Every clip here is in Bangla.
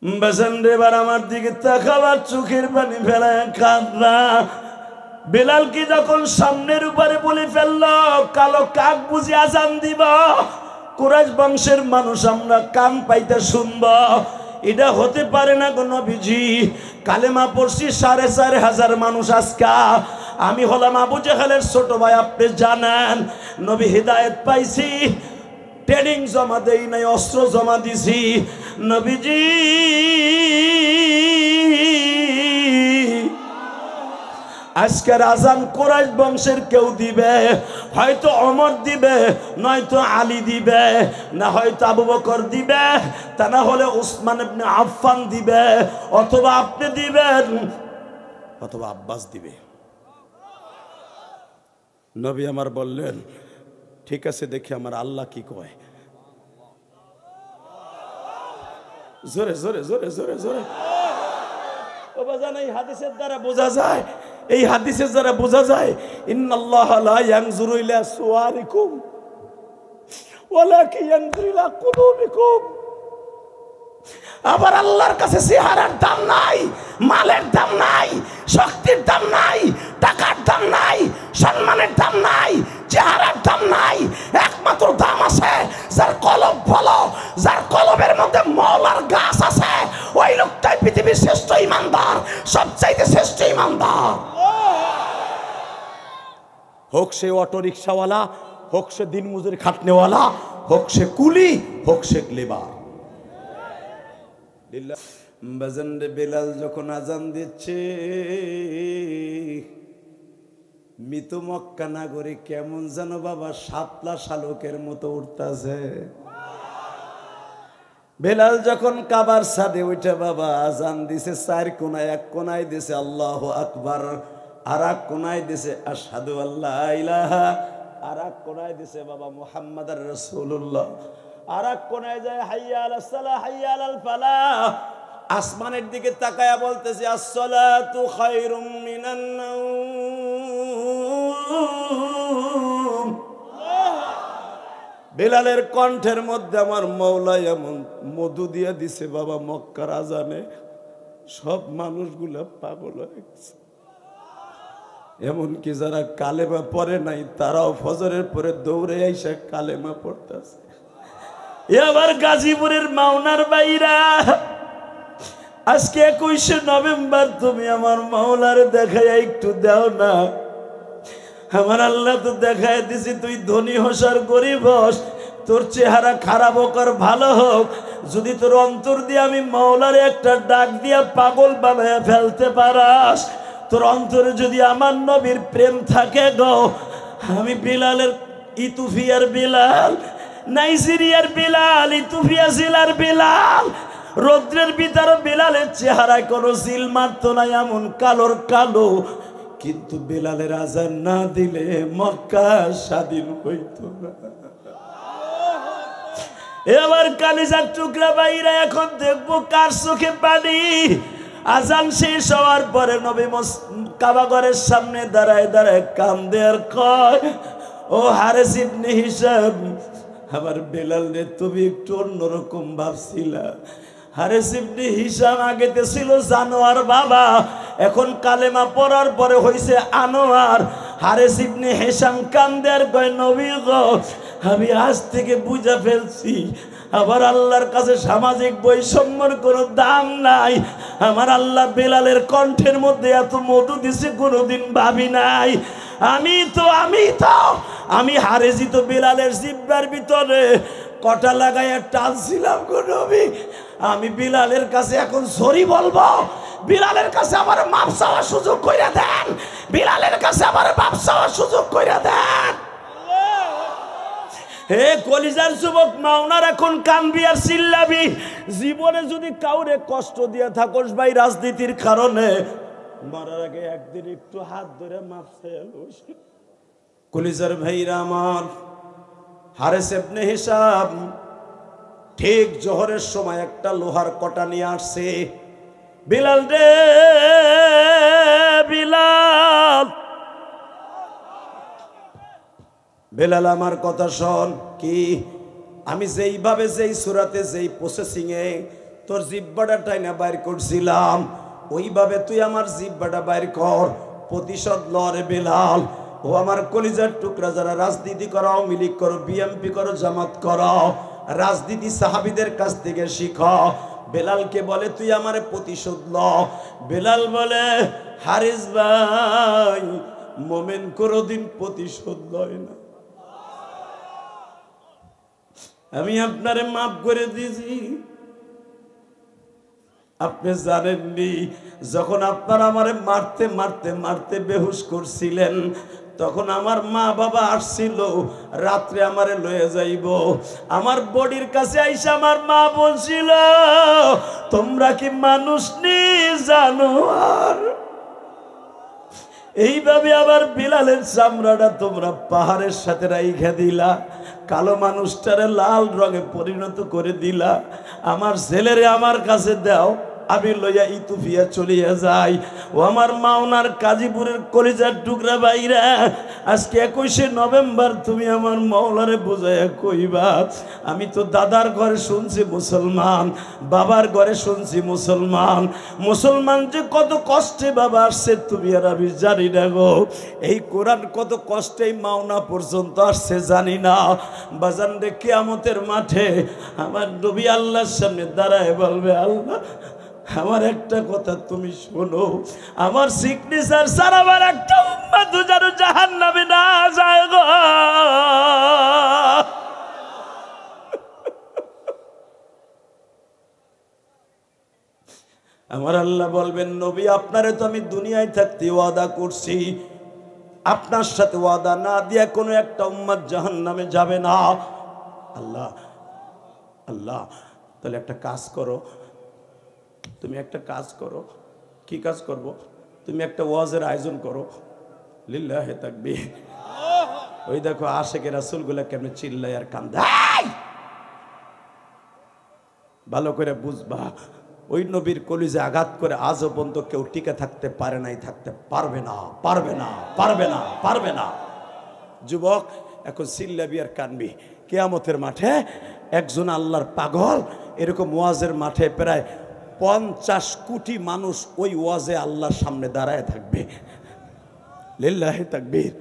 বেসেন্দ্র এবার আমার দিকে তাকাবার চোখের পানি ফেলায় কাঁদনা। বেলাল কি যখন সামনের উপরে বলে ফেলল কালো কাক বুঝি আজান দিব, কুরাইশ বংশের মানুষ আমরা কান পাইতে শুনব, এটা হতে পারে না গো নবীজি। কালেমা পড়ছি ৪,৫০০ মানুষ আজকা। আমি হলাম আবু জেহেলের ছোট ভাই, আপনি জানেন। নবী হিদায়েত পাইছি, ট্রেনিং জমা দেই নাই, অস্ত্র জমা দিছি। নবীজি আজকের আজান কুরাইশ বংশের কেউ দিবে, হয়তো ওমর দিবে, নয়তো আলী দিবে, না হয়তো আবু বকর দিবে, তা না হলে উসমান ইবনে আফফান দিবে, অথবা আপনি দিবেন, অথবা আব্বাস দিবে। নবী আমার বললেন ঠিক আছে, দেখি আমার আল্লাহ কি কয়। জোরে জোরে জোরে জোরে জোরে। ও বাজান, এই হাদিসের দ্বারা বোঝা যায়, এই হাদিসের দ্বারা বোঝা যায় ইন্নাল্লাহ লা ইয়ানজুরু ইলা সুওয়ারিকুম ওয়ালাকিন ইয়ানজুরু ইলা কুলুবিকুম। আবার আল্লাহর কাছে চেহারার দাম নাই, মালের দাম নাই, শক্তির দাম নাই, টাকার দাম নাই, সম্মানের দাম নাই, চেহারার দাম নাই। একমাত্র দাম আছে যার কলব ভালো, যার কলবের মধ্যে মওলার গাছ আছে, ওই লোকটাই পৃথিবীর শ্রেষ্ঠ ইমানদার, সবচাইতে শ্রেষ্ঠ ইমানদার। হোক সে অটো রিক্সাওয়ালা, হোক সে দিনমজুরি খাটনেওয়ালা, হোক সে কুলি, হোক সে লেবার। বেলাল যখন আজান দিচ্ছে, মৃত মক্কা নাগরে কেমন যেন বাবা শাপলা শালকের মতো উঠতেছে। বেলাল যখন কাবার ছাদে উঠে বাবা আজান দিছে, 4 কোনায়, এক কোনায় দিছে আল্লাহু আকবার, আর এক কোনায় দিছে আশহাদু আল্লা ইলাহা, আর এক কোনায় দিছে বাবা মুহাম্মাদুর রাসূলুল্লাহ, আর এক কোনায় যায় হাইয়া আলাস সালাহ হাইয়া আলাল ফালাহ। আসমানের দিকে তাকায়া বলতেছে আসসালাতু খায়রুম মিনান নাওম। বেলালের কণ্ঠের মধ্যে আমার মওলা এমন মধু দিয়ে দিছে বাবা, মক্কার আজানে সব মানুষগুলো পাগল হয়ে গেছে। এমনকি যারা কালেমা পড়ে নাই তারাও ফজরের পরে দৌড়ে আইসা কালেমা পড়তেছে। এবার গাজীপুরের মাওনার বাইরা, আজকে 21শে নভেম্বর, তুমি আমার মাওলার দেখায় একটু দাও না। আমার আল্লাহ তো দেখায় দিছি, তুই ধনী হোস আর গরিব হোস, তোর চেহারা খারাপ হোক আর ভালো হোক, যদি তোর অন্তর দিয়ে আমি মাওলারে একটা ডাক দিয়া পাগল বানায় ফেলতে পারাস, তোর অন্তরে যদি আমার নবীর প্রেম থাকে গো, আমি বিলালের, ইথিওপিয়ার বিলাল, নাইজেরিয়ার বিলাল, ইথিওপিয়া জেলার বিলাল, রৌদ্রের ভিতরে বিলালের চেহারায় কোনো জিল মারত না, এমন কালোর কালো, কিন্তু বিলালের আজান না দিলে মক্কা স্বাধীন হইত না। এবার কালিজার টুকরা বাইরা, এখন দেখবো কার চোখে পানি। আজান শেষ হওয়ার পরে নবী কাবাঘরের সামনে দাঁড়ায় দাঁড়ায় কান্দে আর কয়, ও হারেস ইবনে হিশাম, আমার বেলাল রে তুমি একটু অন্যরকম ভাবছিলা। হারেস ইবনে হিশাম আগেতে ছিল জানোয়ার বাবা, এখন কালেমা পড়ার পরে হইছে আনোয়ার। হারেস ইবনে হিশাম কান্দে আর কয়, নবী গো, আমি আজ থেকে বুঝা ফেলছি আবার আল্লাহর কাছে সামাজিক বৈষম্যর কোনো দাম নাই। আমার আল্লাহ বেলালের কণ্ঠের মধ্যে এত মধু দিছে কোনোদিন ভাবি নাই। আমি হারেছি তো বেলালের জিব্বার ভিতরে কটা লাগাইয়া টানছিলাম গো নবী। আমি বিলালের কাছে এখন সরি বলবো, বিলালের কাছে আমার মাপ চাওয়ার সুযোগ কইরা দেন, বিলালের কাছে আমার মাপ চাওয়ার সুযোগ কইরা দেন। হে কলিজার যুবক মাওনার, এখন কানবি আর চিল্লাবি। জীবনে যদি কাউরে কষ্ট দিয়ে থাকোস ভাই রাজনীতির কারণে, মরার আগে একদিন একটু হাত ধরে মাপ চাইস। কলিজার ভাইরা আমার, হারেস ইবনে হিশাম ঠিক জোহরের সময় একটা লোহার কটা নিয়ে আসছে। বিলাল রে বিলাল, বেলাল আমার কথা শোন। কি আমি যেইভাবে যেই সুরাতে যেই প্রসেসিংয়ে তোর জিহ্বাটা টাইনা বাইর করছিলাম, ওইভাবে তুই আমার জিহ্বাটা বাইর কর। প্রতিশোধ লরে বেলাল। ও আমার কলিজার টুকরা, যারা রাজনীতি করো, আওয়ামী লীগ করো, বিএমপি করো, জামাত করো, রাজনীতি সাহাবীদের কাছ থেকে শিখো। বেলালকে বলে তুই আমারে প্রতিশোধ ল। বেলাল বলে হারিস ভাই, মোমেন কোনদিন প্রতিশোধ লয় না। আমি আপনারে মাফ করে দিয়েছি। আপনি জানেননি, যখন আপনারা আমারে মারতে মারতে মারতে বেহুশ করছিলেন, তখন আমার মা বাবা আসছিল রাত্রে আমারে লয়ে যাইব। আমার বডির কাছে আইসা আমার মা বলছিল, তোমরা কি মানুষ নি জানোয়ার? এইভাবে আবার বিলালের চামড়াটা তোমরা পাহাড়ের সাথে রাইখা দিলা, কালো মানুষটারে লাল রঙে পরিণত করে দিলা। আমার ছেলেরে আমার কাছে দাও, আমি লইয়া ইতুফিয়া চলিয়া যাই। ও আমার মাওনার কাজীপুরের কলিজার টুকরা ভাইরা, আজকে 21শে নভেম্বর তুমি আমার মাওলারে বুঝাইয়া কইবা, আমি তো দাদার ঘরে শুনছি মুসলমান, বাবার ঘরে শুনছি মুসলমান। মুসলমান যে কত কষ্টে বাবা আসছে তুমি আর আমি জানি না গো। এই কোরআন কত কষ্টে মাওনা পর্যন্ত আসছে জানি না। বাজান রে, কিয়ামতের মাঠে আমার নবী আল্লাহর সামনে দাঁড়ায় বলবে, আল্লাহ আমার একটা কথা তুমি শোনো, আমার সিগনেচার ছাড়া আমার একটা উম্মত যেন জাহান্নামে না যায় গো। আমার আল্লাহ বলবেন, নবী আপনারে তো আমি দুনিয়ায় থাকতে ওয়াদা করছি, আপনার সাথে ওয়াদা না দিয়া কোনো একটা উম্মত জাহান্নামে যাবে না। আল্লাহ আল্লাহ, তাহলে একটা কাজ করো, তুমি একটা কাজ করো। কি কাজ করব? তুমি একটা ওয়াজের আয়োজন করো। লিল্লাহে তাকবীর। ওই দেখো আশেকে রাসূলগুলা কেমনে চিল্লায় আর কান্দে। ভালো করে বুঝবা, ওই নবীর কলিজে আঘাত করে আজও পর্যন্ত কেউ টিকে থাকতে পারে নাই, থাকতে পারবে না, পারবে না, পারবে না, পারবে না। যুবক, এখন চিল্লাবি আর কানবি। কিয়ামতের মাঠে একজন আল্লাহর পাগল এরকম ওয়াজের মাঠে প্রায় 50 কোটি মানুষ ওই ওয়াজে আল্লাহর সামনে দাঁড়ায় থাকবে। লিল্লাহি তাকবীর।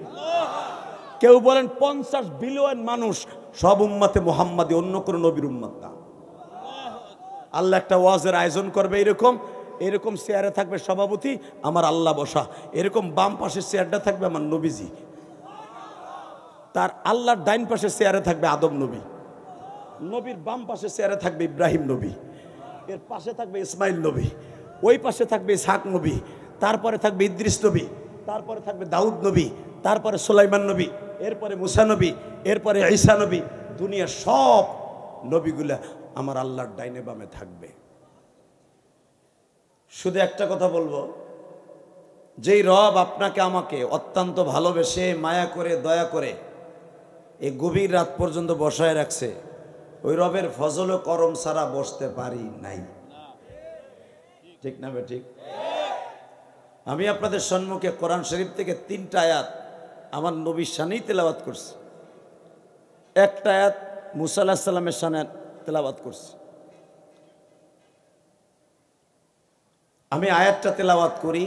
কেউ বলেন 50 বিলিয়ন মানুষ, সব উম্মতে মুহাম্মাদি, অন্য কোন নবীর উম্মত না। আল্লাহ একটা ওয়াজের আয়োজন করবে, এরকম এরকম চেয়ারে থাকবে সভাপতি আমার আল্লাহ বসা, এরকম বাম পাশের চেয়ারটা থাকবে আমার নবীজি, তার আল্লাহর ডাইন পাশের চেয়ারে থাকবে আদম নবী, নবীর বাম পাশের চেয়ারে থাকবে ইব্রাহিম নবী, এর পাশে থাকবে ইসমাইল নবী, ওই পাশে থাকবে ইসহাক নবী, তারপরে থাকবে ইদ্রিস নবী, তারপরে থাকবে দাউদ নবী, তারপরে সুলাইমান নবী, এরপরে মুসা নবী, এরপরে ঈসা নবী। দুনিয়ার সব নবীগুলা আমার আল্লাহর ডাইনে বামে থাকবে। শুধু একটা কথা বলবো, যেই রব আপনাকে আমাকে অত্যন্ত ভালোবেসে মায়া করে দয়া করে এই গভীর রাত পর্যন্ত বসায় রাখছে, ওই রবের ফজল ও করম ছাড়া বসতে পারি নাই। ঠিক না ঠিক? আমি আপনাদের সম্মুখে কোরআন শরীফ থেকে 3টা আয়াত আমার নবীর শানেই তেলাওয়াত করছি। একটা আয়াত মুসা আলাইহিস সালামের শানে তেলাওয়াত করছি। আমি আয়াতটা তেলাওয়াত করি,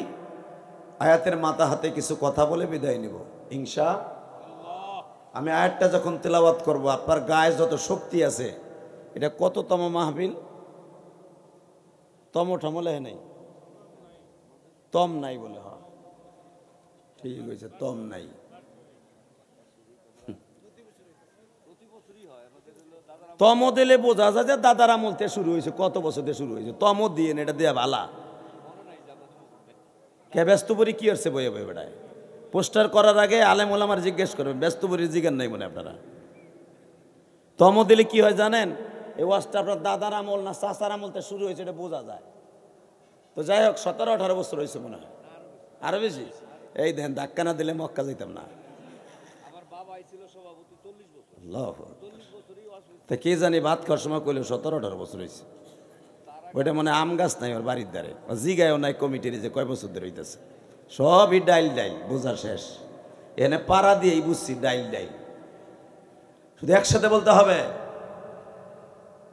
আয়াতের মাথা হাতে কিছু কথা বলে বিদায় নিব ইনশাআল্লাহ। আমি আয়াতটা যখন তেলাওয়াত করব, আপনার গায়ে যত শক্তি আছে, এটা কততম মাহফিল? তম ঠমলে নেই, তম নাই বলে, হয় ঠিক হয়েছে, তম নাই। তম দিলে বোঝা যায় যে দাদার আমল থেকে শুরু হয়েছে, কত বছর দিয়ে শুরু হয়েছে। তম দিয়ে এটা দেয়া ভালা কে? ব্যস্তপুরি কি আসছে বইয়ে বই বেড়ায়? পোস্টার করার আগে আলেম ওলামার জিজ্ঞেস করবে, ব্যস্তপুরি জিজ্ঞান নাই মনে আপনারা। তম দিলে কি হয় জানেন? এই ওয়াজটা আপনার দাদার আমল না চাচার আমল থেকে শুরু হয়েছে এটা বোঝা যায়। তো যাই হোক, 17-18 বছর হয়েছে মনে হয়, আরো বেশি। এই দেখেন, ধাক্কা না দিলে মক্কা যেতাম না। তা কে জানি ভাত খাওয়ার সময় কইলে 17-18 বছর হয়েছে। ওইটা মনে আম গাছ নাই ওর বাড়ির দ্বারে, জিগায়ও নাই কমিটির যে কয় বছর ধরে হইতেছে। সবই ডাইল ডাইল, বোঝা শেষ। এনে পাড়া দিয়েই বুঝছি ডাইল ডাইল। শুধু একসাথে বলতে হবে,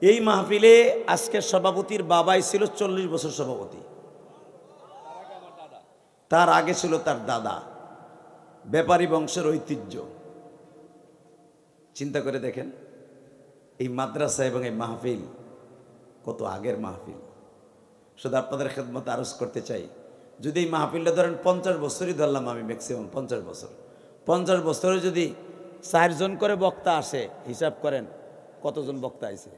এই মাহফিলে আজকের সভাপতির বাবাই ছিল 40 বছর সভাপতি, তার আগে ছিল তার দাদা। ব্যাপারী বংশের ঐতিহ্য। চিন্তা করে দেখেন এই মাদ্রাসা এবং এই মাহফিল কত আগের মাহফিল। শুধু আপনাদের খেদমত আরজ করতে চাই, যদি এই মাহফিলটা ধরেন 50 বছরই ধরলাম আমি, ম্যাক্সিমাম 50 বছর, 50 বছরে যদি 4 জন করে বক্তা আসে, হিসাব করেন কতজন বক্তা আইছে।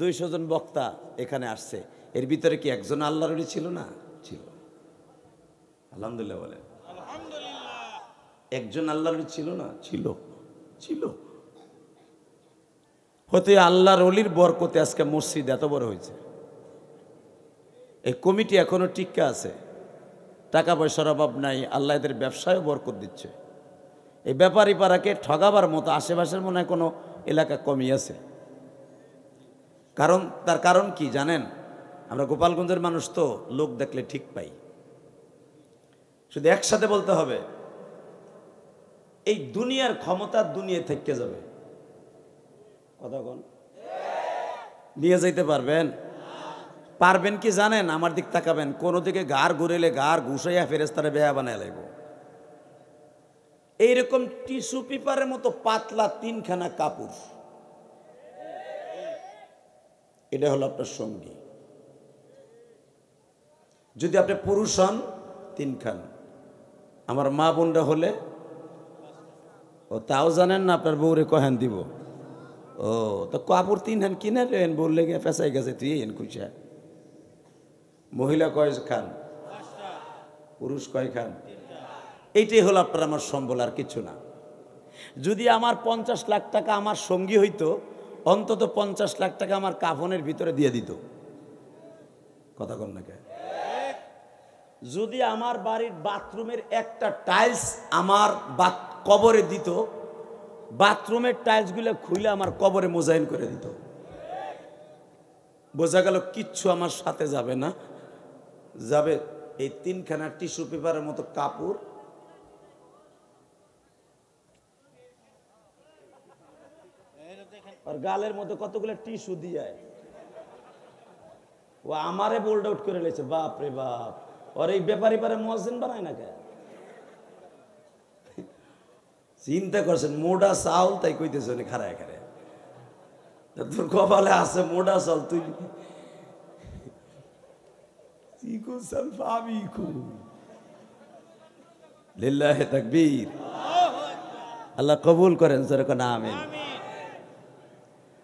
200 জন বক্তা এখানে আসছে, এর ভিতরে কি একজন আল্লাহর ওলি ছিল না? ছিল। আলহামদুলিল্লাহ বলেন। একজন আল্লাহর ওলি ছিল না? ছিল, ছিল। হতে আল্লাহর ওলির বরকতে আজকে মসজিদ এত বড় হয়েছে। এই কমিটি এখনো টিকা আছে, টাকা পয়সার অভাব নাই, আল্লাহ এদের ব্যবসায় বরকত দিচ্ছে। এই ব্যাপারী পাড়াকে ঠগাবার মতো আশেপাশের মনে হয় কোনো এলাকা কমই আছে। তার কারণ কি জানেন? আমরা গোপালগঞ্জের মানুষ তো লোক দেখলে ঠিক পাই। শুধু একসাথে বলতে হবে, এই দুনিয়ার ক্ষমতা দুনিয়া থেকে যাবে। কথা কোন নিয়ে যাইতে পারবেন? পারবেন কি জানেন? আমার দিক তাকাবেন, কোনো দিকে গার ঘুরেলে গার ঘুষাইয়া ফেরেস্তারে বেয়া বানায় লাগবো। এইরকম টিস্যু পেপারের মতো পাতলা 3খানা কাপড়, এটা হলো আপনার সঙ্গী। যদি আপনি পুরুষ হন 3 খান, আমার মা বোনরা হলে ও তাও জানেন না আপনার বউরে কহেন দিব। ও তো কাপড় 3 খান কিনে লেন, বললে গিয়ে ফেসাই গেছে তুই এন খুশা। মহিলা কয় খান? পুরুষ কয় খান? এইটাই হলো আপনার আমার সম্বল, আর কিছু না। যদি আমার 50 লাখ টাকা আমার সঙ্গী হইতো, অন্তত 50 লাখ টাকা আমার কাফনের ভিতরে দিয়ে দিত। কথা কন না কে? যদি আমার বাড়ির বাথরুমের একটা টাইলস আমার কবরে দিত, বাথরুমের টাইলসগুলো খুলে আমার কবরে মোজাইন করে দিত। বোঝা গেল কিচ্ছু আমার সাথে যাবে না, যাবে এই 3খানা টিস্যু পেপারের মতো কাপড়। আর গালের মধ্যে কতগুলো টিস্যু দিয়ে ও আমারে বোল্ড আউট করে লেছে। বাপ রে বাপ, আর এই ব্যাপারী পারে মুয়াজ্জিন বানায় না কে? চিন্তা করছেন, মোটা চাউল তাই কইতেছ খারায় খারায়, তোর কপালে আছে মোটা চাউল, তুই লিল্লাহি তাকবীর। আল্লাহ কবুল করেন, যেরকম আমিন।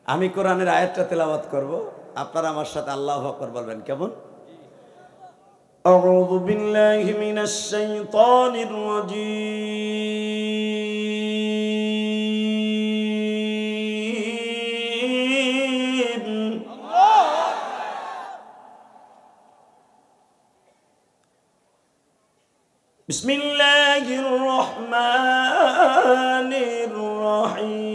আমি কোরআনের আয়াতটা তেলাওয়াত করব, আপনারা আমার সাথে আল্লাহু আকবার বলবেন। কেমন? আউযু বিল্লাহি মিনাশ শাইতানির রাজীম। বিসমিল্লাহির রহমানির রহিম।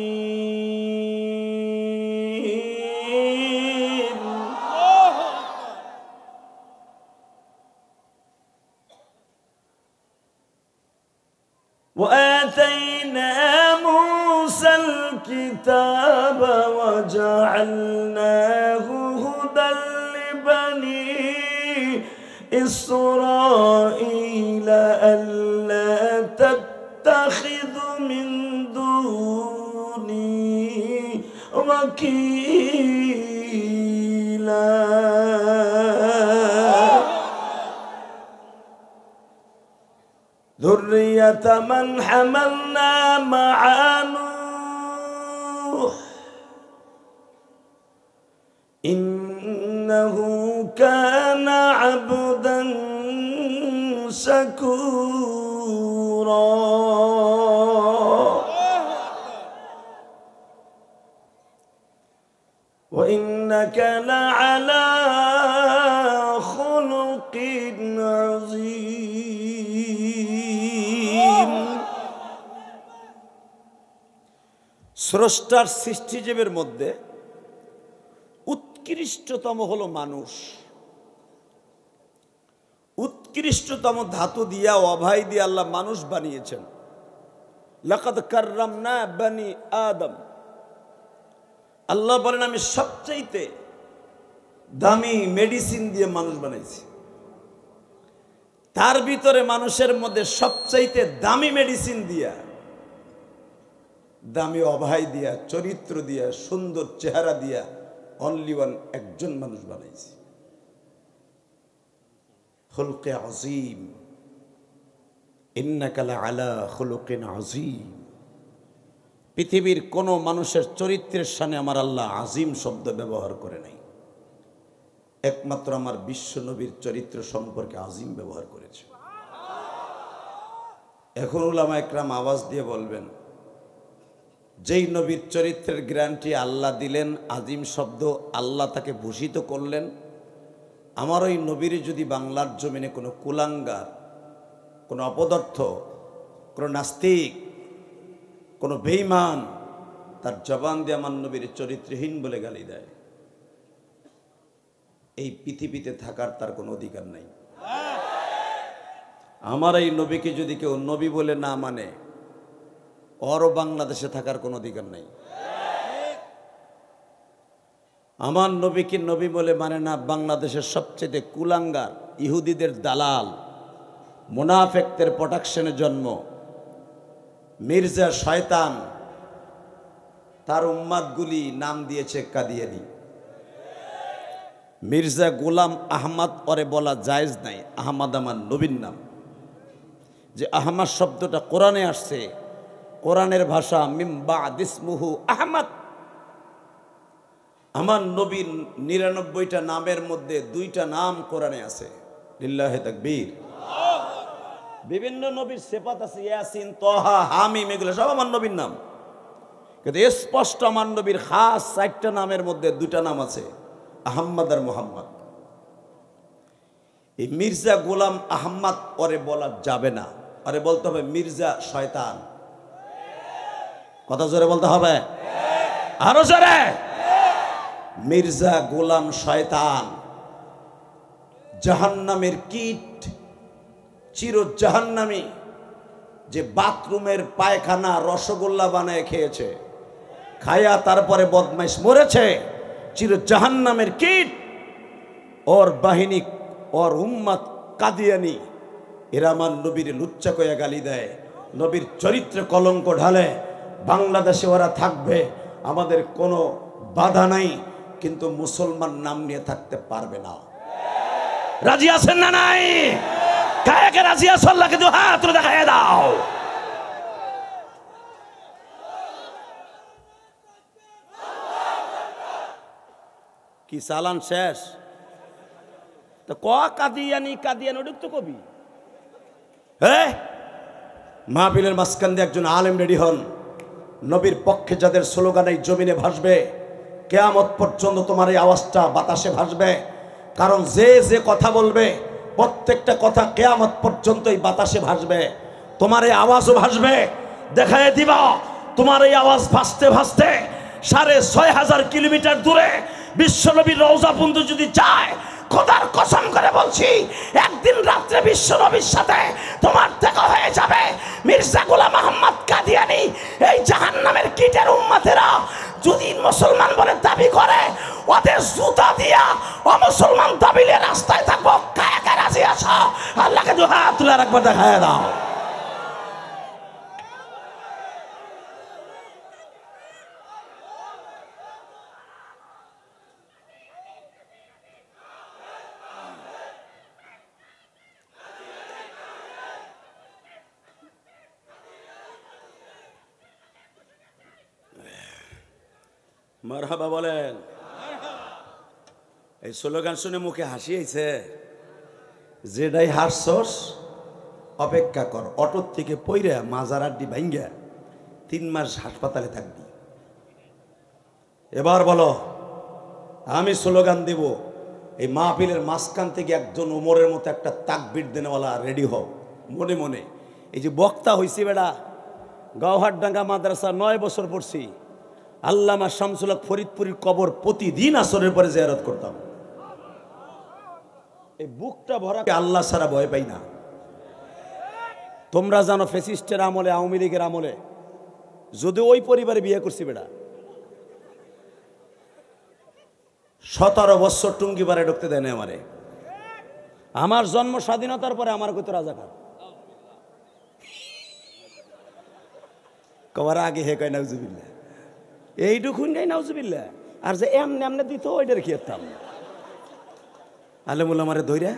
وآتينا موسى الكتاب وجعلناه هدى لبني إسرائيل ألا تتخذوا من دوني وكيلا ذرية من حملنا مع نوح إنه كان عبدا شكورا وإنك لعلى خلق عظيم। স্রষ্টার সৃষ্টিজীবের মধ্যে উৎকৃষ্টতম হলো মানুষ। উৎকৃষ্টতম ধাতু দিয়া অভয় দিয়ে আল্লাহ মানুষ বানিয়েছেন। লাকাদ কাররামনা বনি আদম। আল্লাহ বলেন আমি সবচাইতে দামি মেডিসিন দিয়ে মানুষ বানাইছে। তার ভিতরে মানুষের মধ্যে সবচাইতে দামি মেডিসিন দিয়া, দামি অভয় দিয়া, চরিত্র দিয়া, সুন্দর চেহারা দিয়া অনলি ওয়ান একজন মানুষ বানাইছে, খুলকে আযীম। ইন্নাকা লাআলা খুলুকিন আযীম। পৃথিবীর কোন মানুষের চরিত্রের সামনে আমার আল্লাহ আজিম শব্দ ব্যবহার করে নাই, একমাত্র আমার বিশ্ব নবীর চরিত্র সম্পর্কে আজিম ব্যবহার করেছে। এখন উলামা একরাম আওয়াজ দিয়ে বলবেন, যেই নবীর চরিত্রের গ্যারান্টি আল্লাহ দিলেন, আজিম শব্দ আল্লাহ তাকে ভূষিত করলেন, আমার ওই নবীর যদি বাংলার জমিনে কোনো কুলাঙ্গার, কোনো অপদার্থ, কোনো নাস্তিক, কোনো বেঈমান তার জবান দিয়ে আমার নবীর চরিত্রহীন বলে গালি দেয়, এই পৃথিবীতে থাকার তার কোনো অধিকার নাই। আমার এই নবীকে যদি কেউ নবী বলে না মানে, ওরও বাংলাদেশে থাকার কোনো অধিকার নাই। আমার নবীকে নবী বলে মানে না বাংলাদেশের সবচেয়ে কুলাঙ্গার, ইহুদিদের দালাল, মুনাফিকদের প্রোটেকশনে জন্ম মির্জা শয়তান, তার উম্মাদগুলি নাম দিয়েছে কাদিয়ানী। মির্জা গোলাম আহমদ ওরে বলা জায়েজ নাই, আহমদ আমার নবীর নাম। যে আহমদ শব্দটা কোরআনে আসছে, কোরআনের ভাষা মিম বা'দ ইসমুহু আহমদ। আমার নবীর ৯৯টা নামের মধ্যে ২টা নাম কোরআনে আছে, লিল্লাহি তাকবীর। বিভিন্ন নবীর সিফাত আছে, ইয়াসিন, তাহা, হামিম, এগুলো সব আমার নবীর নাম। কিন্তু স্পষ্ট আমার নবীর খাস ৪টা নামের মধ্যে 2টা নাম আছে, আহম্মদ আর মুহাম্মদ। এই মির্জা গোলাম আহমদ ওরে বলা যাবে না, ওরে বলতে হবে মির্জা শয়তান। কথা জোরে বলতে হবে, আরো জোরে। মির্জা গোলাম শয়তান, জাহান্নামের কীট, চির জাহান্নামী, যে বাথরুমের পায়খানা রসগোল্লা বানায় খেয়েছে, খায়া তারপরে বদমাইশ মরেছে, চির জাহান্নামের কীট। ওর বাহিনী, ওর উম্মত কাদিয়ানী, এরা আমার নবীর লুচ্চা কয়া গালি দেয়, নবীর চরিত্রে কলঙ্ক ঢালে। বাংলাদেশে ওরা থাকবে, আমাদের কোনো বাধা নাই, কিন্তু মুসলমান নাম নিয়ে থাকতে পারবে না। রাজি আছেন না নাই? কায়াকে রাজি আছো? আল্লাহকে দু হাত তুলে দেখায় দাও। কি চালান শেষ? তো ক কাদিয়ানি কাদিয়ানি ওটা তো কবি। হ্যাঁ, মাহফিলের মাঝখান দিয়ে একজন আলেম রেডি হন, নবীর পক্ষে যাদের স্লোগান এই জমিনে ভাসবে, কিয়ামত পর্যন্ত তোমার এই আওয়াজটা বাতাসে ভাসবে। কারণ যে যে কথা বলবে প্রত্যেকটা কথা কিয়ামত পর্যন্ত এই বাতাসে ভাসবে, তোমার এই আওয়াজও ভাসবে। দেখায় দিবা তোমার এই আওয়াজ ভাসতে ভাসতে ৬৫০০ কিলোমিটার দূরে বিশ্বনবীর রওজা পর্যন্ত যদি যায়, খোদার কসম করে বলছি, একদিন রাত্রে বিশ্বনবীর সাথে তোমার দেখা হয়ে যাবে। মির্জা গোলাম আহমদ কাদিয়ানী, এই জাহান্নামের কীটের উম্মতেরা যদি মুসলমান বলে দাবি করে, ওদের জুতা দিয়া অমুসলমান দাবিলে রাস্তায় থাকবো। কায়া কায়া রাজি আছো? আল্লাহকে দু হাত তুলে একবার দেখায় দাও। মারহাবা বলেন। এই স্লোগান শুনে মুখে হাসি আইছে? যেটাই হাসছস অপেক্ষা কর, অটোর থেকে পইরা মাজার আড্ডি ভাঙ্গা ৩ মাস হাসপাতালে থাকবি। এবার বলো, আমি স্লোগান দেব, এই মাহফিলের মাঝখান থেকে একজন ওমরের মতো একটা তাকবীর দেনেওয়ালা রেডি হও মনে মনে। এই যে বক্তা হইছি বেড়া, গাওহাটডাঙ্গা মাদ্রাসা ৯ বছর পড়ছি, আল্লামা শামসুল হক ফরিদপুরের কবর প্রতিদিন আসরের পরে জিয়ারত করতাম। এই বুকটা ভরা আল্লাহ ছাড়া ভয় পাই না। তোমরা জানো ফ্যাসিস্টের আমলে, আওয়ামী লীগের আমলে, যদি ওই পরিবারে বিয়ে করছি বেড়া, 17 বছর টুঙ্গি পারে ঢুকতে দেয় না আমারে। আমার জন্ম স্বাধীনতার পরে আমার কত রাজাকার কবার আগে হে কয় নাউজুবিল্লাহ, এইটুকুন গাই নাউজুবিল্লাহ। আর যে এমনি এমনি দিত ওইটার কি করতাম আলেমুল আমারে ধইরা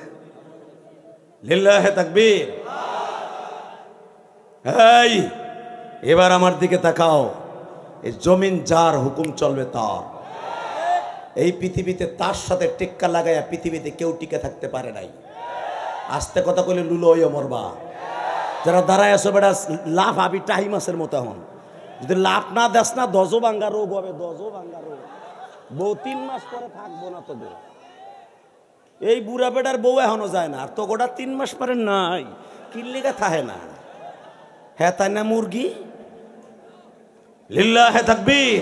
লিল্লাহে তাকবীর। এই এবার আমার দিকে তাকাও, এই জমিন যার হুকুম চলবে তার। এই পৃথিবীতে তার সাথে টেক্কা লাগাইয়া পৃথিবীতে কেউ টিকে থাকতে পারে নাই। আস্তে কথা কইলে লুলো হইয়া মরবা। যারা দাঁড়ায় আছো বেটা লাভ আবি টাহি মাছের মতো হন, যদি লাভ না দেস না দজো ভাঙ্গা রোগ হবে, দজো ভাঙ্গা রোগ। বউ 3 মাস পরে থাকবো না তবে। এই বুড়া বেটার বউ এখনো যায় না, আর তো গোটা 3 মাস পরে নাই কিল্লিগা থাহে না। হ্যাঁ তাই না মুরগি। লিল্লাহে তাকবীর,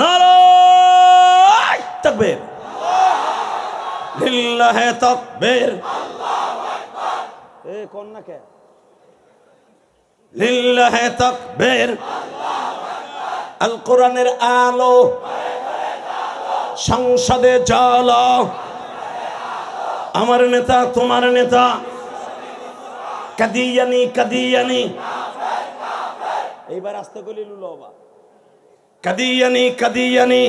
নারায়ে তাকবীর, লিল্লাহে তাকবীর। এ কোন না কে লিল্লাহে তাকবীর। আল কোরআনের আলো সংসদে জ্বালো, আমার নেতা তোমার নেতা কাদিয়ানি কাদিয়ানি। এইবার আস্তে কইলে লুলো বাবা কাদিয়ানি কাদিয়ানি।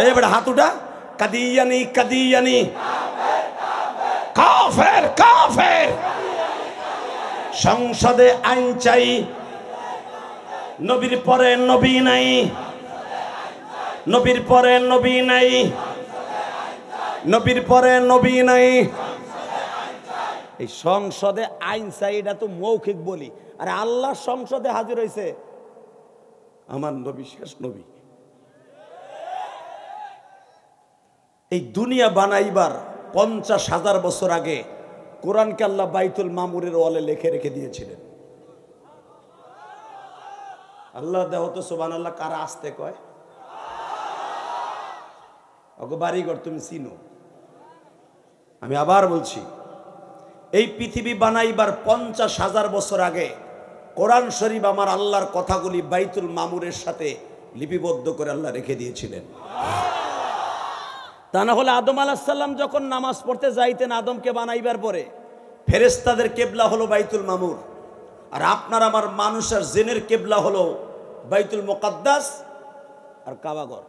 এই বেটা হাত উঠা, কাদিয়ানি কাদিয়ানি। কাফের কাফের। সংসদে আইন চাই, নবীর পরে নবী নাই, নবীর পরে নবী নাই, নবীর পরে নবী নাই। এই সংসদে আইন চাই এটা তো মৌখিক বলি, আর আল্লাহ সংসদে হাজির হয়েছে আমার নবী, শেষ নবী। এই দুনিয়া বানাইবার 50,000 বছর আগে কোরআনকে আল্লাহ বাইতুল মামুরের ওয়ালে লিখে রেখে দিয়েছিলেন। আল্লাহ দেহ তো সুবহানাল্লাহ কারা আসতে কয় ওগো বাড়িঘর তুমি চিনো। আমি আবার বলছি, এই পৃথিবী বানাইবার 50,000 বছর আগে কোরআন শরীফ আমার আল্লাহর কথাগুলি বাইতুল মামুরের সাথে লিপিবদ্ধ করে আল্লাহ রেখে দিয়েছিলেন। তা না হলে আদম আলাইহিস সালাম যখন নামাজ পড়তে যাইতেন আদমকে বানাইবার পরে, ফেরেশতাদের কেবলা হলো বাইতুল মামুর, আর আপনার আমার মানুষের জিনের কেবলা হলো বাইতুল মুকাদ্দাস আর কাবাঘর।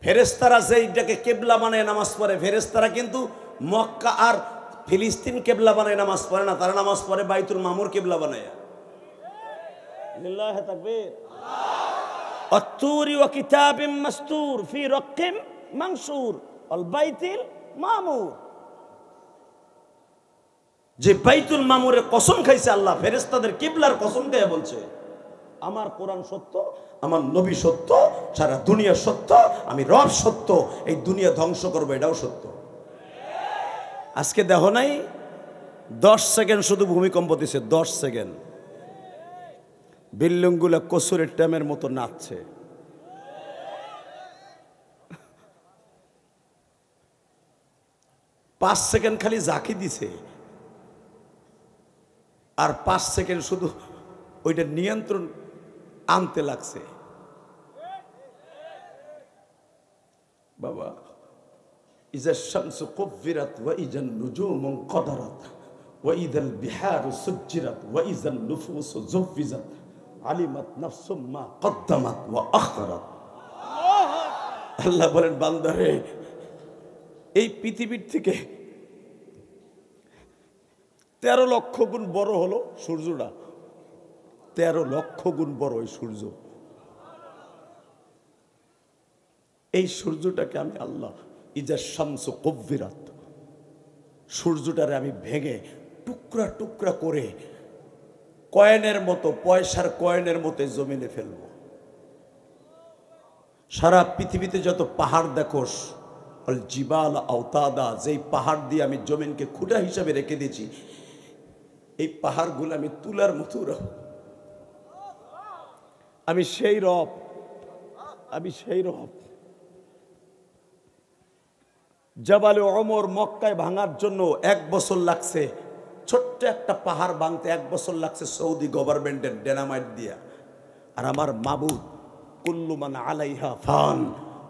ফেরেশতারা যেইটাকে কেবলা বানায় নামাজ পড়ে, ফেরেশতারা কিন্তু মক্কা আর ফিলিস্তিন কেবলা বানায় নামাজ পড়ে না, তারা নামাজ পড়ে বাইতুল মামুর কেবলা বানায়। লিল্লাহি তাকবীর। আত-তুরি ওয়া কিতাবিম মাসতুর ফি রাক্কিম মানসুর আল বাইতুল মামুর। যে বাইতুল মামুরের কসম খাইছে আল্লাহ, ফেরেশতাদের কিবলার কসম দিয়ে বলছে আমার কোরআন সত্য, আমার নবী সত্য, সারা দুনিয়া সত্য, আমি রব সত্য, এই দুনিয়া ধ্বংস করবো এটাও সত্য। আজকে দেখো নাই 10 সেকেন্ড শুধু ভূমিকম্প দিছে, 10 সেকেন্ড বিল্ডিংগুলো কসুরের ট্যামের মতো নাচছে। পাঁচ সেকেন্ড খালি জাকি দিছে, আর 5 সেকেন্ড শুধু ওইটা নিয়ন্ত্রণ আনতে লাগছে। বাবা ইজা শামসু কুব্বিরাত ওয়া ইজান নুজুমু কদারাত ওয়া ইদাল বিহারু সুজ্জিরাত ওয়া ইজান নুফুসু জুফিজাত আলিমাত নাফসুম মা কদ্দামাত ওয়া আখরাত। আল্লাহ বলেন বান্দারে, এই পৃথিবীর থেকে 13 লক্ষ গুণ বড় হলো সূর্যটা, 13 লক্ষ গুণ বড় ওই সূর্য। এই সূর্যটাকে আমি আল্লাহ ইজা শামসু কুব্বিরাত, সূর্যটারে আমি ভেঙে টুকরা টুকরা করে কয়েনের মতো, পয়সার কয়েনের মতো জমিনে ফেলব। সারা পৃথিবীতে যত পাহাড় দেখোস আল জিবাল আওতাদা, যেই পাহাড় দিয়ে আমি জমিনকে খুঁটা হিসাবে রেখে দিয়েছি, এই পাহাড়গুলো আমি তুলার মতো রাখব। আমি সেই রব, আমি সেই রব। জাবালে ওমর মক্কায় ভাঙার জন্য 1 বছর লাগছে, ছোট্ট একটা পাহাড় ভাঙতে 1 বছর লাগছে সৌদি গভর্নমেন্টের ডেনামাইট দিয়া। আর আমার মাবুদ কুল্লু মান আলাইহা ফান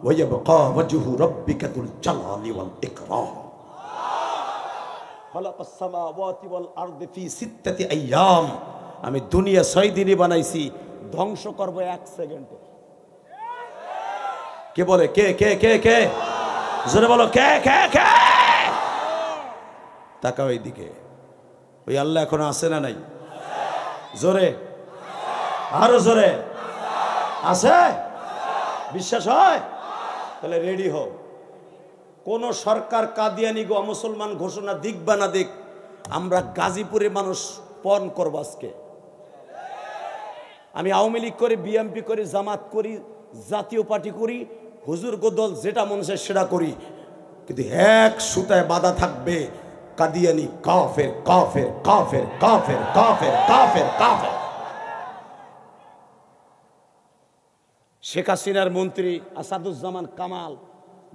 ওয়া ইয়াবকা ওয়াজহু রাব্বিকা যুল জালালি ওয়াল ইকরাম। খালাকাস সামাওয়াতি ওয়াল আরদি ফি সিত্তাতি আইয়াম। আমি দুনিয়া 6 দিনে বানাইছি, ধ্বংস করব 1 সেকেন্ডে। কে বলে? কে কে কে কে? জোরে বলো, কে কে কে? তাকাও এইদিকে। ওই আল্লাহ এখন আছে না নাই? জোরে, আরো জোরে। আছে? বিশ্বাস হয়? তাহলে রেডি হও। কোন সরকার কাদিয়ানি গো মুসলমান ঘোষণা দিক বা না দিক, আমরা গাজীপুরের মানুষ পণ করব আজকে। আমি আওয়ামী লীগ করি, বিএনপি করি, জামাত করি, জাতীয় পার্টি করি, হুজুর গোদল যেটা মন চায় সেটা করি, কিন্তু এক সুতায় বাধা থাকবে, কাদিয়ানি কাফের কাফের কাফের কাফের কাফের কাফের কাফের। শেখ হাসিনার মন্ত্রী আসাদুজ্জামান কামাল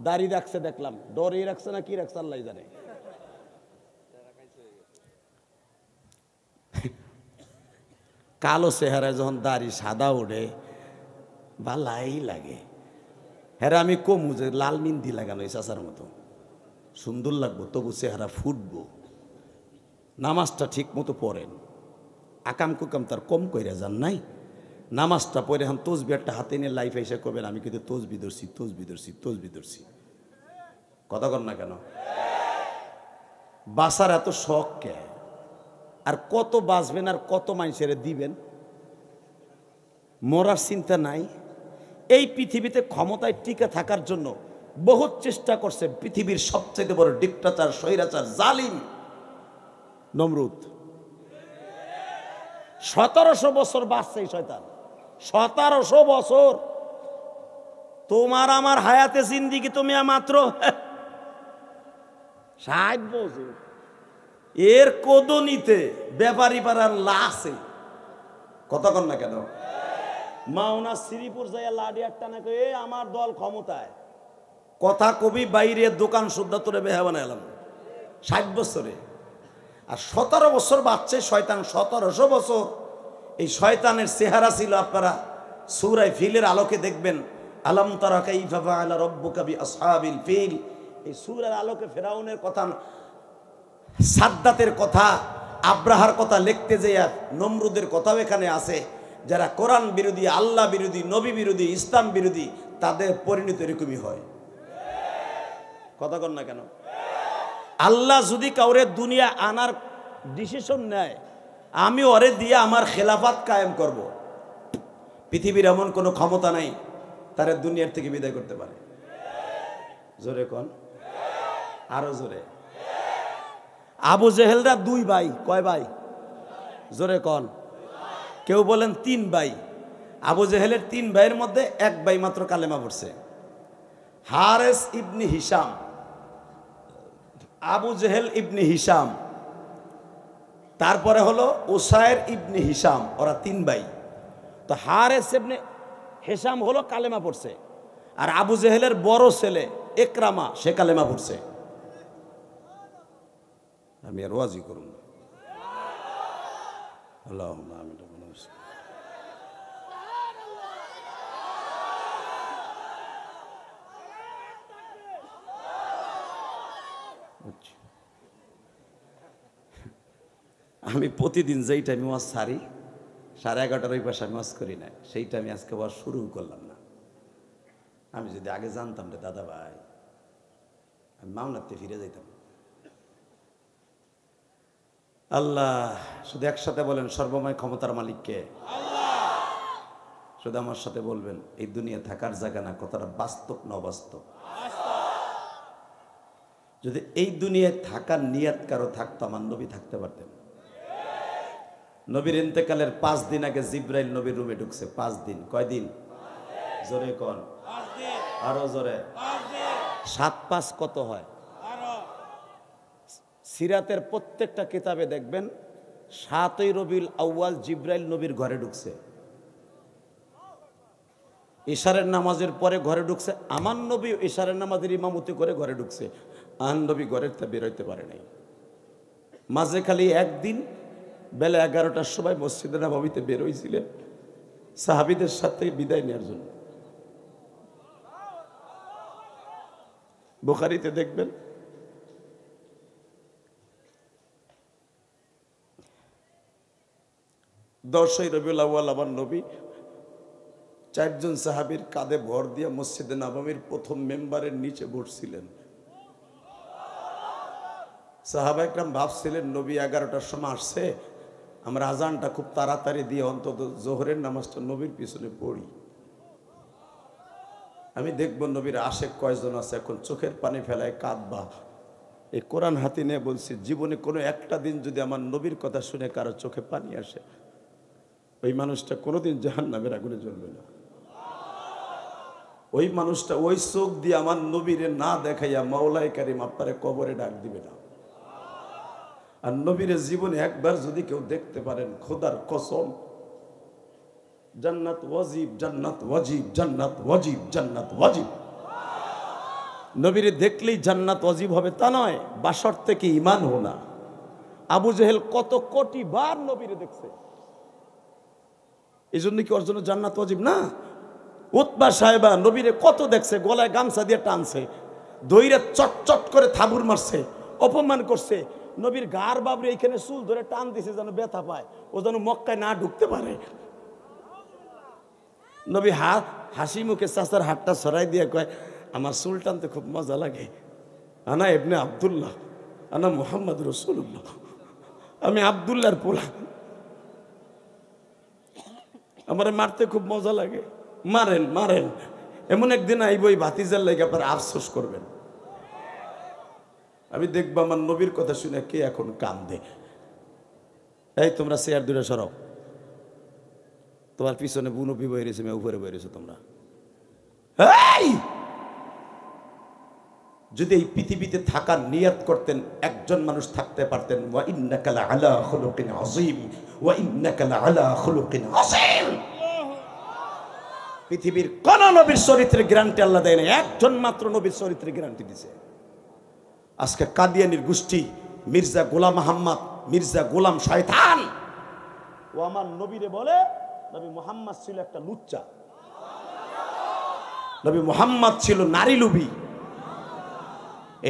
দাড়ি রাখছে, দেখলাম। ডরে রাখছে না কি রাখছে আল্লাহ জানে। কালো চেহারায় যখন দাড়ি সাদা ওঠে ভালাই লাগে। হ্যাঁ, আমি কমু যে লাল মিন্দি লাগানো এই চাচার মতো সুন্দর লাগবো, তবু চেহারা ফুটবো। নামাজটা ঠিক মতো পড়েন, আকাম কুকাম তার কম কইরা যান নাই। নামাজটা পড়ে এখন তসবি একটা হাতে নিয়ে লাইফ এসে করবেন আমি কিন্তু তসবি ধরছি তসবি ধরছি তসবি ধরছি। কথা কর না কেন? বাসার এত শখ কে? আর কত বাঁচবেন আর কত মানুষের দিবেন? মরার চিন্তা নাই। এই পৃথিবীতে ক্ষমতায় টিকে থাকার জন্য বহুত চেষ্টা করছে পৃথিবীর সবচেয়ে বড় ডিক্টাচার, স্বৈরাচার, জালিম নমরুদ। 1700 বছর বাঁচছে এই শয়তান। 1700 বছর। তোমার আমার হায়াতে জিন্দিগি তুমি মাত্র 60 বছর। এর কোদনিতে ব্যাপারী পাড়ার লাশে। কথা কন না কেন? মাওনা শ্রীপুর যাইয়া লাডি একটা না কই আমার দল ক্ষমতায়। কথা কবি বাইরে দোকান সুদ্ধা তোরে বেহা বানাইলাম 60 বছরে। আর 17 বছর বাচ্চা শয়তান। 1700 বছর এই শয়তানের চেহারা ছিল আপনারা সূরা ফিলের আলোকে দেখবেন। আলাম তারা কাইফা ফাআলা রাব্বুকা বিআসহাবিল ফিল। এই সূরার আলোকে ফেরাউনের কথা, সাদ্দাতের কথা, আব্রাহার কথা লিখতে যেয়ে নমরুদের কথাও এখানে আছে। যারা কোরআন বিরোধী, আল্লাহ বিরোধী, নবী বিরোধী, ইসলাম বিরোধী, তাদের পরিণতি এরকমই হয়। কথা কন না কেন? আল্লাহ যদি কাউরে দুনিয়া আনার ডিসিশন নেয়, আমি ওরে দিয়ে আমার খেলাফত কায়েম করব। পৃথিবীর এমন কোনো ক্ষমতা নাই তারে দুনিয়ার থেকে বিদায় করতে পারে। জোরে কন, আরো জোরে। আবু জেহেলরা 2 ভাই। কয় ভাই? জোরে কন। কেউ বলেন 3 ভাই। আবু জেহেলের 3 ভাইয়ের মধ্যে 1 ভাই মাত্র কালেমা পড়ছে, হারেস ইবনে হিশাম। আবু জেহেল ইবনে হিশাম, তারপরে হলো উসাইর ইবনে হিশাম। ওরা 3 ভাই। তো হারেস ইবনে হিশাম হলো কালেমা পড়ছে, আর আবু জেহেলের বড় ছেলে ইকরামা সে কালেমা পড়ছে। আমি আর ওয়াজি করুন। আল্লাহুম্মা আমিন। আমি প্রতিদিন যেই টাইমে ওয়াজ সারি 11:30 ওই পাশে আমি ওয়াজ করি না, সেইটা আমি আজকে ওয়াজ শুরু করলাম না। আমি যদি আগে জানতাম রে দাদা ভাই, আমি মাওনাতে ফিরে যাইতাম। আল্লাহ, শুধু একসাথে বলেন সর্বময় ক্ষমতার মালিক কে? আল্লাহ। শুধু আমার সাথে বলবেন এই দুনিয়া থাকার জায়গা না। কথাটা বাস্তব না অবাস্তব? যদি এই দুনিয়ায় থাকার নিয়ত কারো থাকতো, আমার নবী থাকতে পারতেন। নবীর ইন্তেকালের 5 দিন আগে জিব্রাইল নবীর রুমে ঢুকছে। 5 দিন। কয়দিন? জোরে কন, আরো জোরে। 7 5 কত হয়? সিরাতের প্রত্যেকটা কিতাবে দেখবেন 7ই রবিউল আউয়াল জিব্রাইল নবীর ঘরে ঢুকছে। ইশারের নামাজের পরে ঘরে ঢুকছে। আমার নবী ইশারের নামাজের ইমামতি করে ঘরে ঢুকছে। আন নবী ঘরের তা বেরোইতে পারে নাই। মাঝে খালি একদিন বেলা 11টার সময় মসজিদে নববীতে বের হয়েছিলেন সাহাবীদের সাথে বিদায় নেওয়ার জন্য। বুখারীতে দেখবেন দশই রবিউল আউয়াল আমার নবী চারজন সাহাবীর কাঁধে ভর দিয়ে মসজিদে নববীর প্রথম মেম্বারের নিচে বসছিলেন। সাহাবা একরাম ভাবছিলেন নবী 11টার সময় আসছে, আমরা আজানটা খুব তাড়াতাড়ি দিয়ে অন্তত জোহরের নামাজটা নবীর পিছনে পড়ি, আমি দেখব নবীর আশেক কয়জন আছে। এখন চোখের পানি ফেলায় কাঁদবা। এই কোরআন হাতে নিয়ে বলছি, জীবনে কোনো একটা দিন যদি আমার নবীর কথা শুনে কারো চোখে পানি আসে, ওই মানুষটা কোনোদিন জাহান্নামের আগুনে জ্বলবে না। ওই মানুষটা ওই চোখ দিয়ে আমার নবীরে না দেখাইয়া মাওলাই কারিম আপনারে কবরে ডাক দিবে না। আর নবীরে জীবনে একবার যদি কেউ দেখতে পারেন, খোদার কসম, জান্নাত ওয়াজিব, জান্নাত ওয়াজিব, জান্নাত ওয়াজিব, জান্নাত ওয়াজিব। নবীরে দেখলেই জান্নাত ওয়াজিব হবে তা নয়, বাসর থেকে ঈমান হোনা। আবু জেহেল কত কোটি বার নবীরে দেখছে, এই জন্য কি ওর জন্য জান্নাত ওয়াজিব না? উতবা সাহেবা নবীরে কত দেখছে, গলায় গামছা দিয়ে টানছে, দইরা চটচট করে থাবুর মারছে, অপমান করছে। নবীর গার বাবরে এইখানে চুল ধরে টান দিছে যেন ব্যথা পায়, ও যেন মক্কায় না ঢুকতে পারে। নবী হাসি মুখে চাচার হাতটা ছড়াই দিয়ে কয়, আমার চুল টানতে খুব মজা লাগে, আনা ইবনে আব্দুল্লাহ, আনা মুহাম্মদ রাসূলুল্লাহ, আমি আব্দুল্লাহর পোলা, আমার মারতে খুব মজা লাগে, মারেন মারেন। এমন একদিন আইব ওই ভাতিজার লাগে আপনার আফসোস করবেন। আমি দেখবো আমার নবীর কথা শুনে কে এখন কান্দে। এই তোমরা চেয়ার দূরে সরাও, তোমার পিছনে বুনপি বয়ে রয়েছে, উপরে বয়ে রয়েছে তোমরা। যদি এই পৃথিবীতে থাকার নিয়ত করতেন, একজন মানুষ থাকতে পারতেন, ওয়া ইন্নাকা লাআলা খুলুকিন আযীম, ওয়া ইন্নাকা লাআলা খুলুকিন আযীম। পৃথিবীর কোন নবীর চরিত্রের গ্যারান্টি আল্লাহ দেয় না, একজন মাত্র নবীর চরিত্রের গ্যারান্টি দিয়েছে। আজকে কাদিয়ানির গোষ্ঠী মির্জা গোলাম আহমদ, মির্জা গোলাম শয়তান, ও আমার নবীরে বলে নবী মুহাম্মদ ছিল একটা লুচ্চা, নবী মুহাম্মদ ছিল নারী লোভী।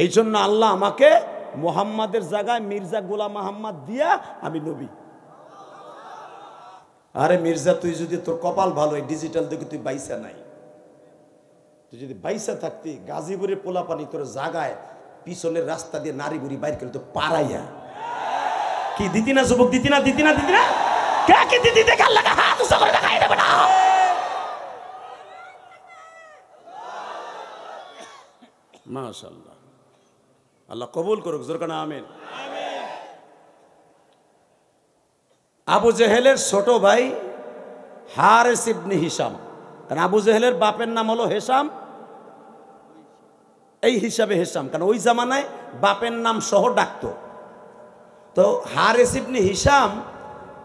এই জন্য আল্লাহ আমাকে মুহাম্মাদের জায়গায় মির্জা গোলাম আহমদ দিয়া আমি নবী। আরে মির্জা, তুই যদি তোর কপাল ভালো, ডিজিটাল দেখে তুই বাইসা নাই, তুই যদি বাইসা থাকতি গাজীপুরের পোলাপানি তোর জাগায় পিছনের রাস্তা দিয়ে নারী বুড়ি বাইর করে তো পারাইয়া কি দিতি না যুবক, দিতি না, দিতি না, দিতি না, কে কি দিতি দেখে আল্লাহ হাত উঁচা করে দেখাই দেবে না। মাশাআল্লাহ, আল্লাহ কবুল করুক, জোর কানা আমিন। আবু জেহেলের ছোট ভাই হারিস ইবনে হিশাম, কারণ আবু জেহেলের বাপের নাম হলো হেশাম, এই হিসাবে হেশাম, কারণ ওই জামানায় বাপের নাম সহ ডাকতো। তো হারিস ইবনে হিশাম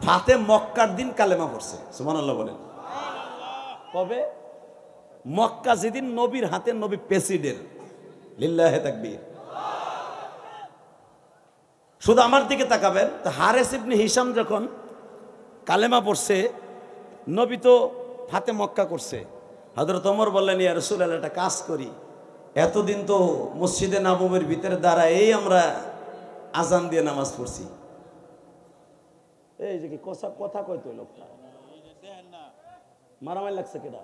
ফাতে মক্কার দিন কালেমা পড়ছে, সুবহানাল্লাহ বলেন। কবে? মক্কা যেদিন নবীর হাতে নবী প্রেসিডেন্ট, লিল্লাহে তাকবীর। শুধু আমার দিকে তাকাবেন, তো হারিস ইবনে হিশাম যখন কালেমা পড়ছে, নবী তো ফাতে মক্কা করছে। হযরত ওমর বললেন, ইয়া রাসূলুল্লাহ, একটা কাজ করি, এতদিন তো মসজিদে নববীর ভিতরে দাঁড়ায় এই আমরা আজান দিয়ে নামাজ পড়ছি, এই যে কি কথা কইতো লোকটা, মারামারি লাগছে কেডা?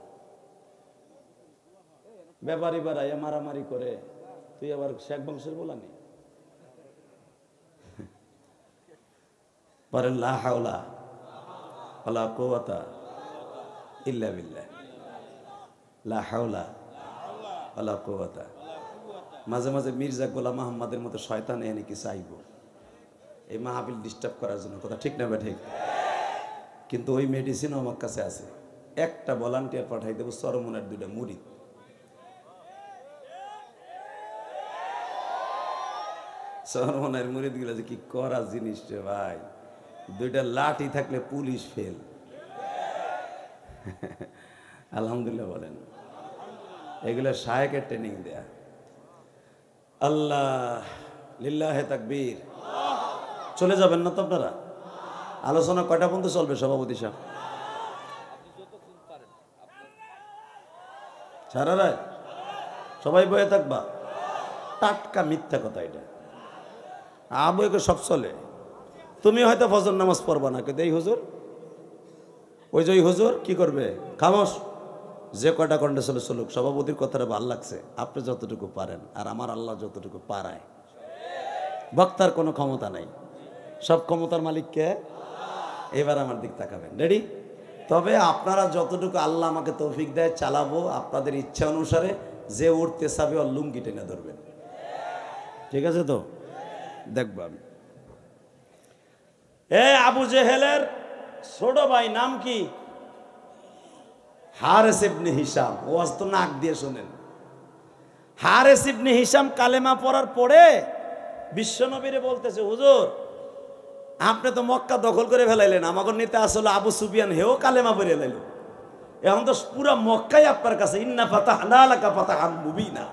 ব্যাপারী বাড়াইয়া মারামারি করে, তুই আবার শেখ বংশের বলানি পারেন। লা হাওলা ওয়ালা কুওয়াতা ইল্লা বিল্লাহ, লা হাওলা ওয়ালা কুওয়াতা। মাঝে মাঝে মির্জা গোলাম আহমদের মতো শয়তান এনে কি চাইব এই মাহফিল ডিস্টার্ব করার জন্য, কথা ঠিক না বে ঠিক? কিন্তু ওই মেডিসিন আমার কাছে আছে, একটা ভলান্টিয়ার পাঠাই দেবো, চরমনের 2টা মুরিদ। চরমনের মুরিদ গুলো যে কি করা জিনিস রে ভাই, 2টা লাঠি থাকলে পুলিশ ফেল। আলহামদুলিল্লাহ বলেন, এগুলো শায়েকের ট্রেনিং দেয়া। আল্লাহ, লিল্লাহে তাকবীর। চলে যাবেন না তো আপনারা? আলোচনা কয়টা পর্যন্ত চলবে সভাপতি সাহেব? সারা রাত সবাই বয়ে থাকবা? টাটকা মিথ্যা কথা এটা। আবুকে সব চলে। তুমি হয়তো ফজর নামাজ পড়বা না, কিন্তু এই হুজুর, ওই যে ওই হুজুর কি করবে? খামোশ, যে কয়টা কন্ডে চলে চলুক। সভাপতির কথাটা ভাল লাগছে, আপনি যতটুকু পারেন আর আমার আল্লাহ যতটুকু পারায়। বক্তার কোনো ক্ষমতা নাই, সব ক্ষমতার মালিককে। এবার আমার দিক তাকাবেন, রেডি? তবে আপনারা যতটুকু আল্লাহ আমাকে তৌফিক দেয় চালাবো আপনাদের ইচ্ছা অনুসারে। যে উঠতে চাবে ওর লুঙ্গি টেনে ধরবেন, ঠিক আছে তো? দেখবো আমি। আবু জেহেলের ছোট ভাই নাম কি? হারেস ইবনে হিশাম। ওয়াজ তো নাক দিয়ে শোনেন। হারেস ইবনে হিশাম কালেমা পড়ার পরে বিশ্বনবীরে বলতেছে, হুজুর আপনি তো মক্কা দখল করে ফেলাইলেন, আমাকে নেতা আসলে আবু সুফিয়ান, হেও কালেমা পড়ে লাইল। এখন তো পুরা মক্কাই আপনার কাছে। ইন্না ফাতাহনা লাকা ফাতাহান মুবিনা।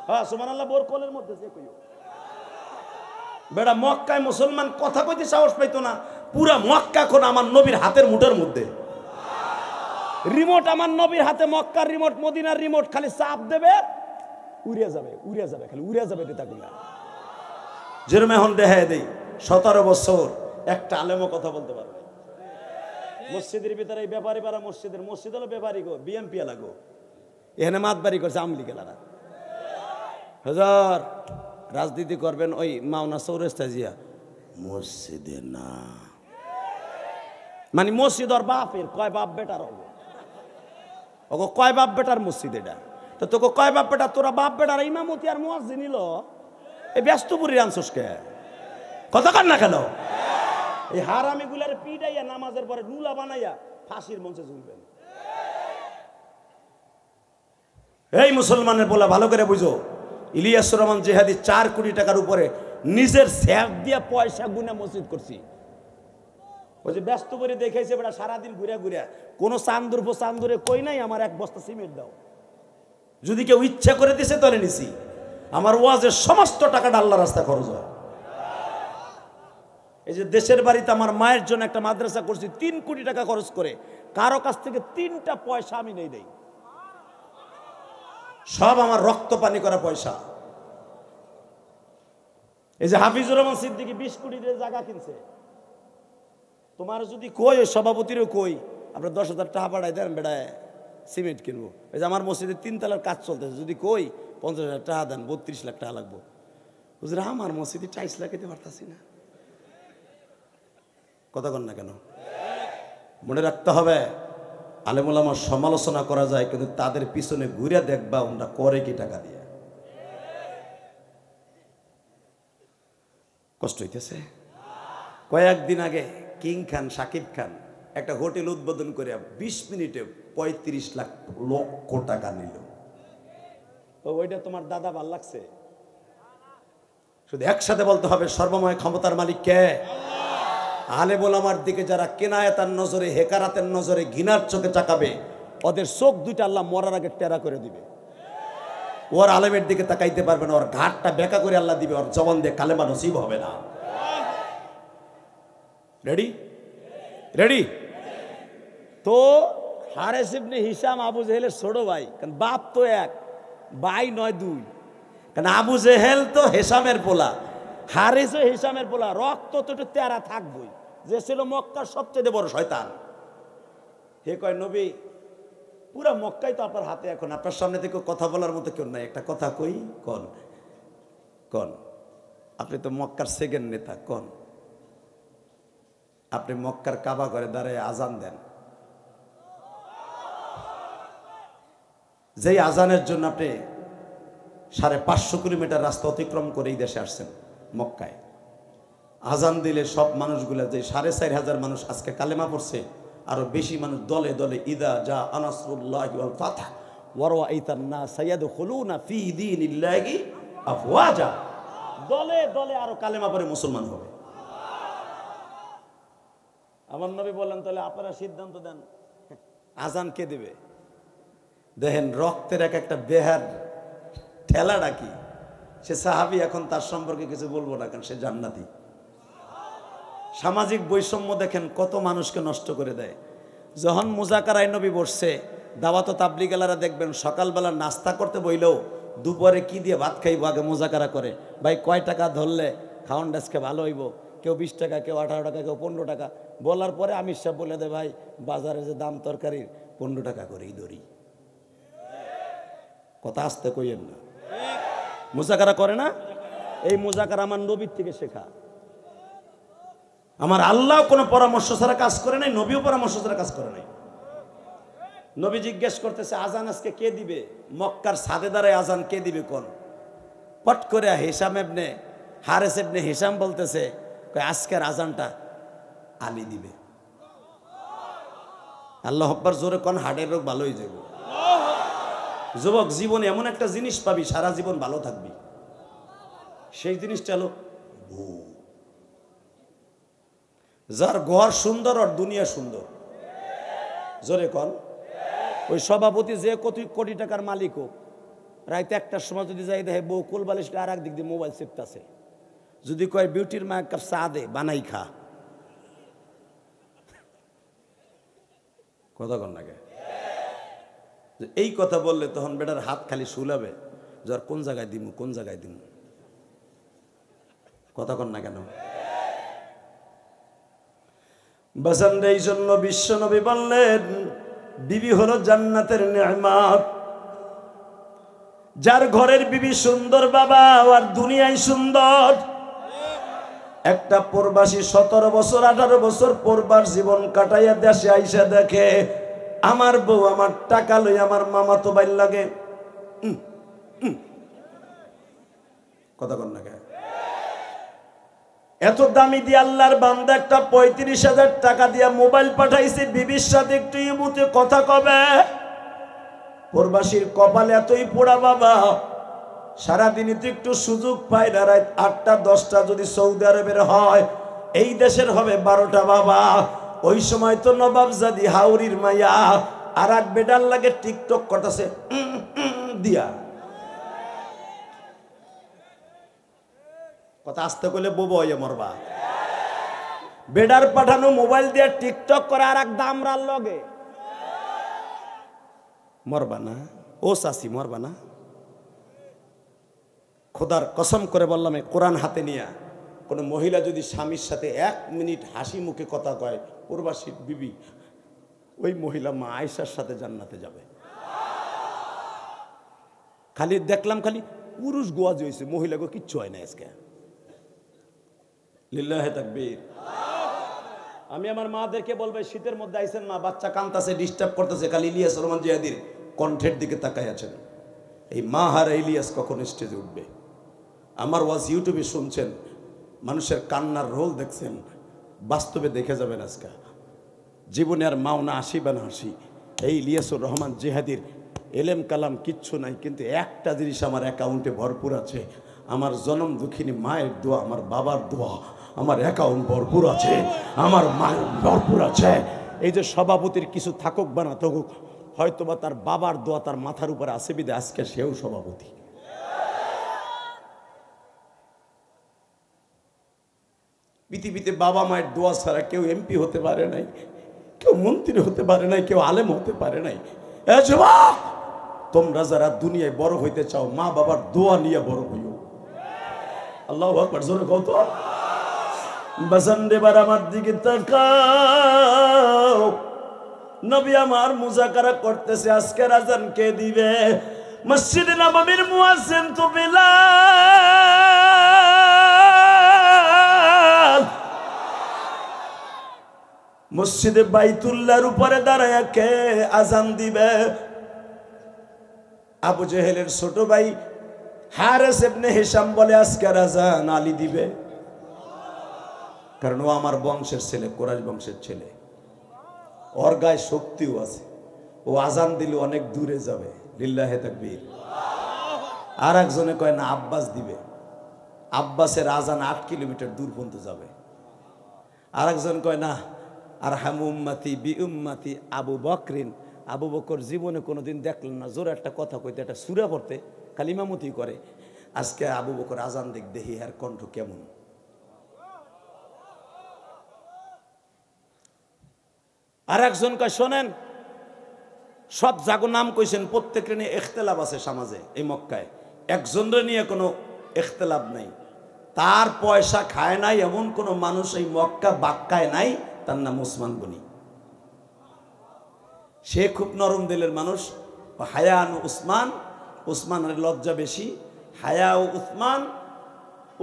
হ্যাঁ, সুবহানাল্লাহ। বোর কোলের মধ্যে যে কইও বেড়া, মক্কায় মুসলমান কথা কইতে সাহস পাইতো না। পুরা মক্কা এখন আমার নবীর হাতের মুঠের মধ্যে। রিমোট আমার নবীর হাতে, মক্কার রিমোট, মদিনার রিমোট। খালি চাপ দেবে, উড়ে যাবে, উড়ে যাবে, খালি উড়ে যাবে। এটা যেরকম এখন দেখায় দেই, 17 বছর একটা আলেমও কথা বলতে পারবে। মসজিদের ভিতরে এই ব্যাপারী পাড়া মসজিদ হলো ব্যাপারী গো, বিএমপি লাগো। এখানে মাতবাড়ি করছে আওয়ামী লীগেরা। হাজার রাজনীতি করবেন ওই মাওনা চৌরাস্তা জিয়া, মসজিদে না, মানে মসজিদ ওর বাপের, কয় বাপ বেটার হবে। ওগো কয় বাপ বেটার মসজিদ এটা? তো তোকে কয় বাপ বেটা? তোরা বাপ বেটার ইমামতি আর মুয়াজ্জিন নিল। এই ব্যস্তপুরীর আনসোসকে কথা কান না কেন? এই হারামি গুলার পিটাইয়া নামাজের পরে নুলা বানাইয়া ফাঁসির মঞ্চে ঝুলবেন। এই মুসলমানের বলা ভালো করে বুঝো, ইলিয়াসুর রহমান জিহাদি 4 কোটি টাকার উপরে নিজের স্যাপ দিয়া পয়সা গুনে মসজিদ করছি। ওই যে ব্যস্ত করে দেখাইছে বেটা, সারাদিন ঘুরে ঘুরে কোনো চান্দুরে কই নাই আমার 1 বস্তা সিমেন্ট দাও। যদি কেউ ইচ্ছা করে দিছে তাহলে নিছি। আমার ওয়াজের সমস্ত টাকাটা আল্লাহর রাস্তায় খরচ হয়। এই যে দেশের বাড়িতে আমার মায়ের জন্য একটা মাদ্রাসা করছি, 3 কোটি টাকা খরচ করে। কারো কাছ থেকে 3টা পয়সা আমি নেই দেই, সব আমার রক্ত পানি করা পয়সা। এই যে হাফিজুর রহমান সিদ্দিকী 20 কোটি দিয়ে জায়গা কিনছে। তোমার যদি কই, ওই সভাপতিরও কই, আপনার 10,000 টাকা পাঠাই দেন বেড়ায় সিমেন্ট কিনবো। এই যে আমার মসজিদে 3 তলার কাজ চলতেছে, যদি কই 50,000 টাকা দেন, 32 লাখ টাকা লাগবো। বুঝলে আমার মসজিদে টাইলস লাগাইতে পারতাছি না। কথা কন না কেন? মনে রাখতে হবে, আলেম ওলামার সমালোচনা করা যায়, কিন্তু তাদের পিছনে ঘুরে দেখবা ওরা করে কি টাকা দিয়ে। কষ্ট হইতেছে। কয়েকদিন আগে কিং খান, শাকিব খান একটা হোটেল উদ্বোধন করে 20 মিনিটে 35 লক্ষ টাকা নিল। ওইটা তোমার দাদা ভাল লাগছে? শুধু একসাথে বলতে হবে, সর্বময় ক্ষমতার মালিক কে? আলেম ওলামার দিকে যারা কেনায়াতার নজরে, হেকারাতের নজরে, ঘৃণার চোখে তাকাবে, ওদের চোখ দুইটা আল্লাহ মরার আগে টেরা করে দিবে। ওর আলেমের দিকে তাকাইতে পারবে না, ওর ঘাটটা বেঁকা করে আল্লাহ দিবে, ওর জবান দিয়ে কালেমা নসিব হবে না। রেডি? রেডি? তো হারেস ইবনে হিশাম আবু জেহেলের ছোট ভাই, কারণ বাপ তো এক, ভাই নয় 2। কারণ আবু জেহেল তো হিশামের পোলা, হারেসও হিশামের পোলা। রক্ত তো একটু তেরা থাকবই। যে ছিল মক্কার সবচেয়ে বড় শয়তান। হে কয়, নবী পুরা মক্কাই তো আপনার হাতে, এখন আপনার সামনে থেকে কথা বলার মতো কেউ নাই। একটা কথা কই, কন কন। আপনি তো মক্কার সেকেন্ড নেতা, কন। আপনি মক্কার কাবা ঘরে দাঁড়ায় আজান দেন, যেই আজানের জন্য আপনি 550 কিলোমিটার রাস্তা অতিক্রম করে এই দেশে আসছেন মক্কায়। আজান দিলে সব মানুষগুলা, যে 4,500 মানুষ আজকে কালেমা পড়ছে, আরো বেশি মানুষ দলে দলে ইদা যা আনাসরুল্লাহি ওয়াল ফাতহ ওয়া রাআইতান নাস ইয়াদখুলুনা ফি দীনিল্লাহি আফওয়াজা, দলে দলে আরো কালেমা পড়ে মুসলমান হবে। আমার নবী বললেন, তাহলে আপনারা সিদ্ধান্ত দেন, আজান কে দেবে? দেখেন রক্তের একটা বেহার ঠেলাটা কি। সে সাহাবী, এখন তার সম্পর্কে কিছু বলবো না, কারণ সে জান্নাতি। সামাজিক বৈষম্য দেখেন কত মানুষকে নষ্ট করে দেয়। যখন মুজাকারায় নবী বসছে, দাওয়াত তাবলীগেলারা দেখবেন সকালবেলা নাস্তা করতে বইলেও দুপুরে কি দিয়ে ভাত খাইব আগে মোজাকারা করে, ভাই কয় টাকা ধরলে খাওয়ান আজকে ভালো হইব, কেউ 20 টাকা, কেউ 18 টাকা, কেউ 15 টাকা। বলার পরে আমির সাহেব বলে দে, ভাই বাজারে যে দাম তরকারির 15 টাকা করেই ধরি। কথা আসতে কইেন না, মোজাকারা করে না? এই মোজাকারা আমার নবীর থেকে শেখা। আমার আল্লাহ কোনো পরামর্শ ছাড়া কাজ করে নাই, নবীও পরামর্শ ছাড়া কাজ করে নাই। নবী জিজ্ঞেস করতেছে আজান আজকে কে দিবে? মক্কার ছাদে দাঁড়ায় আজান কে দিবে কোন? পট করে হিসাম ইবনে হারেস ইবনে হিসাম বলতেছে আজকের আজানটা আলী দিবে। আল্লাহ আকবার জোরে কোন, হার্টের রোগ ভালো হয়ে যাবে। যুবক, জীবনে এমন একটা জিনিস পাবি সারা জীবন ভালো থাকবি, সেই জিনিসটা হলো বউ। যার ঘর সুন্দর আর দুনিয়া সুন্দর, জোরে কন। ওই সভাপতি যে কোটি টাকার মালিক হোক, রাইতে একটার সময় যদি যাই দেখে বউ কোল বালিশটা আর এক দিক দিয়ে মোবাইল চেপতেছে, যদি কয় বিউটির মা এক কাপ চা দে বানাই খা, কথা কন না কে? এই কথা বললে তখন বেটার হাত খালি শুলাবে, যার কোন জায়গায় দিমু কোন জায়গায় দিমু, কথা কন না কেন? বাজান, এই জন্য বিশ্ব নবী বললেন বিবি হলো জান্নাতের নেয়ামত। যার ঘরের বিবি সুন্দর বাবা, আর দুনিয়ায় সুন্দর। একটা প্রবাসী 17 বছর 18 বছর পরবার জীবন কাটাইয়া দেশে আইসা দেখে আমার বউ আমার টাকা লই আমার মামাতো ভাই লাগে, কথা কন না কে? এত দামি দিয়ে আল্লাহর বান্দা একটা 35,000 টাকা দিয়া মোবাইল পাঠাইছে, বিবির সাথে একটু ইমুতে কথা কবে। প্রবাসীর কপালে এতই পোড়া বাবা, সারাদিনই তো একটু সুযোগ পায় না। রাত 8টা 10টা যদি সৌদি আরবের হয়, এই দেশের হবে 12টা বাবা। ওই সময় তো নবাবজাদি হাউরির মাইয়া আর এক বেডার লাগে টিকটক করতেছে দিয়া, কথা আসতে কইলে বউ হয়ে মরবা। বেডার পাঠানো মোবাইল দিয়ে টিকটক করে আর এক দামরার লগে মরবা না? ও চাষি মরবা না? খোদার কসম করে বললাম, কোরআন হাতে নিয়া কোনো মহিলা যদি স্বামীর সাথে 1 মিনিট হাসি মুখে কথা কয়, প্রবাসী বিবি, ওই মহিলা মা আয়েশার সাথে জান্নাতে যাবে। খালি দেখলাম খালি পুরুষ গোয়াজ হয়েছে, মহিলাকে কিচ্ছু হয় না আজকে। লিল্লাহে তাকবীর। আমি আমার মাদেরকে বলবো, শীতের মধ্যে আইছেন মা, বাচ্চা কান্তাছে ডিস্টার্ব করতেছে, খালি ইলিয়াস রহমান জিহাদির কণ্ঠের দিকে তাকায় আছেন। এই মা হার ইলিয়াস কখন স্টেজে উঠবে? আমার ওয়াজ ইউটিউবে শুনছেন, মানুষের কান্নার রোল দেখছেন, বাস্তবে দেখে যাবেন আজকে। জীবনে আর মাওনা হাসি বা না হাসি, এই ইলিয়াসুর রহমান জিহাদির এলেম কালাম কিচ্ছু নাই, কিন্তু একটা জিনিস আমার অ্যাকাউন্টে ভরপুর আছে, আমার জনম দুঃখিনী মায়ের দোয়া, আমার বাবার দোয়া, আমার অ্যাকাউন্ট ভরপুর আছে, আমার মায়ের ভরপুর আছে। এই যে সভাপতির কিছু থাকুক বা না থাকুক, হয়তোবা তার বাবার দোয়া তার মাথার উপরে আছে বিদে আজকে সেও সভাপতি। পৃথিবীতে বাবা মায়ের দোয়া ছাড়া কেউ এমপি হতে পারে নাই, কেউ মন্ত্রী হতে পারে নাই, কেউ আলেম হতে পারে নাই। যুবক, তোমরা যারা দুনিয়ায় বড় হইতে চাও, মা বাবার দোয়া নিয়ে বড় হইও। আল্লাহু আকবার, জোরে কও তো। বাজান এবার আমার দিকে তাকাও, নবী আমার মুজাকারা করতেছে আজকের আজান কে দিবে। মসজিদে নববীর মুয়াজ্জিন তো বিলাল, মসজিদে বাইতুল্লাহর উপরে দাঁড়ায় কে আজান দিবে? আবু জেহেলের ছোট ভাই হারেস ইবনে হিশাম বলে আজকের আজান আলী দিবে, কারণ ও আমার বংশের ছেলে, কুরাইশ বংশের ছেলে, ওর গায়ে শক্তিও আছে, ও আজান দিলে অনেক দূরে যাবে। লিল্লাহে তাকবীর। আর একজনে কয় না আব্বাস দিবে, আব্বাসের আজান 8 কিলোমিটার দূর পর্যন্ত যাবে। আর একজন কয় না আর হামু উম্মতি বি উম্মতি আবু বকরিন, আবু বকর জীবনে কোনোদিন দেখলেন না জোরে একটা কথা কইতে, একটা সূরা পড়তে, খালি ইমামতি করে। আজকে আবু বকর আজান দেখি আর কণ্ঠ কেমন। আর একজন কয় শোনেন, সব জাগো নাম কইছেন, প্রত্যেকের নিয়ে ইখতিলাফ আছে সমাজে, এই মক্কায় একজনের নিয়ে কোনো ইখতিলাফ নাই, তার পয়সা খায় নাই এমন কোনো মানুষ এই মক্কা বাক্কায় নাই, তার নাম ওসমান গনি। সে খুব নরম দিলের মানুষ। হায়ান উসমান, উসমানের লজ্জা বেশি। হায়া ও উসমান,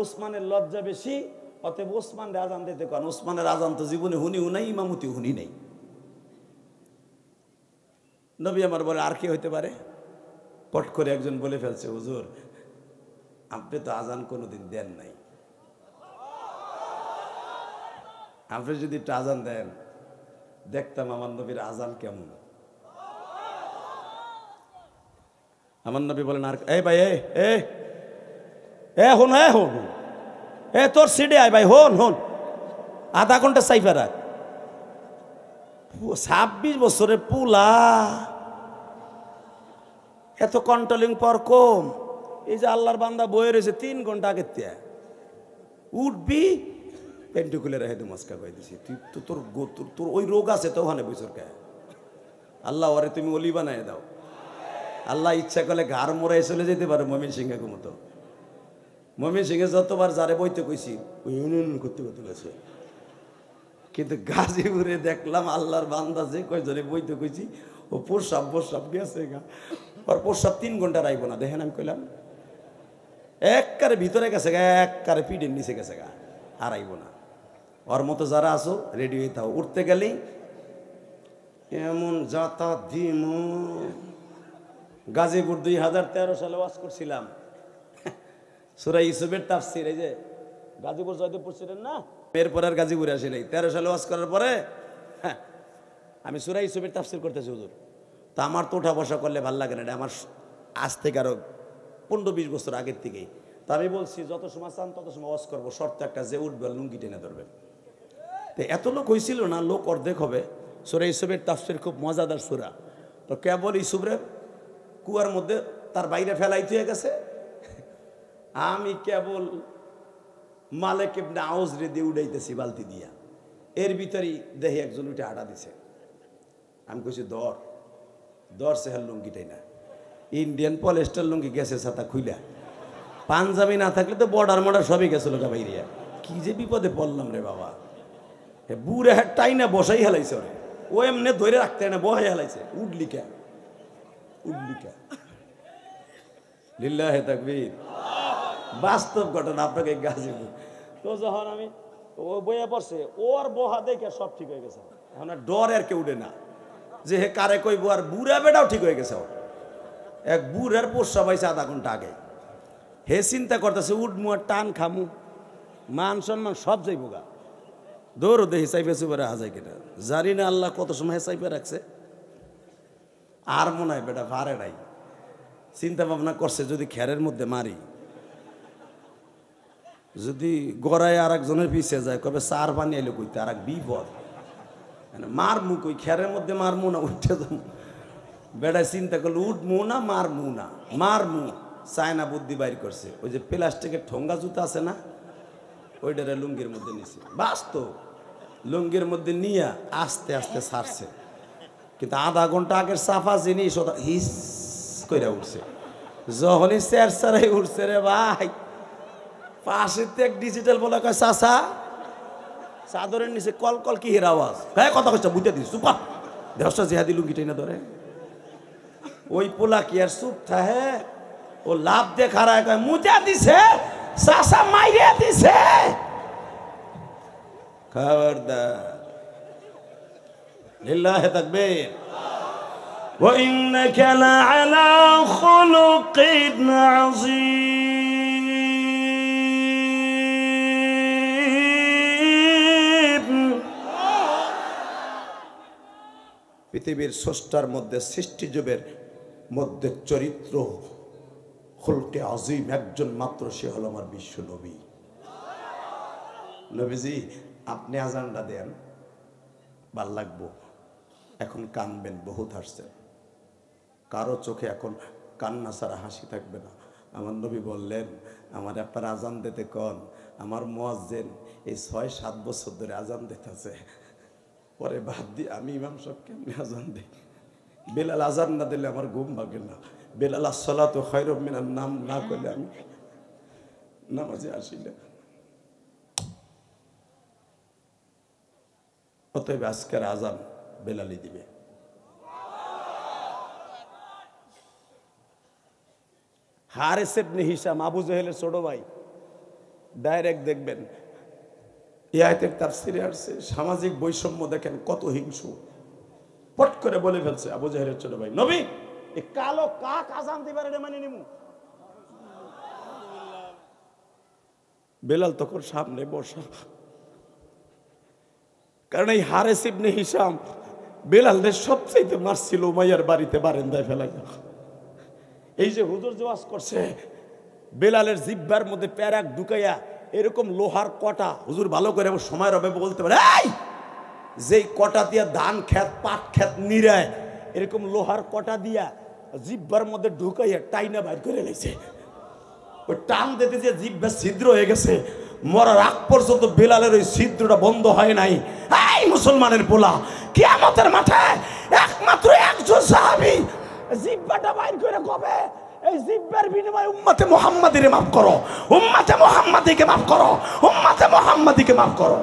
উসমানের লজ্জা বেশি। অতএব ওসমানের আজান দিতে কারণ ওসমানের আজান তো জীবনে হুনিও নাই, ইমামতি হুনি নাই। নবী আমার বলে আর কি হইতে পারে? পট করে একজন বলে ফেলছে, হুজুর আপনি তো আজান কোনোদিন দেন নাই, আপনি যদি একটু আজান দেন দেখতাম আমার নবীর আজান কেমন। আমার নবী বলেন আর এই ভাই হন হন তোর সিডে আয় ভাই, হন হন আধা ঘন্টা সাইফা রাখ। 26 বছরের পুলা এত কন্ট্রোলিং পর কম। এই যে আল্লাহর বান্দা বয়ে রয়েছে 3 ঘন্টা আগের তে উঠবি পেন্টু খুলে রেখে দিই মস্কা কয়ে দিছি, তুই তো তোর ওই রোগ আছে তো ওখানে বছর কে আল্লাহ ওরে তুমি অলি বানায় দাও। আল্লাহ ইচ্ছা করলে ঘাড় মোড়ায় চলে যেতে পারে মমিন সিংহের মতো। মমিন সিংহে যতবার যারে বইতে কইছি ওই করতে করতে গেছে, কিন্তু গাজীপুরে দেখলাম আল্লাহর বান্দা যে কয়জনে বইতে কইছি ও প্রসাব গেছে গা, ওর প্রসাব 3 ঘন্টা রাইব না। দেখেন আমি কইলাম এককারে ভিতরে গেছে গা, এককারে পিঠের নিচে গেছে গা, আর আইব না। ওর মতো যারা আসো রেডি হইতে হবে, উঠতে গেলেই এমন যাতা দিম। গাজীপুর 2013 সালে ওয়াজ করছিলাম সূরা ইউসুফের তাফসীর। এই যে গাজীপুর জয়দেবপুর ছিলেন না, এরপর আর গাজীপুরে আসি নাই। 13 সালে ওয়াজ করার পরে আমি সূরা ইউসুফের তাফসীর করতেছি হুজুর। তা আমার তো ওঠা বসা করলে ভালো লাগে না, এটা আমার আজ থেকে আরো 15-20 বছর আগের থেকেই। তা আমি বলছি যত সময় চান তত সময় ওয়াজ করবো, শর্ত একটা যে উঠবে লুঙ্গি টেনে ধরবেন। তো এত লোক হয়েছিল না, লোক অর্ধেক হবে। সূরা ইউসুফের তাফসীর খুব মজাদার সূরা। তো কেবল ইউসুফরে কুয়ার মধ্যে তার বাইরে ফেলাইতে হয়ে গেছে, আমি কেবল মালিক ইবনে আউজ রে দিয়ে উড়াইতেছি বালতি দিয়া। এর ভিতরেই দেখি একজন উঠে আটা দিছে। আমি কইছি দর সেহার লুঙ্গিটাই না, ইন্ডিয়ান পলিস্টার লুঙ্গি গেছে ছাতা খুইলা, পাঞ্জাবি না থাকলে তো বর্ডার মর্ডার সবই গেছিল গা বাইরিয়া। কি যে বিপদে পড়লাম রে বাবা। বুড়ে হ্যাঁ টাই না বসাই হেলাইছে ওরে, ও এমনি ধরে রাখতে না বহাই হেলাইছে। উডলিকা লিল্লাহে তাকবীর, বাস্তব ঘটনা আপনাকে গাজীপুর। তো যখন আমি ও বইয়া পড়ছে, ওর বহা দেখে সব ঠিক হয়ে গেছে। এখন আর ডর আর কেউ উঠে না যে হে কারে কইব। আর বুড়া বেটাও ঠিক হয়ে গেছে। এক বুড়ার পোষা পাইছে আধা ঘন্টা আগে। হে চিন্তা করতেছে উঠমু আর টান খামু, মান সম্মান সব যাইব গা। দৌড় দেখি চাইপে চুপে রাখা যায় কিনা, জানি না আল্লাহ কত সময় চাইপে রাখছে। আর মনে হয় বেটা ভারে নাই, চিন্তা ভাবনা করছে যদি খেরের মধ্যে মারি, যদি গড়ায় আর একজনের পিছিয়ে যায় কবে 4 পানি এলো কইতে আর এক বিপদ। মারমু কই খেরের মধ্যে মারমু না উঠে যাবো। বেড়ায় চিন্তা করলো উঠমু না মারমু চায়না বুদ্ধি বাইর করছে। ওই যে প্লাস্টিকের ঠোঙ্গা জুতা আছে না, ওইটারে লুঙ্গির মধ্যে নিছে। বাস্তব লুঙ্গির মধ্যে নিয়ে আস্তে আস্তে ছাড়ছে, কিন্তু আধা ঘন্টা আগের সাফা জিনিস ওটা হিস করে উঠছে। যখনই চেয়ার উঠছে রে ভাই, পাশে এক ডিজিটাল বলা কয় চাচা চাদরের নিচে কল কি হের আওয়াজ, হ্যাঁ কথা কচ্ছে বুঝতে দিস চুপা দেহসটা জেহাদি লুঙ্গিটাই না ধরে। ওই পোলা কি আর চুপ থাহে, ও লাভ দিয়ে খারায় কয় মুজা দিছে চাচা মাইরে দিছে। খবরদার, লিল্লাহি তাকবীর। ওয়া ইন্নাকা লাআলা খুলুকিন আযীম। পৃথিবীর স্রষ্টার মধ্যে সৃষ্টিজীবের মধ্যে চরিত্র খুলকে আজিম একজন মাত্র, সে হলো আমার বিশ্ব নবী। নবীজি আপনি আজানটা দেন, ভাল লাগবো। এখন কানবেন, বহুত হাসছেন, কারো চোখে এখন কান্না ছাড়া হাসি থাকবে না। আমার নবী বললেন আমার আপনার আজান দিতে কন। আমার মুয়াজ্জিন এই 6-7 বছর ধরে আজান দিতেছে, পরে বাদ দিয়ে আমি ইমাম সাহেব কেমনি আজান দিই। বেলাল আজান না দিলে আমার ঘুম ভাগে না, বেলাল আসসালাতু খায়রুম মিনান নাম না করলে আমি নামাজে আসি না। অতএব আজকের আজান বেলালই দিবে। হারেস ইবনে হিশাম আবু জেহেলের ছোট ভাই, ডাইরেক্ট দেখবেন এই আয়াতের তাফসীরে আসছে সামাজিক বৈষম্য দেখেন কত হিংসু, পট করে বলে ফেলছে আবু জেহেলের ছোট ভাই, নবী এই কালো কাক আজান দিবার এটা মানে নিমু। বেলাল তখন সামনে বসা, কারণ এই হারেস ইবনে হিশাম বেলালের সবচাইতে মারছিল উমাইয়ার বাড়িতে বারান্দায় ফেলাই। এই যে হুজুর জওয়াজ করছে, বেলালের জিহ্বার মধ্যে প্যারাক ঢুকাইয়া এরকম লোহার কটা, হুজুর ভালো করে সময় রবে বলতে পারে, এই যেই কটা দিয়া ধান খেত পাট খেত নিরায়, এরকম লোহার কটা দিয়া জিহ্বার মধ্যে ঢুকাইয়া টাইনা বাইর করে লেছে। ওই টান দিতে যে জিহ্বা ছিদ্র হয়ে গেছে, মরার আগ পর্যন্ত বেলালের ওই ছিদ্রটা বন্ধ হয় নাই। এই মুসলমানের পোলা, কিয়ামতের মাঠে একমাত্র একজন সাহাবী জিহ্বাটা বাইর করে কবে, এই জিহ্বার বিনিময়ে উম্মতে মুহাম্মাদিরে মাফ করো, উম্মতে মুহাম্মাদিকে মাফ করো, উম্মতে মুহাম্মাদিকে মাফ করো।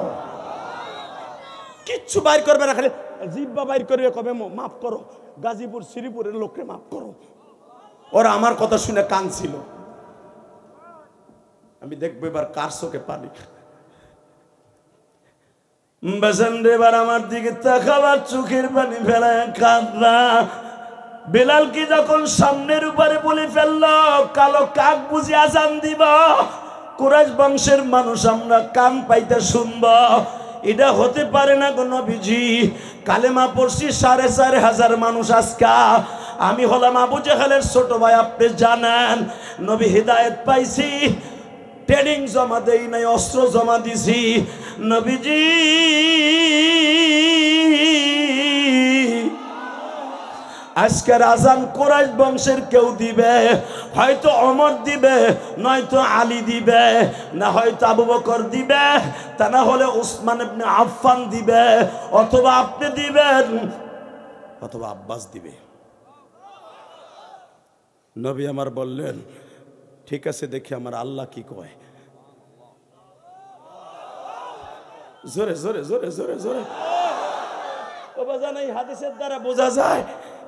কিচ্ছু বাইর করবে না, খালি জিহ্বা বাইর করবে কবে মাফ করো, গাজীপুর শ্রীপুরের লোককে মাফ করো। ওরা আমার কথা শুনে কাঁদছিল। আমি দেখবো এবার কার চোখে পানি। বেসেন্দ্র এবার আমার দিকে তাকাবার চোখের পানি ফেলায় কাঁদনা। বেলালকে যখন সামনের উপরে বলে ফেলল কালো কাক বুঝি আজান দিব, কুরাইশ বংশের মানুষ আমরা কান পাইতে শুনব, এটা হতে পারে না গো নবীজি। কালেমা পড়ছি ৪,৫০০ মানুষ আজকা, আমি হলাম আবু জেহেলের ছোট ভাই, আপনি জানেন নবী হিদায়েত পাইছি, ট্রেনিং জমা দেই নাই, অস্ত্র জমা দিছি। নবীজি আজকের আজান কুরাইশ বংশের কেউ দিবে, হয়তো ওমর দিবে, নয়তো আলী দিবে, না হয়তো আবু বকর দিবে, তা না হলে উসমান ইবনে আফফান দিবে, অথবা আপনি দিবেন, অথবা আব্বাস দিবে। নবী আমার বললেন ঠিক আছে, দেখি আমার আল্লাহ কি কয়। জোরে জোরে জোরে জোরে জোরে। ও বাজান, এই হাদিসের দ্বারা বোঝা যায়,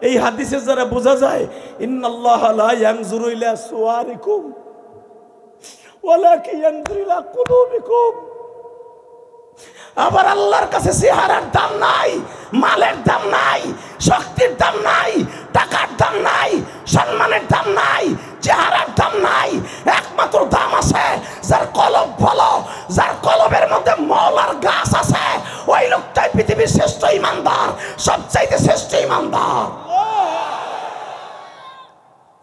এই হাদিসের দ্বারা বোঝা যায় ইন্নাল্লাহা লা ইয়ানজুরু ইলা সুওয়ারিকুম ওয়ালাকিন ইয়ানজুরু ইলা কুলুবিকুম। আবার আল্লাহর কাছে চেহারার দাম নাই, মালের দাম নাই, শক্তির দাম নাই, টাকার দাম নাই, সম্মানের দাম নাই, চেহারার দাম নাই। একমাত্র দাম আছে যার কলব ভালো, যার কলবের মধ্যে মওলার গাছ আছে, ওই লোকটাই পৃথিবীর শ্রেষ্ঠ ইমানদার, সবচাইতে শ্রেষ্ঠ ইমানদার।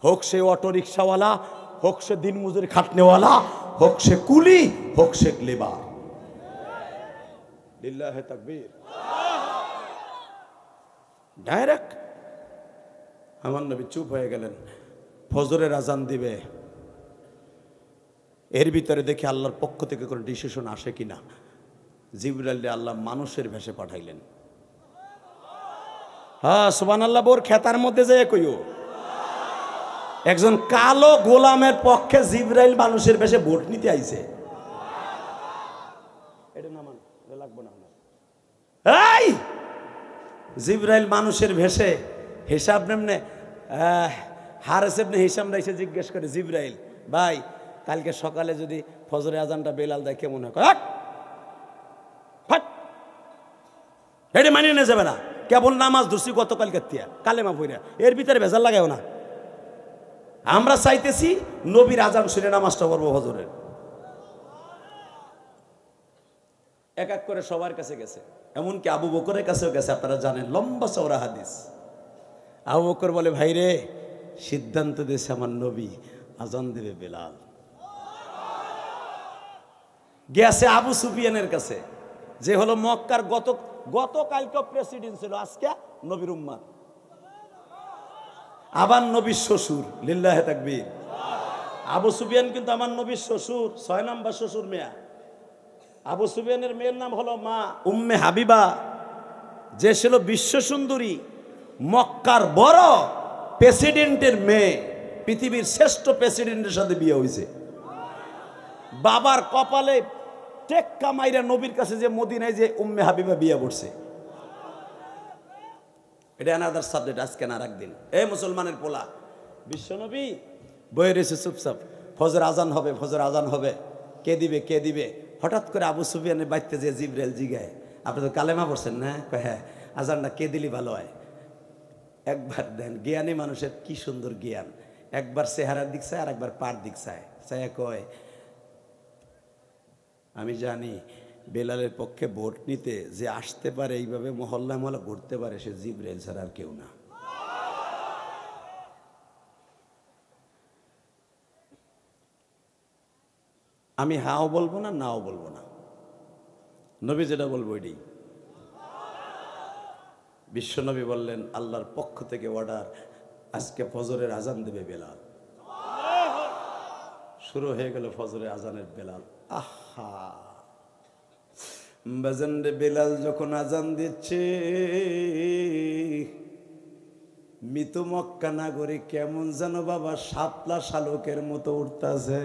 হোক সে অটো রিক্সাওয়ালা, হোক সে দিনমজুরি খাটনেওয়ালা, হোক সে কুলি, হোক সে লেবার। লিল্লাহি তাকবীর। ডাইরেক্ট আমার নবী চুপ হয়ে গেলেন। ফজরের আজান দিবে, এর ভিতরে দেখি আল্লাহর পক্ষ থেকে কোনো ডিসিশন আসে কিনা। জিবরাইল আল্লাহ মানুষের ভেষে পাঠাইলেন। হ্যাঁ সুবহানাল্লাহ, বোর খেতার মধ্যে যায় কইও, একজন কালো গোলামের পক্ষে জিবরাইল মানুষের ভেষে ভোট নিতে আইছে। এটা না মান লাগবে না। এই জিবরাইল মানুষের ভেষে, হিসাব নেমনে হারেস ইবনে হিশাম রাইসে জিজ্ঞেস করে, জিবরাইল ভাই কালকে সকালে যদি ফজরের আজানটা বেলাল দেয় কেমন হয়? এটা মানিয়ে নিয়ে যাবে না, কেবল নামাজ ধরছি গতকালকে তিয়া, কালেমা পইরা, এর ভিতরে ভেজাল লাগাও না। আমরা চাইতেছি নবীর আজান শুনে নামাজটা পড়বো ফজরের। এক এক করে সবার কাছে গেছে, এমনকি আবু বকরের কাছেও গেছে। আপনারা জানেন লম্বা চওড়া হাদিস। আবু বকর বলে, ভাই রে সিদ্ধান্ত দিয়েছে আমার নবী, আজান দেবে বেলাল। গেছে আবু সুফিয়ানের কাছে, যে হলো মক্কার গতকালকে প্রেসিডেন্ট ছিল, আজকে নবীর উম্মাত, আবার নবীর শ্বশুর। লিল্লাহি তাকবীর। আবু সুফিয়ান কিন্তু আমার নবীর শ্বশুর, 6 নাম্বার শ্বশুর মেয়া। আবু সুফিয়ানের মেয়ের নাম হলো মা উম্মে হাবিবা, যে ছিল বিশ্ব সুন্দরী, মক্কার বড় প্রেসিডেন্টের মেয়ে। পৃথিবীর শ্রেষ্ঠ প্রেসিডেন্টের সাথে বিয়ে হয়েছে। বাবার কপালে টেক্কা মাইরা নবীর কাছে যে মদিনায় যে উম্মে হাবিবা বিয়ে পড়ছে। এটা আনাদার সাবজেক্ট, আজকে না রাখদিন। এই মুসলমানের পোলা বিশ্বনবী বয়ে রয়েছে চুপচাপ। ফজর আজান হবে, ফজর আজান হবে, কে দিবে কে দিবে। হঠাৎ করে আবু সুফিয়ানের বাইতে যে জিবরাইল জিগায়, আপনি তো কালেমা পড়ছেন না? হ্যাঁ। আজানটা কে দিলি ভালো হয়? একবার দেন। জ্ঞানী মানুষের কি সুন্দর জ্ঞান। একবার চেহারার দিক চায় আর একবার পার দিক চায়। চায় কয়, আমি জানি বেলালের পক্ষে ভোট নিতে যে আসতে পারে, এইভাবে মহল্লা মহল্লা ঘুরতে পারে, সে জিবরাইল ছাড়া আর কেউ না। আমি হাও বলবো না, নাও বলবো না, নবী যেটা বলবো এটাই। বিশ্বনবী বললেন, আল্লাহর পক্ষ থেকে অর্ডার, আজকে ফজরের আজান দেবে বেলাল। শুরু হয়ে গেল ফজরের আজানের বেলাল। আহা বাজানরে, বেলাল যখন আজান দিচ্ছে, মৃত মক্কা নাগরিক কেমন যেন বাবা শাপলা শালকের মতো উঠতেছে।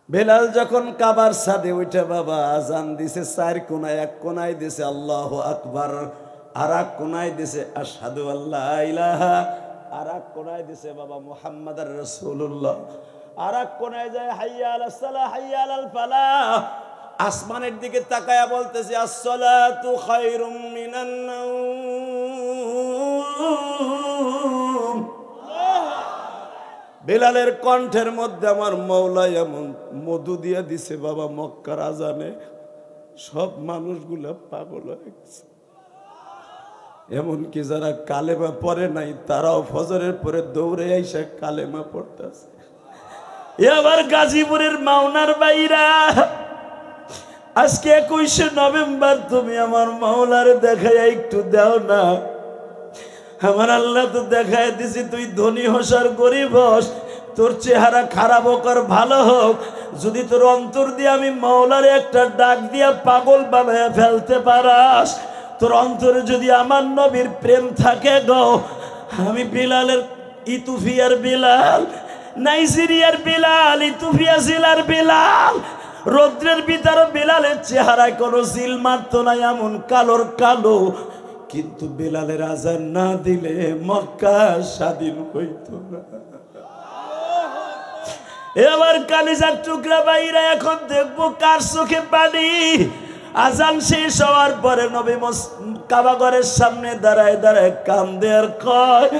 বেলাল যখন কাবার ছাদে উঠে বাবা আজান দিছে, চার কোনায়, এক কোনায় দিছে আল্লাহু আকবার, আর এক কোনায় দিছে আশহাদু আল্লা ইলাহা, আর এক কোনায় দিছে বাবা মুহাম্মাদুর রাসূলুল্লাহ, আর এক কোনায় যায় হাইয়া আলাস সালাহ হাইয়া আলাল ফালাহ। আসমানের দিকে তাকায়া বলতেছে, আসসালাতু খায়রুম মিনান নাওম। বেলালের কণ্ঠের মধ্যে আমার মওলা এমন মধু দিয়ে দিছে বাবা, মক্কার আজানে সব মানুষগুলা পাগল হয়ে গেছে। এমনকি যারা কালেমা পড়ে নাই তারাও ফজরের পরে দৌড়ে আইসা কালেমা পড়তেছে। এবার গাজীপুরের মাওনার বাইরা, আজকে 21শে নভেম্বর, তুমি আমার মাওলার দেখায় একটু দাও না। আমার আল্লাহ তো দেখায় দিছি, তুই ধনী হস আর গরিব হস, তোর চেহারা খারাপ হোক আর ভালো হোক, যদি তোর অন্তর দিয়ে আমি মাওলার একটা ডাক দিয়া পাগল বানায়া ফেলতে পারাস, তোর অন্তরে যদি আমার নবীর প্রেম থাকে গো, আমি বিলালের, ইথিওপিয়ার বিলাল, নাইজেরিয়ার বিলাল, ইথিওপিয়া জেলার বিলাল, রৌদ্রের ভিতরে বিলালের চেহারায় কোনো জিল মারতো না, এমন কালোর কালো। কিন্তু বেলালের আজান না দিলে মক্কা স্বাধীন হইত না। এবার কালিজার টুকরা বাইরা, এখন দেখবো কার চোখে পানি। আজান শেষ হওয়ার পরে নবী কাবা ঘরের সামনে দাঁড়ায় দাঁড়ায় কান্দে আর কয়,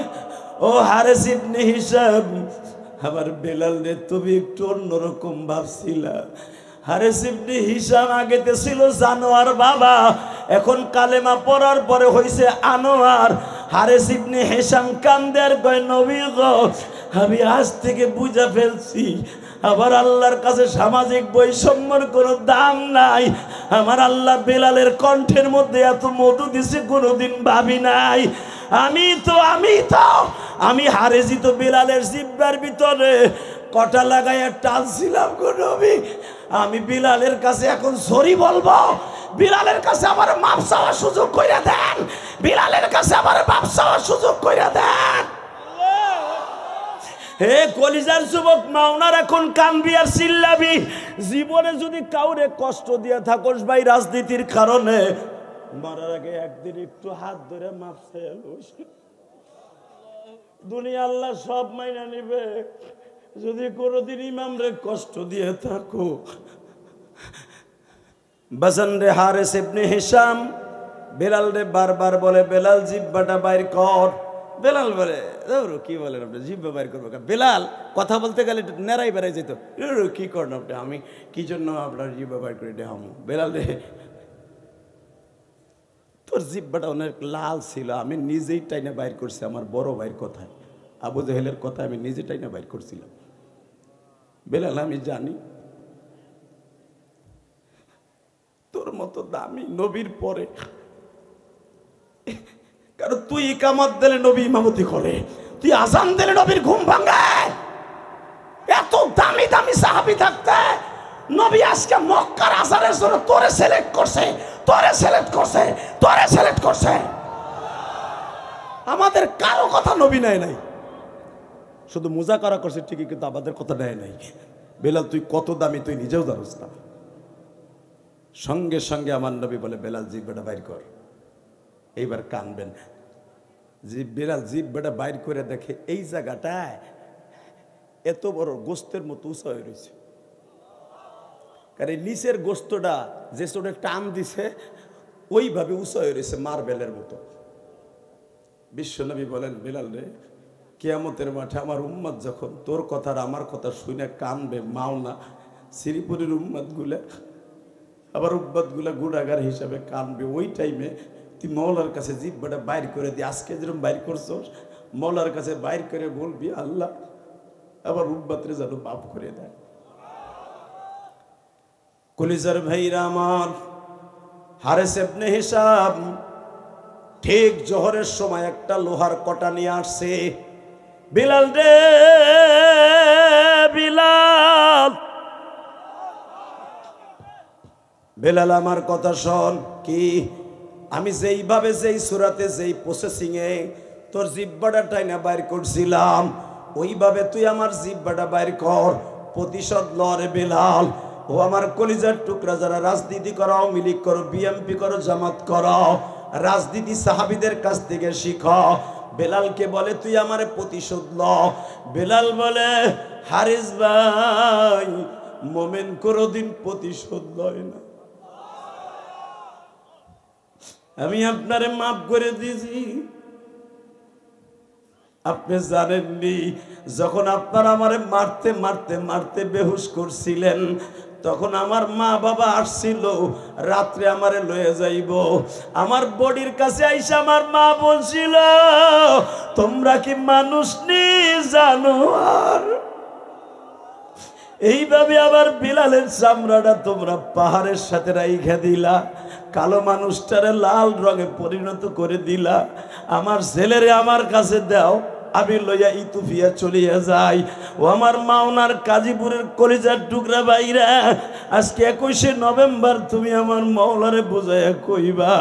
ও হারেস ইবনে হিশাম, আমার বেলাল রে তুমি একটু অন্যরকম ভাবছিলা। হারেস ইবনে হিশাম আগেতে ছিল জানোয়ার বাবা, এখন কালেমা পড়ার পরে হইছে আনোয়ার। হারেস ইবনে হিশাম কান্দে আর কয়, নবী গো, আমি আজ থেকে বুঝা ফেলছি আবার আল্লাহর কাছে সামাজিক বৈষম্যের কোনো দাম নাই। আমার আল্লাহ বেলালের কণ্ঠের মধ্যে এত মধু দিছে কোনোদিন ভাবি নাই। আমি হারেছি তো বেলালের জিব্বার ভিতরে কটা লাগাইয়া টানছিলাম গো নবী। আমি বিলালের কাছে এখন সরি বলবো, বিলালের কাছে আমার মাপ চাওয়ার সুযোগ কইরা দেন, বিলালের কাছে আমার মাপ চাওয়ার সুযোগ কইরা দেন। হে কলিজার যুবক মাওনার, এখন কানবি আর চিল্লাবি। জীবনে যদি কাউরে কষ্ট দিয়ে থাকোস ভাই রাজনীতির কারণে, মরার আগে একদিন একটু হাত ধরে মাপ চেয়ে লইস। দুনিয়া আল্লাহ সব মাইনা নিবে। যদি কোনোদিন ইমামরে কষ্ট দিয়ে থাকো, বাজান রে, হারেস ইবনে হিশাম বেলাল রে বারবার বলে, বেলাল জিব্বাটা বাইর কর। বেলাল বলে, কি বলেন আপনি, জিব্বা বাইর করবো? বেলাল কথা বলতে গেলে নেড়াই বেড়াই যেত। কি করেন আপনি, আমি কি জন্য আপনার জিব্বা বাইর করে দেখাম? বেলাল রে, তোর জিব্বাটা অনেক লাল ছিল, আমি নিজেই টাইনা বাইর করছি। আমার বড় ভাইয়ের কথায়, আবু জেহেলের কথা আমি নিজে টাইনা বাইর করছিলাম। বেলাল, আমি জানি তোর মতো দামি নবীর পরে, কারণ তুই ইকামত দিলে নবী ইমামতি করে, তুই আজান দিলে নবীর ঘুম ভাঙে। এত দামি দামি সাহাবী থাকতে নবী আজকে মক্কার আজানের জন্য তোরে সিলেক্ট করছে, তোরে সিলেক্ট করছে, তোরে সিলেক্ট করছে। আমাদের কারো কথা নবী নেয় নাই, শুধু মুজাকারা করছে ঠিকই, কিন্তু আমাদের কথা নেয় নাই। বেলাল তুই কত দামি তুই নিজেও জানোস না। সঙ্গে সঙ্গে আমার নবী বলে বেলাল জিহ্বাটা বাইর কর। এইবার কানবেন। বেলাল জিহ্বাটা বাইর করে দেখে এই জায়গাটায় এত বড় গোস্তের মতো উঁচা হয়ে রয়েছে। কারণ নিচের গোস্তটা যে চোটে টান দিছে ওইভাবে উঁচা হয়ে রয়েছে মার্বেলের মতো। বিশ্বনবী বলেন বেলাল রে, কিয়ামতের মাঠে আমার উম্মত যখন তোর কথা আর আমার কথা শুনে কানবে, মাওনা শ্রীপুরের উম্মত গুলা আবার উম্মত গুলা গুড়াগার হিসাবে কানবে, ওই টাইমে তুই মৌলার কাছে জিহ্বাটা বাইর করে দি। আজকে যেরকম বাইর করছো মৌলার কাছে বাইর করে বলবি আল্লাহ আবার উম্মতরে যেন মাফ করে দেয়। কলিজার ভাইরা আমার, হারেস ইবনে হিশাম ঠিক জোহরের সময় একটা লোহার কটা নিয়ে আসছে। বিলাল রে বিলাল, বেলাল আমার কথা শোন। কি আমি যেইভাবে যেই সূরাতে যেই প্রসেসিং এ তোর জিহ্বাটা টাইনা বাইর করছিলাম ওইভাবে তুই আমার জিহ্বাটা বাইর কর, প্রতিশোধ লরে বেলাল। ও আমার কলিজার টুকরা, যারা রাজনীতি করো, আওয়ামী লীগ করো, বিএমপি করো, জামাত করো, রাজনীতি সাহাবীদের কাছ থেকে শিখো। বেলালকে বলে তুই আমারে প্রতিশোধ ল। বেলাল বলে হারিস ভাই, মোমেন কোনদিন প্রতিশোধ লয় না, আমি আপনারে মাফ করে দিয়েছি। আপনি জানেননি যখন আপনারা আমারে মারতে মারতে মারতে বেহুশ করছিলেন তখন আমার মা বাবা আসছিল রাত্রে আমারে লয়ে যাইব। আমার বডির কাছে আইসা আমার মা বলছিল তোমরা কি মানুষ নি জানোয়ার। এইভাবে আবার বিলালের চামড়াটা তোমরা পাহাড়ের সাথে রাইখা দিলা, কালো মানুষটারে লাল রঙে পরিণত করে দিলা। আমার ছেলেরে আমার কাছে দাও, আমি লইয়া ইতুফিয়া চলিয়া যাই। ও আমার মাওনার কাজীপুরের কলিজার টুকরা ভাইরা, আজকে 21শে নভেম্বর তুমি আমার মাওলারে বুঝাইয়া কইবা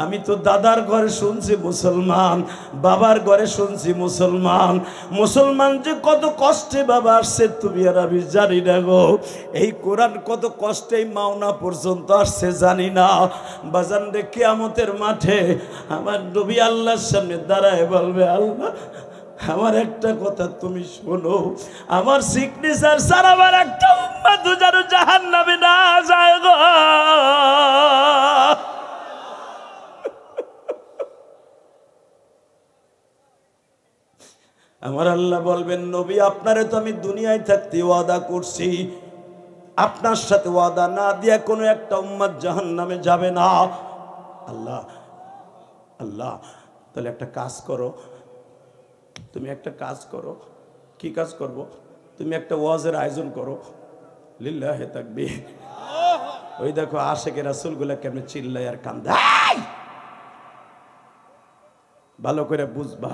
আমি তো দাদার ঘরে শুনছি মুসলমান, বাবার ঘরে শুনছি মুসলমান। মুসলমান যে কত কষ্টে বাবা আসছে তুমি আর আমি জানি না গো। এই কোরআন কত কষ্টে মাওনা পর্যন্ত আসছে জানি না। বাজান রে, কিয়ামতের মাঠে আমার নবী আল্লাহর সামনে দাঁড়ায় বলবে আল্লাহ আমার একটা কথা তুমি শোনো, আমার সিগনেচার ছাড়া আমার একটা উম্মত যেন জাহান্নামে না যায় গো। আমার আল্লাহ বলবেন নবী আপনারে তো আমি দুনিয়ায় থাকতে ওয়াদা করছি, আপনার সাথে ওয়াদা না দিয়া কোনো একটা উম্মত জাহান্নামে যাবে না। আল্লাহ আল্লাহ তাহলে একটা কাজ করো, তুমি একটা কাজ করো। কি কাজ করব? তুমি একটা ওয়াজের আয়োজন করো। লিল্লাহে তাকবীর। ওই দেখো আশেকে রাসূলগুলা কেমনে চিল্লায় আর কান্দে। ভালো করে বুঝবা,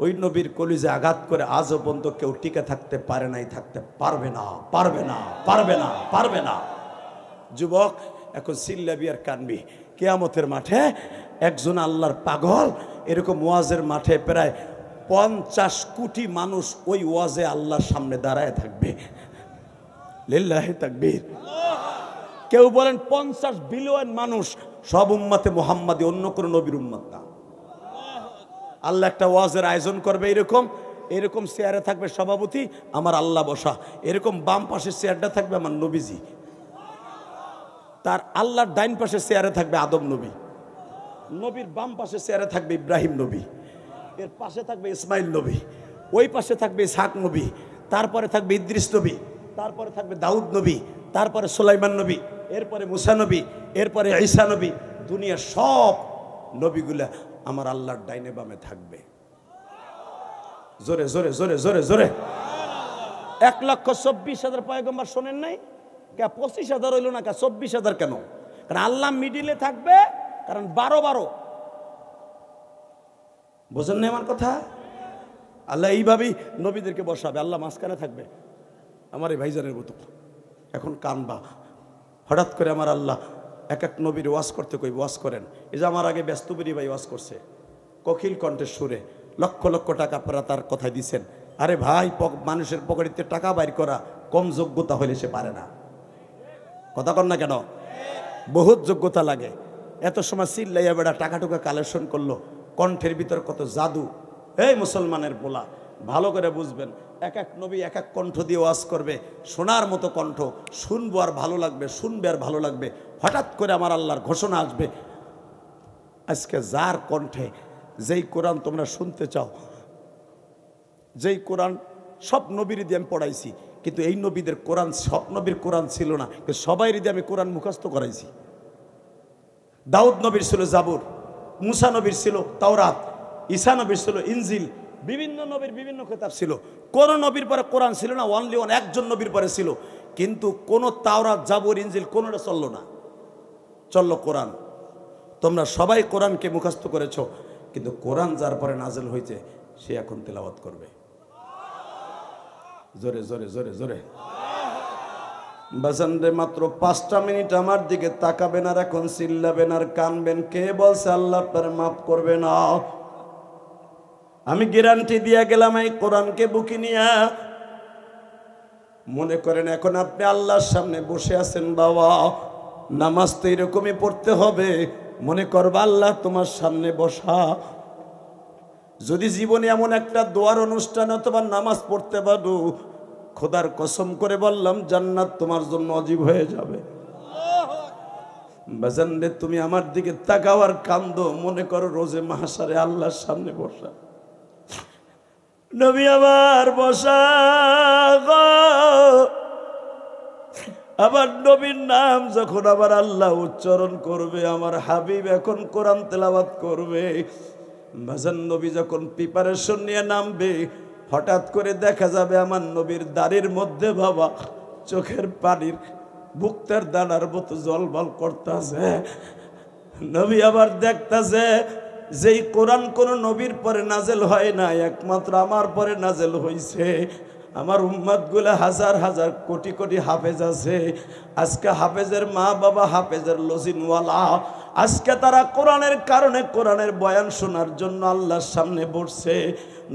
ওই নবীর কলিজে আঘাত করে আজও পর্যন্ত কেউ টিকে থাকতে পারে নাই, থাকতে পারবে না, পারবে না, পারবে না, পারবে না। যুবক এখন চিল্লাবি আর কানবি। কিয়ামতের মাঠে একজন আল্লাহর পাগল এরকম ওয়াজের মাঠে প্রায় 50 কোটি মানুষ ওই ওয়াজে আল্লাহর সামনে দাঁড়ায় থাকবে। লিল্লাহি তাকবীর। কেউ বলেন 50 বিলিয়ন মানুষ, সব উম্মতে মুহাম্মাদি, অন্য কোন নবীর উম্মত না। আল্লাহ একটা ওয়াজের আয়োজন করবে, এরকম এরকম চেয়ারে থাকবে সভাপতি আমার আল্লাহ বসা, এরকম বাম পাশের চেয়ারটা থাকবে আমার নবীজি, তার আল্লাহর ডাইন পাশের চেয়ারে থাকবে আদম নবী, নবীর বাম পাশের চেয়ারে থাকবে ইব্রাহিম নবী, এর পাশে থাকবে ইসমাইল নবী, ওই পাশে থাকবে ইসহাক নবী, তারপরে থাকবে ইদ্রিস নবী, তারপরে থাকবে দাউদ নবী, তারপরে সুলাইমান নবী, এরপরে মুসা নবী, এরপরে ঈসা নবী। দুনিয়ার সব নবীগুলা আমার আল্লাহর ডাইনে বামে থাকবে। জোরে জোরে জোরে জোরে জোরে। 1,24,000 পয়গম্বর শোনেন নাই? কে 25,000 হইল না, কে 24,000 কেন? কারণ আল্লাহ মিডিলে থাকবে, কারণ 12 বোঝেন না আমার কথা? আল্লাহ এইভাবেই নবীদেরকে বসাবে, আল্লাহ মাঝখানে থাকবে আমার এই ভাইজানের মতো। এখন কানবা, হঠাৎ করে আমার আল্লাহ এক এক নবীর ওয়াজ করতে কই ওয়াজ করেন। এই যে আমার আগে ব্যস্তবরী ভাই ওয়াজ করছে কোকিল কণ্ঠের সুরে, লক্ষ লক্ষ টাকা আপনারা তার কথা দিচ্ছেন, আরে ভাই, মানুষের পকেটে টাকা বাইর করা কম যোগ্যতা হলে সে পারে না। কথা কন না কেন? বহুত যোগ্যতা লাগে। এত সময় চিল্লাইয়া বেড়া টাকা টুকা কালেকশন করলো, কণ্ঠের ভিতর কত জাদু। এই মুসলমানের পোলা, ভালো করে বুঝবেন, এক এক নবী এক এক কণ্ঠ দিয়ে ওয়াজ করবে, শোনার মতো কণ্ঠ, শুনবো আর ভালো লাগবে, শুনবে আর ভালো লাগবে। হঠাৎ করে আমার আল্লাহর ঘোষণা আসবে। আজকে যার কণ্ঠে যেই কোরআন তোমরা শুনতে চাও, যেই কোরআন সব নবীর দিয়ে আমি পড়াইছি, কিন্তু এই নবীদের কোরআন সব নবীর কোরআন ছিল না, সবাই দিয়ে আমি কোরআন মুখস্থ করাইছি। দাউদ নবীর ছিল জাবুর, মুসা নবীর ছিল তাওরাত, ঈসা নবীর ছিল ইনজিল, বিভিন্ন নবীর বিভিন্ন কিতাব ছিল। কোন নবীর পরে কোরআন ছিল না, অনলি ওয়ান, একজন নবীর পরে ছিল। কিন্তু কোন তাওরাত, জাবুর, ইনজিল কোনটা চললো না, চললো কোরআন। তোমরা সবাই কোরআনকে মুখস্থ করেছো, কিন্তু কোরআন যার পরে নাজিল হয়েছে সে এখন তেলাওয়াত করবে। জোরে জোরে জোরে জোরে বাজান রে, মাত্র 5টা মিনিট আমার দিকে তাকাবেন আর এখন চিল্লাবেন আর কানবেন। কে বলছে আল্লাহ আপনার মাফ করবে না? আমি গ্যারান্টি দিয়া গেলাম, এই কোরআনকে বুকে নিয়া মনে করেন এখন আপনি আল্লাহর সামনে বসে আছেন। বাবা, নামাজ তো এরকমই পড়তে হবে। মনে করবা আল্লাহ তোমার সামনে বসা। যদি জীবনে এমন একটা দোয়ার অনুষ্ঠান অথবা নামাজ পড়তে পারো, খোদার কসম করে বললাম জান্নাত তোমার জন্য অজীব হয়ে যাবে। বাজান রে, তুমি আমার দিকে তাকাও আর কান্দো। মনে করো রোজে মাহশারে আল্লাহর সামনে বসা। নবী আমার বসা গো, আবার নবীর নাম যখন আবার আল্লাহ উচ্চারণ করবে, আমার হাবিব এখন কোরআন তেলাওয়াত করবে। বাজান, নবী যখন প্রিপারেশন নিয়ে নামবে, হঠাৎ করে দেখা যাবে আমার নবীর দাড়ির মধ্যে বাবা চোখের পানির বুকটার দানার মতো জলবল করতেছে। নবী আবার দেখতেছে যেই কোরআন কোন নবীর পরে নাজেল হয় না, একমাত্র আমার পরে নাজেল হয়েছে। আমার উম্মত গুলা হাজার হাজার কোটি কোটি হাফেজ আছে। আজকে হাফেজের মা বাবা হাফেজের লজিনওয়ালা, আজকে তারা কোরআনের কারণে কোরআনের বয়ান শোনার জন্য আল্লাহর সামনে বসছে।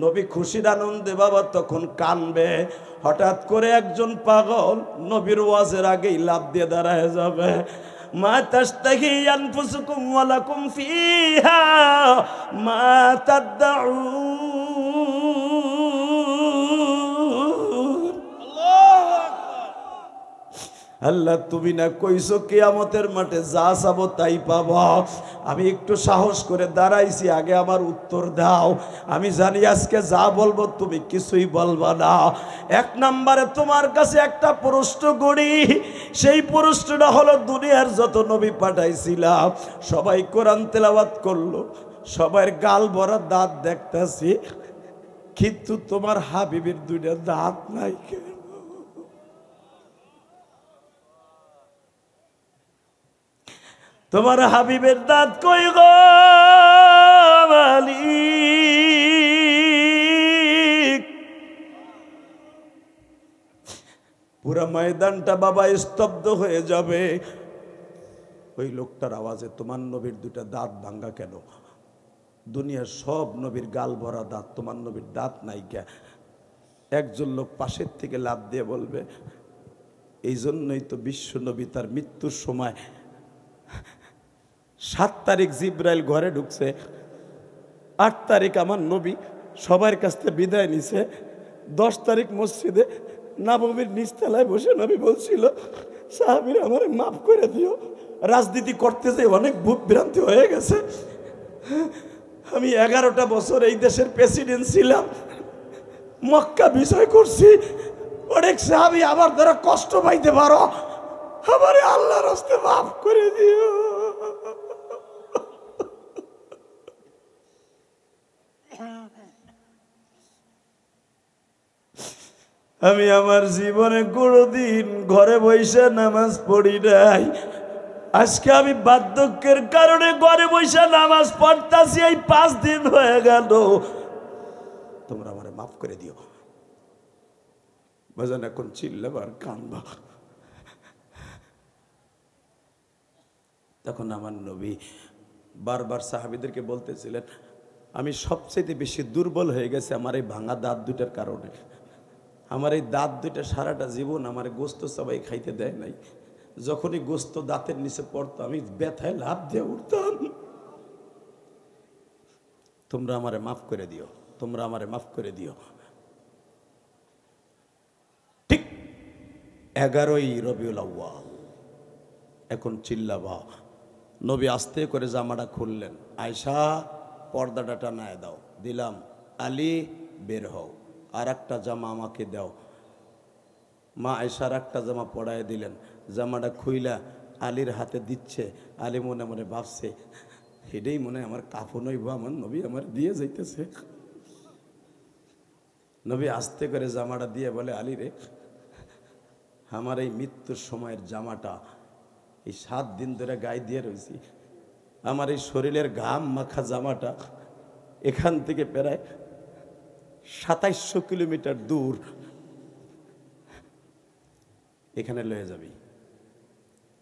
নবী খুশির আনন্দে বাবা তখন কানবে। হঠাৎ করে একজন পাগল নবীর ওয়াজের আগেই লাফ দিয়ে দাঁড়ায় যাবে। মা তাস্তাহি আনফুসুকুম ওয়া লাকুম ফিহা মা তাদউন। আল্লাহ, তুমি না কইছো কিয়ামতের মাঠে যা চাবো তাই পাবো। আমি একটু সাহস করে দাঁড়াইছি, আগে আমার উত্তর দাও। আমি জানি আজকে যা বলবো তুমি কিছুই বলবা না। 1 নম্বরে তোমার কাছে একটা প্রশ্ন করি, সেই প্রশ্নটা হলো দুনিয়ার যত নবী পাঠাইছিলাম সবাই কোরআন তেলাওয়াত করলো, সবার গাল ভরা দাঁত দেখতাছি, কিন্তু তোমার হাবিবের 2টা দাঁত নাই কেন? তোমার হাবিবের দাঁত কই গো মালিক? পুরা ময়দানটা বাবা স্তব্ধ হয়ে যাবে। ওই লোকটার আওয়াজে তোমার নবীর 2টা দাঁত ভাঙ্গা কেন? দুনিয়ার সব নবীর গাল ভরা দাঁত, তোমার নবীর দাঁত নাই কে? একজন লোক পাশের থেকে লাফ দিয়ে বলবে, এই জন্যই তো বিশ্ব নবী তার মৃত্যুর সময় 7 তারিখ জিব্রাইল ঘরে ঢুকছে, 8 তারিখ আমার নবী সবার কাছ থেকে বিদায় নিছে, 10 তারিখ মসজিদে নববীর নিচতলায় বসে নবী বলছিল, সাহাবীরা আমারে মাফ করে দিও, রাজনীতি করতে যে অনেক ভুল ভ্রান্তি হয়ে গেছে। আমি 11টা বছর এই দেশের প্রেসিডেন্ট ছিলাম, মক্কা বিষয় করছি, অনেক সাহাবী আমার দ্বারা কষ্ট পাইতে পারো, আমারে আল্লাহর রাস্তে মাফ করে দিও। আমি আমার জীবনে কোনোদিন ঘরে বসে নামাজ পড়ি নাই। আজকে আমি বার্ধক্যের কারণে ঘরে বসে নামাজ পড়তাছি, এই 5 দিন হয়ে গেল। তোমরা আমারে মাফ করে দিও। বাজান, এখন চিল্লাবার কানবা। তখন আমার নবী বারবার সাহাবীদেরকে বলতেছিলেন, আমি সবচেয়ে বেশি দুর্বল হয়ে গেছে আমার এই ভাঙা দাঁত দুটার কারণে। আমার এই দাঁত দুইটা সারাটা জীবন আমার গোস্ত সবাই খাইতে দেয় নাই। যখনই গোস্ত দাঁতের নিচে পড়তো আমি ব্যথায় লাফ দিয়ে উঠতাম। তোমরা আমারে মাফ করে দিও, তোমরা আমারে মাফ করে দিও। ঠিক 11ই রবিউল আউয়াল। এখন চিল্লাবা। নবী আস্তে করে জামাটা খুললেন। আয়েশা পর্দাটা টানায় দাও। দিলাম। আলী বের হও, আর একটা জামা আমাকে দাও। মা আয়েশার একটা জামা পরায় দিলেন। জামাটা খুইলা আলীর হাতে দিচ্ছে। আলী মনে মনে ভাবছে এটাই মনে হয় আমার কাফন হইব, আমার নবী আমার দিয়ে যাইতেছে। নবী আস্তে করে জামাটা দিয়ে বলে, আলী রে, আমার এই মৃত্যুর সময়ের জামাটা এই 7 দিন ধরে গায়ে দিয়ে রয়েছি। আমার এই শরীরের ঘাম মাখা জামাটা এখান থেকে প্রায় 2700 কিলোমিটার দূর এখানে লয়ে যাবি।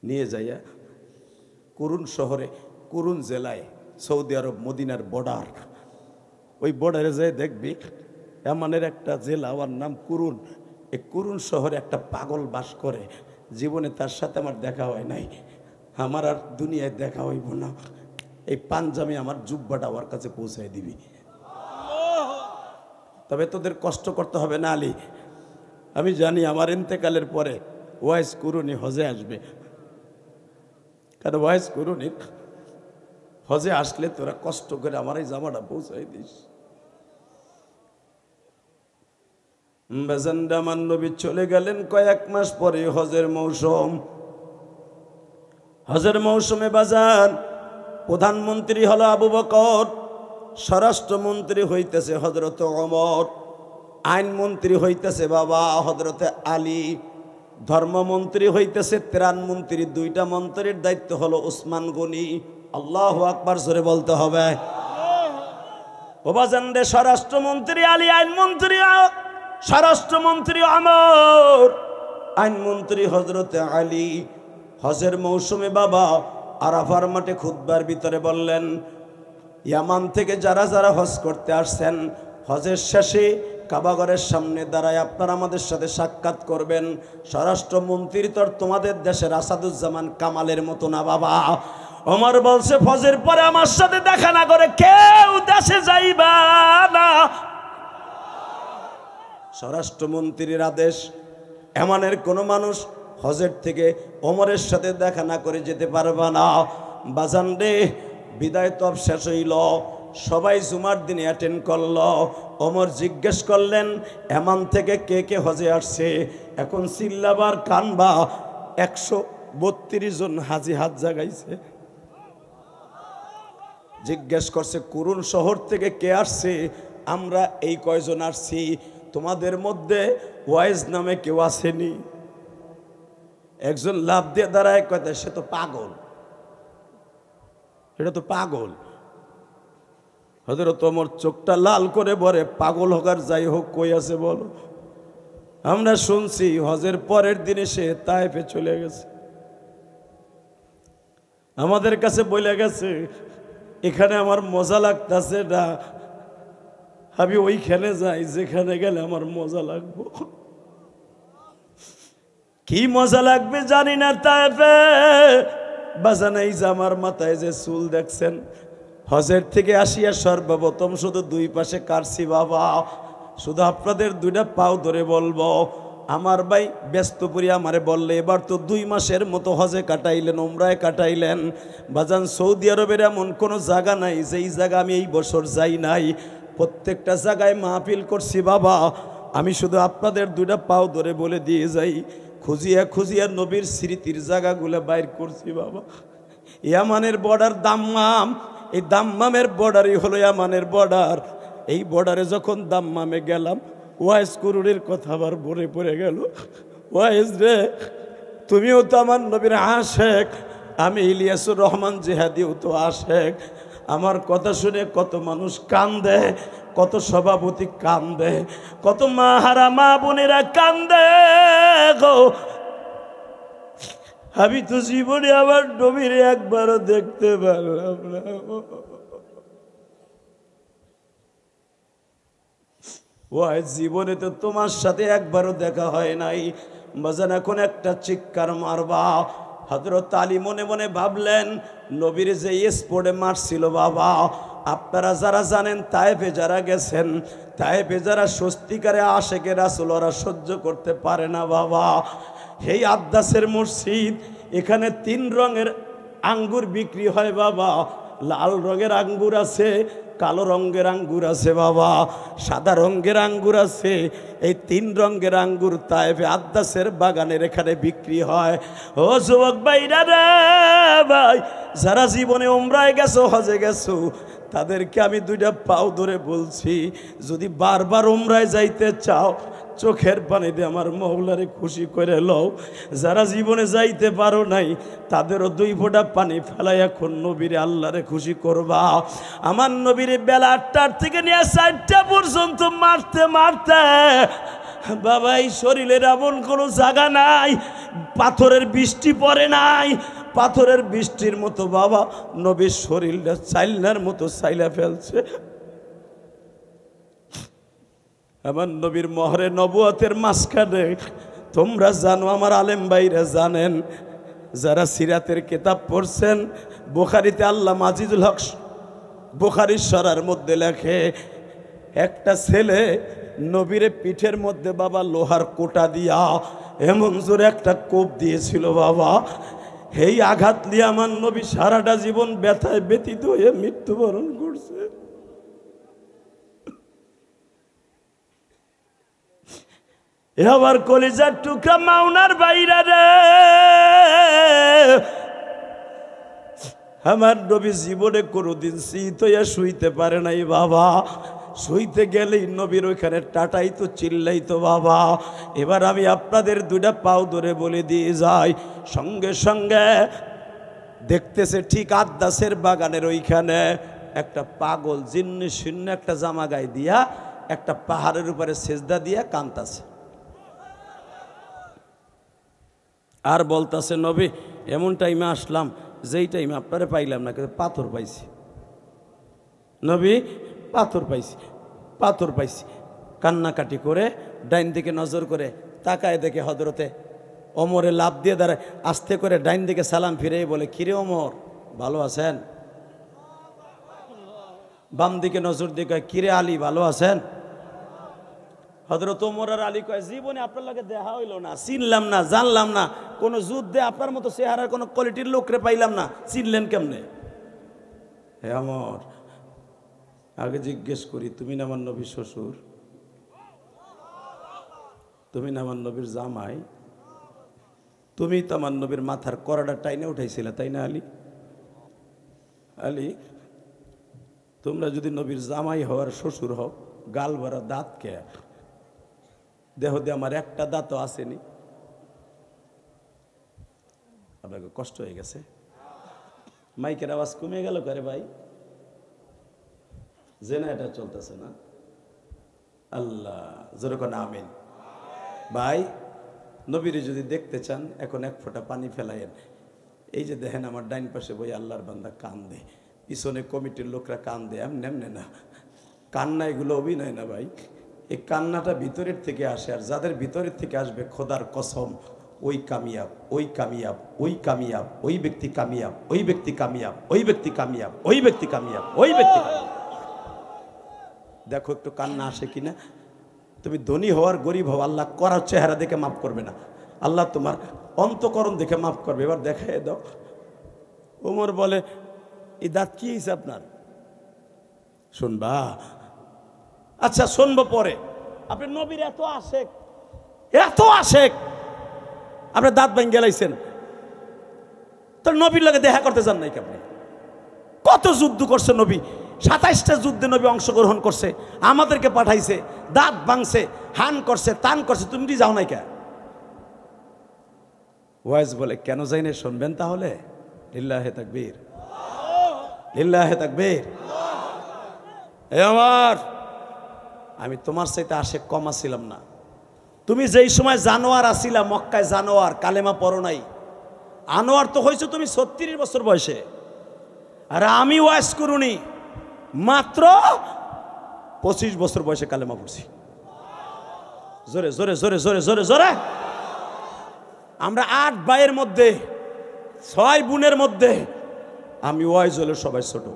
নিয়ে যাইয়া কুরুন শহরে, কুরুন জেলায়, সৌদি আরব মদিনার বর্ডার, ওই বর্ডারে যাই দেখবি এমনের একটা জেলা, ওর নাম কুরুন। এই কুরুন শহরে একটা পাগল বাস করে। জীবনে তার সাথে আমার দেখা হয় নাই, আমার আর দুনিয়ায় দেখা হইব না। এই পাঞ্জাবি আমার জুব্বাটা ওর কাছে পৌঁছায় দিবি। তবে তোদের কষ্ট করতে হবে না আলী। আমি জানি আমার ইন্তেকালের পরে ওয়াইস কুরুনি হজে আসবে, কারণ ওয়াইস কুরুনি হজে আসলে তোরা কষ্ট করে আমার এই জামাটা পৌঁছাই দিস। বেজান্ডামান নবী চলে গেলেন কয়েক মাস পরে হজের মৌসুম। হজের মৌসুমে বাজান প্রধানমন্ত্রী হলো আবু বকর, স্বরাষ্ট্রমন্ত্রী হইতেছে হযরত ওমর, আইনমন্ত্রী হইতেছে বাবা হযরতে আলী, ধর্মমন্ত্রী হইতেছে ত্রাণমন্ত্রী। 2টা মন্ত্রীর দায়িত্ব হলো উসমান গনি। আল্লাহু আকবার জোরে বলতে হবে। ও বাজান রে, স্বরাষ্ট্রমন্ত্রী আলী, আইনমন্ত্রী স্বরাষ্ট্রমন্ত্রী ওমর, আইনমন্ত্রী হযরতে আলী। হজের মৌসুমে বাবা আরাফার মাঠে খুতবার ভিতরে বললেন, ইয়ামান থেকে যারা যারা হজ করতে আসছেন, হজের শেষে কাবাগরের সামনে দাঁড়ায় আপনারা আমাদের সাথে সাক্ষাৎ করবেন। স্বরাষ্ট্রমন্ত্রী তো তোমাদের দেশের আসাদুজ্জামান কামালের মতো না বাবা। ওমর বলছে, ফজের পরে আমার সাথে দেখা না করে কেউ দেশে যাইবা না। স্বরাষ্ট্রমন্ত্রীর আদেশ, এমনের কোনো মানুষ হজের থেকে ওমরের সাথে দেখা না করে যেতে পারবা না। বাজান রে, বিদায় তব শেষ হইল, সবাই জুমার দিনে অ্যাটেন্ড করলো। ওমর জিজ্ঞেস করলেন, এমান থেকে কে কে হজে আসছে? এখন চিল্লাবার কানবা, 132 জন হাজি হাত জাগাইছে। জিজ্ঞেস করছে, কুরুন শহর থেকে কে আসছে? আমরা এই কয়জন আসছি, তোমাদের মধ্যে ওয়াইজ নামে কেউ আসেনি? একজন লাভ দিয়ে দাঁড়ায় কয়, সে তো পাগল, এটা তো পাগল। হযরত ওমর চোখটা লাল করে বলে, পাগল হোক আর যাই হোক, কই আছে বলো? আমরা শুনছি হজের পরের দিনে সে তায়েফে চলে গেছে, আমাদের কাছে বলে গেছে এখানে আমার মজা লাগতেছে না, আমি ওইখানে যাই যেখানে গেলে আমার মজা লাগবে। কি মজা লাগবে জানি না তায়েফে। বাজান এই যে আমার মাথায় যে চুল দেখছেন, হজের থেকে আসিয়া সর্বপ্রথম শুধু 2 পাশে কাটছি বাবা। শুধু আপনাদের 2টা পাও ধরে বলবো, আমার ভাই ব্যস্তপুরি আমারে বললে, এবার তো 2 মাসের মতো হজে কাটাইলেন, উমরায় কাটাইলেন। বাজান সৌদি আরবের এমন কোনো জায়গা নাই যেই জায়গা আমি এই বছর যাই নাই। প্রত্যেকটা জায়গায় মাহফিল করছি বাবা। আমি শুধু আপনাদের 2টা পাও ধরে বলে দিয়ে যাই, খুঁজিয়া খুঁজিয়া নবীর স্মৃতির জায়গাগুলো বাইর করছি বাবা। ইয়ামানের বর্ডার দাম্মাম, এই দাম্মামের বর্ডারই হলো ইয়ামানের বর্ডার। এই বর্ডারে যখন দাম্মামে গেলাম, ওয়াইস কুরুনের কথা আবার মনে পড়ে গেল। ওয়াইস রে, তুমিও তো আমার নবীর আশেক, আমি ইলিয়াসুর রহমান জিহাদিও তো আশেক। আমার কথা শুনে কত মানুষ কান্দে, কত সভাপতি কান্দে, কত মাহারা মা বোনেরা কান্দে গো। আমি তো জীবনে আমার নবীর একবারও দেখতে পারলাম না। ওই জীবনে তো তোমার সাথে একবারও দেখা হয় নাই, বাজান এখন একটা চিৎকার মারবা। হযরত আলী মনে মনে ভাবলেন, নবীর যে স্পোর্টে মারছিল বাবা, আপনারা যারা জানেন তায়েফে যারা গেছেন, তায়েফে যারা সত্যিকারে আশেকে রাসূল ওরা সহ্য করতে পারে না বাবা। এই আদ্দাসের মসজিদ, এখানে 3 রঙের আঙ্গুর বিক্রি হয় বাবা। লাল রঙের আঙ্গুর আছে, কালো রঙের আঙ্গুর আছে বাবা, সাদা রঙের আঙ্গুর আছে। এই 3 রঙের আঙ্গুর তায়েফে আদ্দাসের বাগানের এখানে বিক্রি হয়। ও যুবক ভাইরা রে ভাই, যারা জীবনে উমরায় গেছো, হজে গেছো, তাদেরকে আমি 2টা পাও ধরে বলছি, যদি বারবার উমরায় যাইতে চাও, চোখের পানি দিয়ে আমার মওলারে খুশি করে লও। যারা জীবনে যাইতে পারো নাই, তাদেরও 2 ফোঁটা পানি ফেলাই এখন নবীরে আল্লাহরে খুশি করবা। আমার নবীরে বেলা 8টার থেকে নিয়ে 4টা পর্যন্ত মারতে মারতে বাবা এই শরীরের এমন কোনো জায়গা নাই পাথরের বৃষ্টি পড়ে নাই। পাথরের বৃষ্টির মতো বাবা নবীর শরীরটা চাইলার মতো চাইলা ফেলছে। আমার নবীর মহরে নবুয়তের মাঝখানে, তোমরা জানো, আমার আলেম ভাইরা জানেন, যারা সিরাতের কিতাব পড়ছেন, বুখারীতে আল্লামা আজিজুল হক বুখারীর শরার মধ্যে লেখে, একটা ছেলে নবীরে পিঠের মধ্যে বাবা লোহার কোটা দিয়া এমন জোরে একটা কোপ দিয়েছিল বাবা, এই আঘাত নিয়ে আমার নবী সারাটা জীবন ব্যথায় ব্যথিত হয়ে মৃত্যুবরণ করছে। আবার কলিজার টুকরা মাওনার বাইরা রে, আমার নবী জীবনে কোনোদিন শীত হইয়া শুইতে পারে নাই বাবা। শুইতে গেলেই নবীর ওইখানে টাটাই তো চিল্লাই তো বাবা। এবার আমি আপনাদের 2টা পাও ধরে বলে দিয়ে যাই, সঙ্গে সঙ্গে দেখতেছে ঠিক আদ্দাসের বাগানের ওইখানে একটা পাগল জিন্নি শূন্য একটা জামা গায়ে দিয়া একটা পাহাড়ের উপরে সেজদা দিয়া কান্তাছে আর বলতাছে, নবী এমন টাইমে আসলাম যেই টাইমে আপনারে পাইলাম না, কিন্তু পাথর পাইছি। নবী পাথর পাইছি, পাথর পাইছি। কান্নাকাটি করে ডাইন দিকে নজর করে তাকায় দেখে হযরতে ওমরে লাভ দিয়ে দাঁড়ায়, আস্তে করে ডাইন দিকে সালাম ফিরে বলে, কিরে ওমর ভালো আছেন? বাম দিকে নজর দিয়ে কয়, কিরে আলী ভালো আছেন? হযরত ওমর আর আলী কয়, জীবনে আপনার লাগে দেখা হইল না, চিনলাম না, জানলাম না, কোনো যুদ্ধে আপনার মতো চেহারার কোনো কোয়ালিটির লোকরে পাইলাম না, চিনলেন কেমনে? হে ওমর, আগে জিজ্ঞেস করি, তুমি না আমার নবীর শ্বশুর? তুমি না আমার নবীর জামাই? তুমি তো আমার নবীর মাথার করাটা টাইনে উঠাইছিলে, তাই না আলী? আলী, তোমরা যদি নবীর জামাই হওয়ার শ্বশুর হও, গাল ভরা দাঁত কে? দেহ দিয়ে আমার একটা দাঁতও আসেনি। আপনাকে কষ্ট হয়ে গেছে? মাইকের আওয়াজ কমে গেল করে ভাই, যে না এটা চলতেছে না। আল্লাহ যেরকম আমিন। ভাই নবীরে যদি দেখতে চান, এখন 1 ফোঁটা পানি ফেলাইয়েন। এই যে দেখেন আমার ডাইন পাশে বই আল্লাহর বান্দা কান্দে, পিছনে কমিটির লোকরা কান্দে, এমনি এমনি না, কান্না এগুলো অভিনয় না ভাই, এই কান্নাটা ভিতরের থেকে আসে। আর যাদের ভিতরের থেকে আসবে, খোদার কসম, ওই কামিয়াব, ওই কামিয়াব, ওই কামিয়াব, ওই ব্যক্তি কামিয়াব, ওই ব্যক্তি কামিয়াব, ওই ব্যক্তি কামিয়াব, ওই ব্যক্তি কামিয়াব, ওই ব্যক্তি কামিয়াব। দেখো একটু কান্না আসে কিনা। তুমি ধনী হওয়ার গরিব হও, আল্লাহ করার চেহারা দেখে মাফ করবে না, আল্লাহ তোমার অন্তকরণ দেখে মাফ করবে। এবার দেখাই দাও। ওমর বলে, এই দাঁত কি হয়েছে আপনার? শুনবা? আচ্ছা শুনবো পরে। আপনি নবীর এত আশেক, এত আশেক, আপনি দাঁত ভেঙে গেলাইছেন, তো নবীর লাগে দেখা করতে চান নাই? আপনি কত যুদ্ধ করছে নবী, 27টা যুদ্ধে নবী অংশগ্রহণ করছে, আমাদেরকে পাঠাইছে, দাঁত ভাঙছে, হান করছে, তান করছে, তুমি যাও নাই কে? ওয়াইজ বলে, কেন যাই না শুনবেন তাহলে? লিল্লাহে তাকবীর, লিল্লাহে তাকবীর। এ আমার, আমি তোমার চাইতে আশেক কম ছিলাম না। তুমি যেই সময় জানোয়ার আসিলা, মক্কায় জানোয়ার, কালেমা পড়ো নাই। আনোয়ার তো হয়েছে তুমি 36 বছর বয়সে, আর আমি ওয়াইজ করুনি মাত্র 25 বছর বয়সে কালেমা পড়ছি। জোরে জোরে জোরে জোরে জোরে জোরে। আমরা 8 ভাইয়ের মধ্যে 6 বোনের মধ্যে আমি ওয়াইজ হলে সবাই ছোট।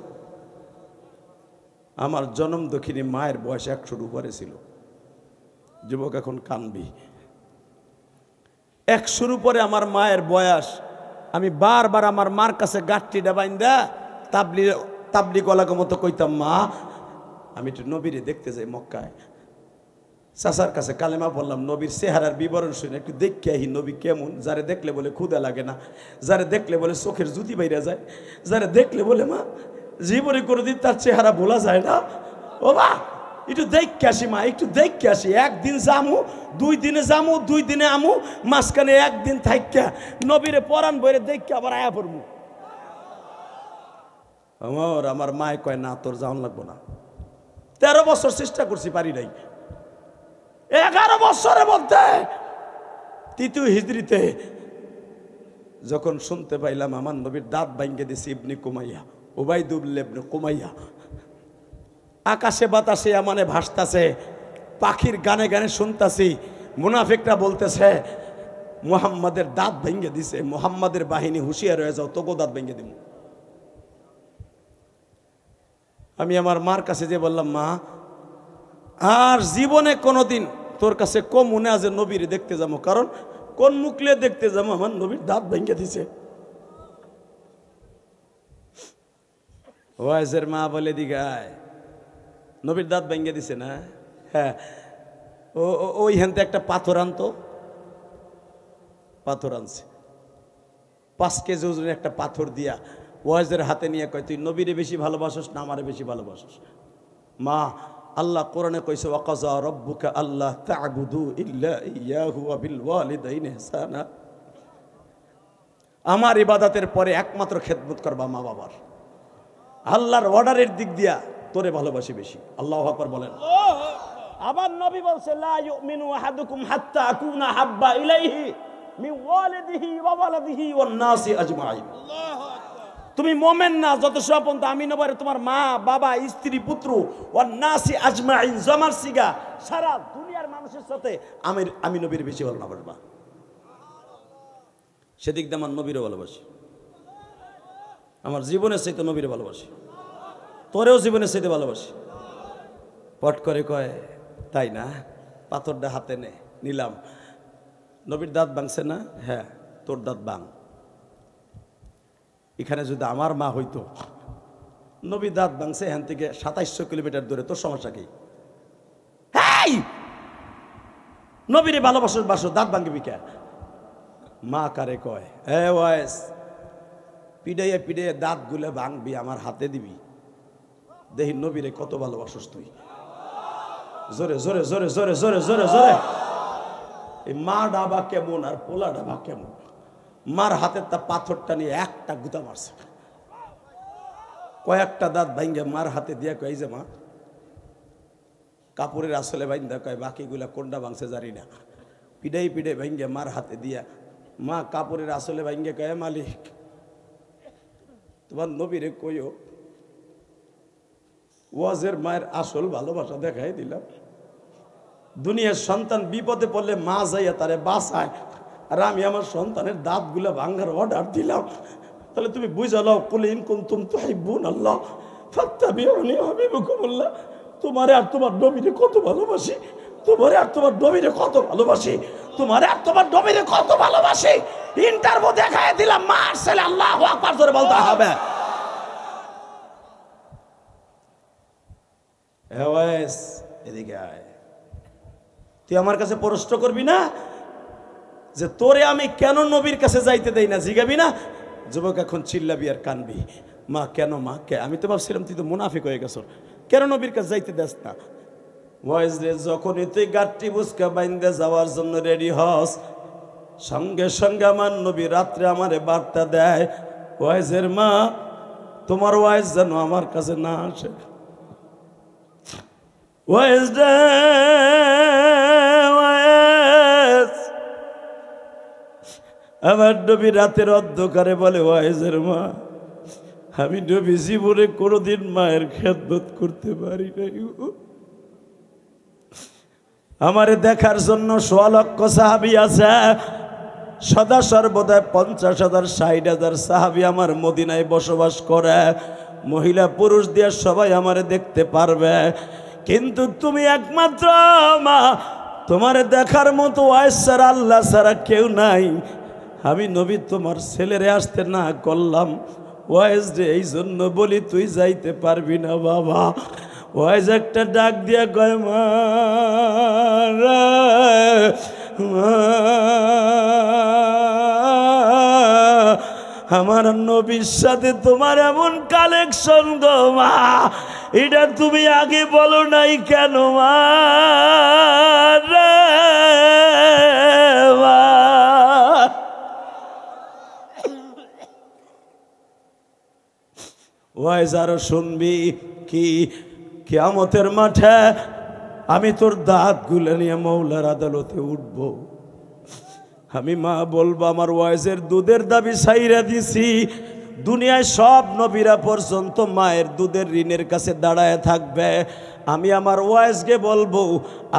আমার জন্ম দক্ষিণী মায়ের বয়স 100-র উপরে ছিল। যুবক এখন কানবি। 100-র উপরে আমার মায়ের বয়স। আমি বারবার আমার মার কাছে গাঁটটিটা বাইন্দা তাবলিগওয়ালাকে মতো কইতাম, মা আমি একটু নবীরে দেখতে যাই মক্কায়। চাচার কাছে কালেমা বললাম, নবীর চেহারার বিবরণ শুনে একটু দেখে আহি নবী কেমন। যারে দেখলে বলে ক্ষুধা লাগে না, যারে দেখলে বলে চোখের জুতি বাইরে যায়, যারে দেখলে বলে মা জীবনে কোনোদিন তার চেহারা ভোলা যায় না। ও মা একটু দেখে আসি, মা একটু দেখে আসি। 1 দিন যামু, 2 দিনে যামু, 2 দিনে আমু, মাঝখানে 1 দিন থাইকা নবীরে পরাণ বইরে দেখে আবার আয়া পড়মু। আমার মায় কয়, না তোর যাওয়ান লাগবো না। 13 বছর চেষ্টা করছি, পারি নাই। 11 বছরের মধ্যে 3য় হিজরিতে যখন শুনতে পাইলাম আমার নবীর দাঁত ভাঙ্গে দিছে ইবনে কুমাইয়া, উবাইদুল্লাহ ইবনে কুমাইয়া। আকাশে বাতাসে মানে ভাসতাছে, পাখির গানে গানে শুনতাছি মুনাফিকরা বলতেছে মুহাম্মাদের দাঁত ভেঙে দিছে, মুহাম্মাদের বাহিনী হুঁশিয়ার হয়ে যাও, তোকে দাঁত ভেঙে দিব। আমি আমার মার কাছে যে বললাম, মা আর জীবনে কোনোদিন তোর কাছে কম মনে আছে নবীর দেখতে যাবো, কারণ কোন মুখলে দেখতে যাবো, আমার নবীর দাঁত ভেঙে দিছে। ওয়াইজের মা বলে দিগায় নবীর দাঁত ভেঙে দিছে না? হ্যাঁ। ওই হেনতে একটা পাথর আনতো, পাথর আনছে 5 কেজি ওজনের একটা পাথর দিয়া ওয়াইজের হাতে নিয়ে কয়, তুই নবীরে বেশি ভালোবাসস না আমারে বেশি ভালোবাসস? মা আল্লাহ কোরআনে কইছে, ওয়াকাযা রাব্বুকা আল্লা তা'বুদু ইল্লা ইয়াহু ওয়া বিল ওয়ালিদাইনি ইহসানা। আমার ইবাদতের পরে একমাত্র খেদমত করবা মা বাবার। আল্লাহর অর্ডারের দিক দিয়া তোরে ভালোবাসি বেশি। আল্লাহু আকবার বলেন। আবার নবী বলছে, লা ইউমিনু আহাদুকুম হাত্তা আকুনা হাব্বা ইলাইহি মিন ওয়ালিদিহি ওয়া ওয়ালাদিহি ওয়ান নাসি আজমাইন। তুমি মোমেন না যত পর্যন্ত আমি নবরে তোমার মা বাবা স্ত্রী পুত্র ওয়ান নাসি আজমাইন জমার সিগা সারা দুনিয়ার মানুষের সাথে আমি নবীর বেশি ভালোবাসবা। সেদিক দিয়ে আমার নবীরও ভালোবাসি, আমার জীবনের চাইতে নবীরে ভালোবাসি, তোরেও জীবনের চাইতে ভালোবাসি। পট করে কয়, তাই না? পাথরটা হাতে নিলাম। নবীর দাঁত ভাঙছে না? হ্যাঁ, তোর দাঁত ভাঙ। এখানে যদি আমার মা হইতো, নবীর দাঁত ভাঙছে এখান থেকে 2700 কিলোমিটার দূরে, তোর সমস্যা কি? নবীরে ভালোবাসো, দাঁত ভাঙবি কে? মা কারে কয়, ওয়াইস পিড়াইয়া পিড়াইয়া দাঁত গুলে ভাঙবি, আমার হাতে দিবি, দেখি নবীরে কত ভালোবাসস তুই। জোরে জোরে জোরে জোরে জোরে জোরে জোরে। এই মা ডাবা কেমন আর পোলা ডাবা কেমন? মার হাতের তা পাথরটা নিয়ে একটা গুতা মারছে, কয়েকটা দাঁত ভাঙ্গে মার হাতে দিয়া কয়, যে মা কাপড়ের আসলে বাইন্দা কয়, বাকিগুলা কোনটা ভাঙছে জানি না। পিড়াই পিড়াই ভাঙ্গে মার হাতে দিয়া মা কাপড়ের আসলে ভাঙ্গে কয়, মালিক তোমার নবীরে কইও ওয়াজের মায়ের আসল ভালোবাসা দেখাই দিলাম। দুনিয়ার সন্তান বিপদে পড়লে মা যাইয়া তারে বাঁচায়, আর আমি আমার সন্তানের দাঁতগুলা ভাঙ্গার অর্ডার দিলাম। তাহলে তুমি বুঝা লও, কুল ইন কুনতুম তুহিব্বুনাল্লাহ ফাত্তাবিউনি ইউহিব্বুকুমুল্লাহ। তোমারে আর তোমার নবীরে কত ভালোবাসি, তোমারে আর তোমার নবীরে কত ভালোবাসি, তোমারে আর তোমার নবীরে কত ভালোবাসি। ইন্টারভিউ দেখাই দিলাম, মার ছেলে আল্লাহু আকবার জোরে বলতে হবে। এদিকে আয়, তুই আমার কাছে প্রশ্ন করবি না যে তোরে আমি কেন নবীর কাছে যাইতে দেই না? জিগাবি না? যুবক এখন চিল্লাবি আর কানবি, মা কেন মা কে? আমি তো ভাবছিলাম তুই তো মুনাফিক হয়ে গেছ, কেন নবীর কাছে যাইতে দেস না? ওয়াইজ রে, যখনই তুই গাঠটি বুসকা বাইন্দে যাওয়ার জন্য রেডি হস, সঙ্গে সঙ্গে আমার নবী রাত্রে আমারে বার্তা দেয়, ওয়াইজের মা তোমার ওয়াইজ যেন আমার কাছে না আসে। ওয়াইজ রে, আমার নবী রাতের অন্ধকারে বলে, ওয়াইজের মা আমি নবী জীবনে কোনোদিন মায়ের খেদমত করতে পারি নাই, আমারে দেখার জন্য 1.5 লক্ষ সাহাবী আছে, সদা সর্বদা 50,000 60,000 সাহাবী আমার মদিনায় বসবাস করে, মহিলা পুরুষ দিয়ে সবাই আমারে দেখতে পারবে, কিন্তু তুমি একমাত্র মা, তোমারে দেখার মতো ওয়াইস ছাড়া আল্লাহ ছাড়া কেউ নাই। আমি নবী তোমার ছেলেরে আসতে না করলাম, ওয়াইস রে এই জন্য বলি তুই যাইতে পারবি না বাবা। ওয়াইস একটা ডাক দিয়া কয় মা আমার নবীর সাথে তোমার এমন কালেকশন গো মা, এটা তুমি আগে বলো নাই কেন মা রে মা। ওয়াইজ আরো শুনবি কি, কিয়ামতের মাঠে আমি তোর দাঁত গুলো নিয়ে মৌলার আদালতে উঠব, আমি মা বলবো আমার ওয়াইজের দুধের দাবি ছাইরা দিছি। দুনিয়ায় সব নবীরা পর্যন্ত মায়ের দুধের ঋণের কাছে দাঁড়ায় থাকবে, আমি আমার ওয়াইজকে বলবো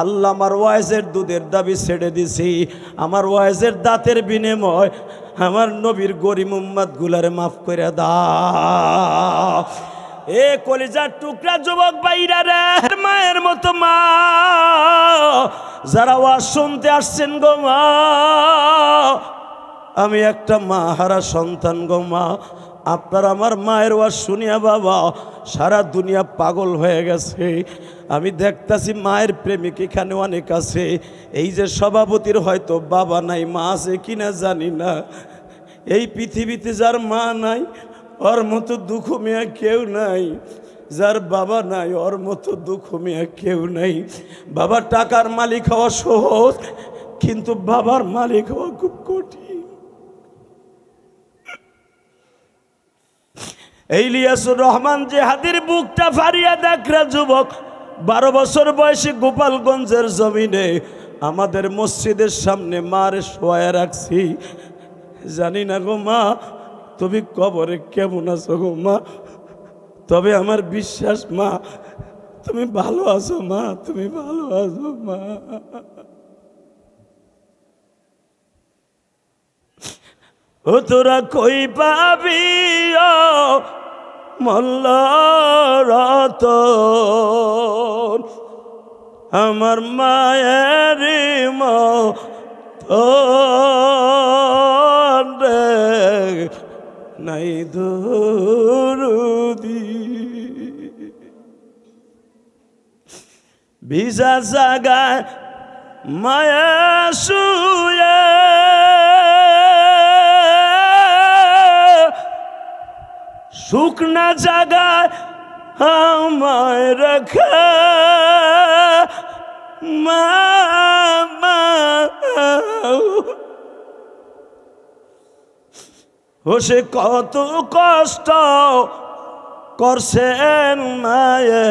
আল্লাহ আমার ওয়াইজের দুধের দাবি ছেড়ে দিছি, আমার ওয়াইজের দাঁতের বিনিময় আমার নবীর গরিব উম্মত গুলারে মাফ করে দাও। এ কলিজার টুকরা যুবক ভাইরা রে, মায়ের মতো মা যারা ওয়াজ শুনতে আসছেন গো মা, আমি একটা মা হারা সন্তান গো মা, আপনার আমার মায়ের ওয়াজ শুনিয়া বাবা সারা দুনিয়া পাগল হয়ে গেছে। আমি দেখতাছি মায়ের প্রেমিক এখানে অনেক আছে, এই যে সভাপতির হয়তো বাবা নাই, মা আছে কিনা জানি না। এই পৃথিবীতে যার মা নাই ওর মতো দুঃখ মেয়া কেউ নাই, যার বাবা নাই ওর মতো দুঃখ মেয়া কেউ নাই। বাবা টাকার মালিক হওয়া সহজ, কিন্তু বাবার মালিক হওয়া খুব কঠিন। ইলিয়াসুর রহমান জিহাদির বুকটা ফাড়িয়া দেখরা যুবক, 12 বছর বয়সে গোপালগঞ্জের জমিনে আমাদের মসজিদের সামনে মারে শোয়া রাখছি। জানি না গো মা তুমি কবরে কেমন আছো গো মা, তবে আমার বিশ্বাস মা তুমি ভালো আছো মা, তুমি ভালো আছো মা। ও তোরা কই পাবি মল্লারতন আমার মায়ের মতন রে নাই দরদি, ভিজা জাগায় মায়া শুয়ে শুকনা জাগায় আমায় রাখা মা, ও সে কত কষ্ট করছেন মায়ে,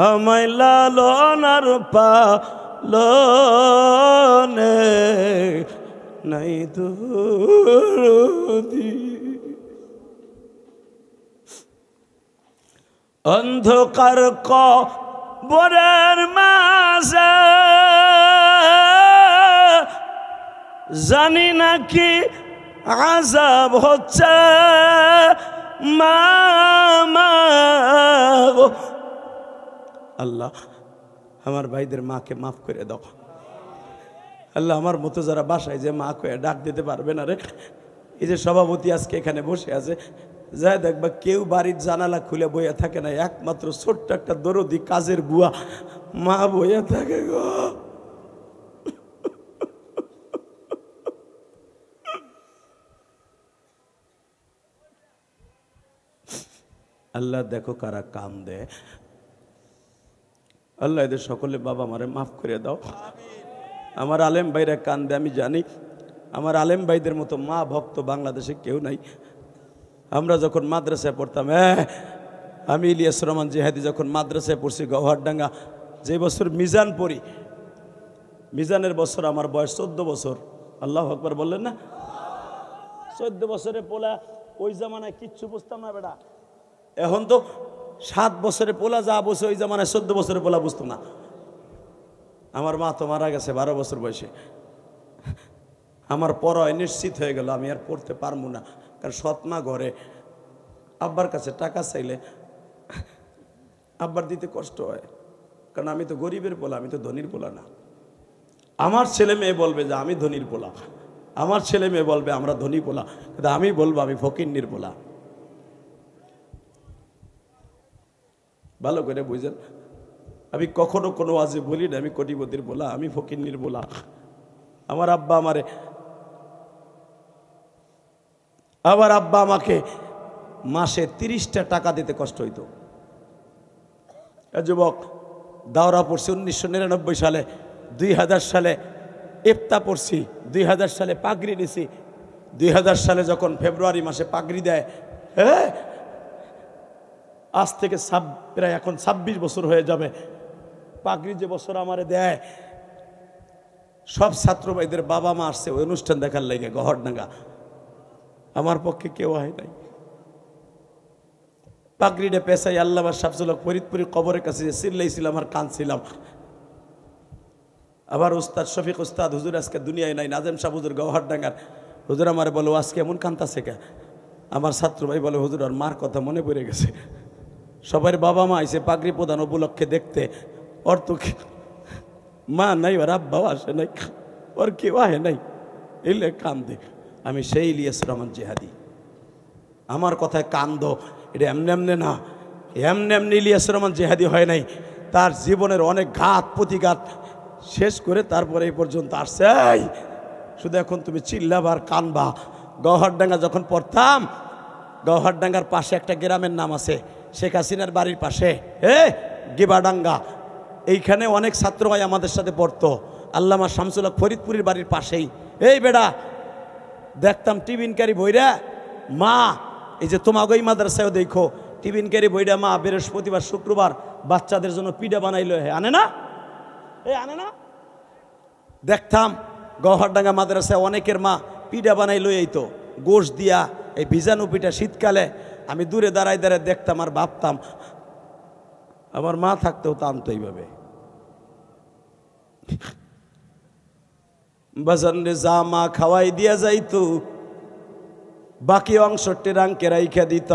আমায় লালনার পালনে নাই দরদি। অন্ধকার কবরের মাঝে জানি না কি আযাব হচ্ছে মা, আল্লাহ আমার ভাইদের মাকে মাফ করে দাও। আল্লাহ আমার মতো যারা বাসায় যে মা কয়ে ডাক দিতে পারবে না রে, এই যে সভাপতি আজকে এখানে বসে আছে, যাই দেখবা কেউ বাড়ির জানালা খুলে বইয়া থাকে না, একমাত্র ছোট্ট একটা দরদি কাজের বুয়া মা বইয়া থাকে গো। আল্লাহ দেখো কারা কাম দেয়, আল্লাহ এদের সকলে বাবা মারে মাফ করে দাও। আমার আলেম ভাইরা কান্দে আমি জানি, আমার আলেম ভাইদের মতো মা ভক্ত বাংলাদেশে কেউ নাই। আমরা যখন মাদ্রাসায় পড়তাম, আমি ইলিয়াস রহমান জিহাদি যখন মাদ্রাসায় পড়ছি গওহারডাঙ্গা, যে বছর মিজান পড়ি, মিজানের বছর আমার বয়স 14 বছর। আল্লাহু আকবার বললেন না? 14 বছরে পোলা, ওই জামানায় কিচ্ছু বুঝতাম না বেটা। এখন তো 7 বছরে পোলা যা বসে, ওই জামানায় 14 বছরে পোলা বুঝতো না। আমার মা তো মারা গেছে 12 বছর বয়সে। আমার পড়ায় নিশ্চিত হয়ে গেল আমি আর পড়তে পারবো না, কারণ সৎ মা ঘরে, আব্বার কাছে টাকা চাইলে আব্বার দিতে কষ্ট হয়, কারণ আমি তো গরিবের পোলা, আমি তো ধনীর পোলা না। আমার ছেলে মেয়ে বলবে যে আমি ধনীর পোলা, আমার ছেলে মেয়ে বলবে আমরা ধনী পোলা, কিন্তু আমি বলবো আমি ফকিন্নির পোলা। ভালো করে বুঝেন, আমি কখনো কোনো আজে বলি না আমি কোটিপতির পোলা, আমি ফকিন্নির পোলা। আমার আব্বা আমাকে মাসে 30টা টাকা দিতে কষ্ট হইতো। যুবক দাওরা পড়ছি 1999 সালে, 2000 সালে ইফতা পড়ছি, 2000 সালে পাগড়ি নিছি, 2000 সালে যখন ফেব্রুয়ারি মাসে পাগড়ি দেয়, হ্যাঁ আজ থেকে প্রায় এখন 26 বছর হয়ে যাবে। পাগড়ি যে বছর আমারে দেয়, সব ছাত্র ভাইদের বাবা মা আসছে ওই অনুষ্ঠান দেখার লাগে গহরডাঙ্গা, আমার পক্ষে কেউ হয় নাই। পাগড়িটা পেশাই আল্লামা শামসুল হক ফরিদপুরি কবরের কাছে চিল্লাইছিলাম আর কাঁদছিলাম। আবার উস্তাদ শফিক উস্তাদ হুজুর আজকে দুনিয়ায় নাই, নাজেম শাহ হুজুর গহরডাঙ্গার হুজুর আমার বলো আজকে এমন কান্তাছে কে? আমার ছাত্র ভাই বলে হুজুর আর মার কথা মনে পড়ে গেছে। সবার বাবা মা আইসে পাগড়ি প্রদান উপলক্ষে দেখতে, ওর তো মা নাই, ওর আব্বাও আসে নাই, ওর কেউ আহে নাই, এলে কান্দে। আমি সেই ইলিয়াস রহমান জিহাদি, আমার কথায় কান্দো, এটা এমনি এমনি না, এমনি ইলিয়াস রহমান জিহাদি হয় নাই। তার জীবনের অনেক ঘাত প্রতিঘাত শেষ করে তারপরে এই পর্যন্ত আসছে। শুধু এখন তুমি চিল্লাবার কানবা। গহরডাঙ্গা যখন পড়তাম, গহরডাঙ্গার পাশে একটা গ্রামের নাম আছে, শেখ হাসিনার বাড়ির পাশে, গিবাডাঙ্গা। এইখানে অনেক ছাত্র ভাই আমাদের সাথে পড়তো, আল্লামা শামসুল হক ফরিদপুরের বাড়ির পাশেই। এই বেড়া দেখতাম টিফিনকারী বইরা মা, এই যে তোমাকে ওই মাদ্রাসায় দেখো টিফিনকারী বইরা মা বৃহস্পতিবার শুক্রবার বাচ্চাদের জন্য পিঠা বানাইলো, আনে না, আনে না। দেখতাম গহরডাঙ্গা মাদ্রাসায় অনেকের মা পিঠা বানাইলো, এই তো গোশ দিয়া এই ভিজানো পিঠা শীতকালে। আমি দূরে দাঁড়ায় দাঁড়ায় দেখতাম আর ভাবতাম আমার মা থাকতেও টানতো এইভাবে। বাজান রে যা মা খাওয়াই দিয়া যাইতো, বাকি অংশ টেরাঙ্কে রাইখা দিত।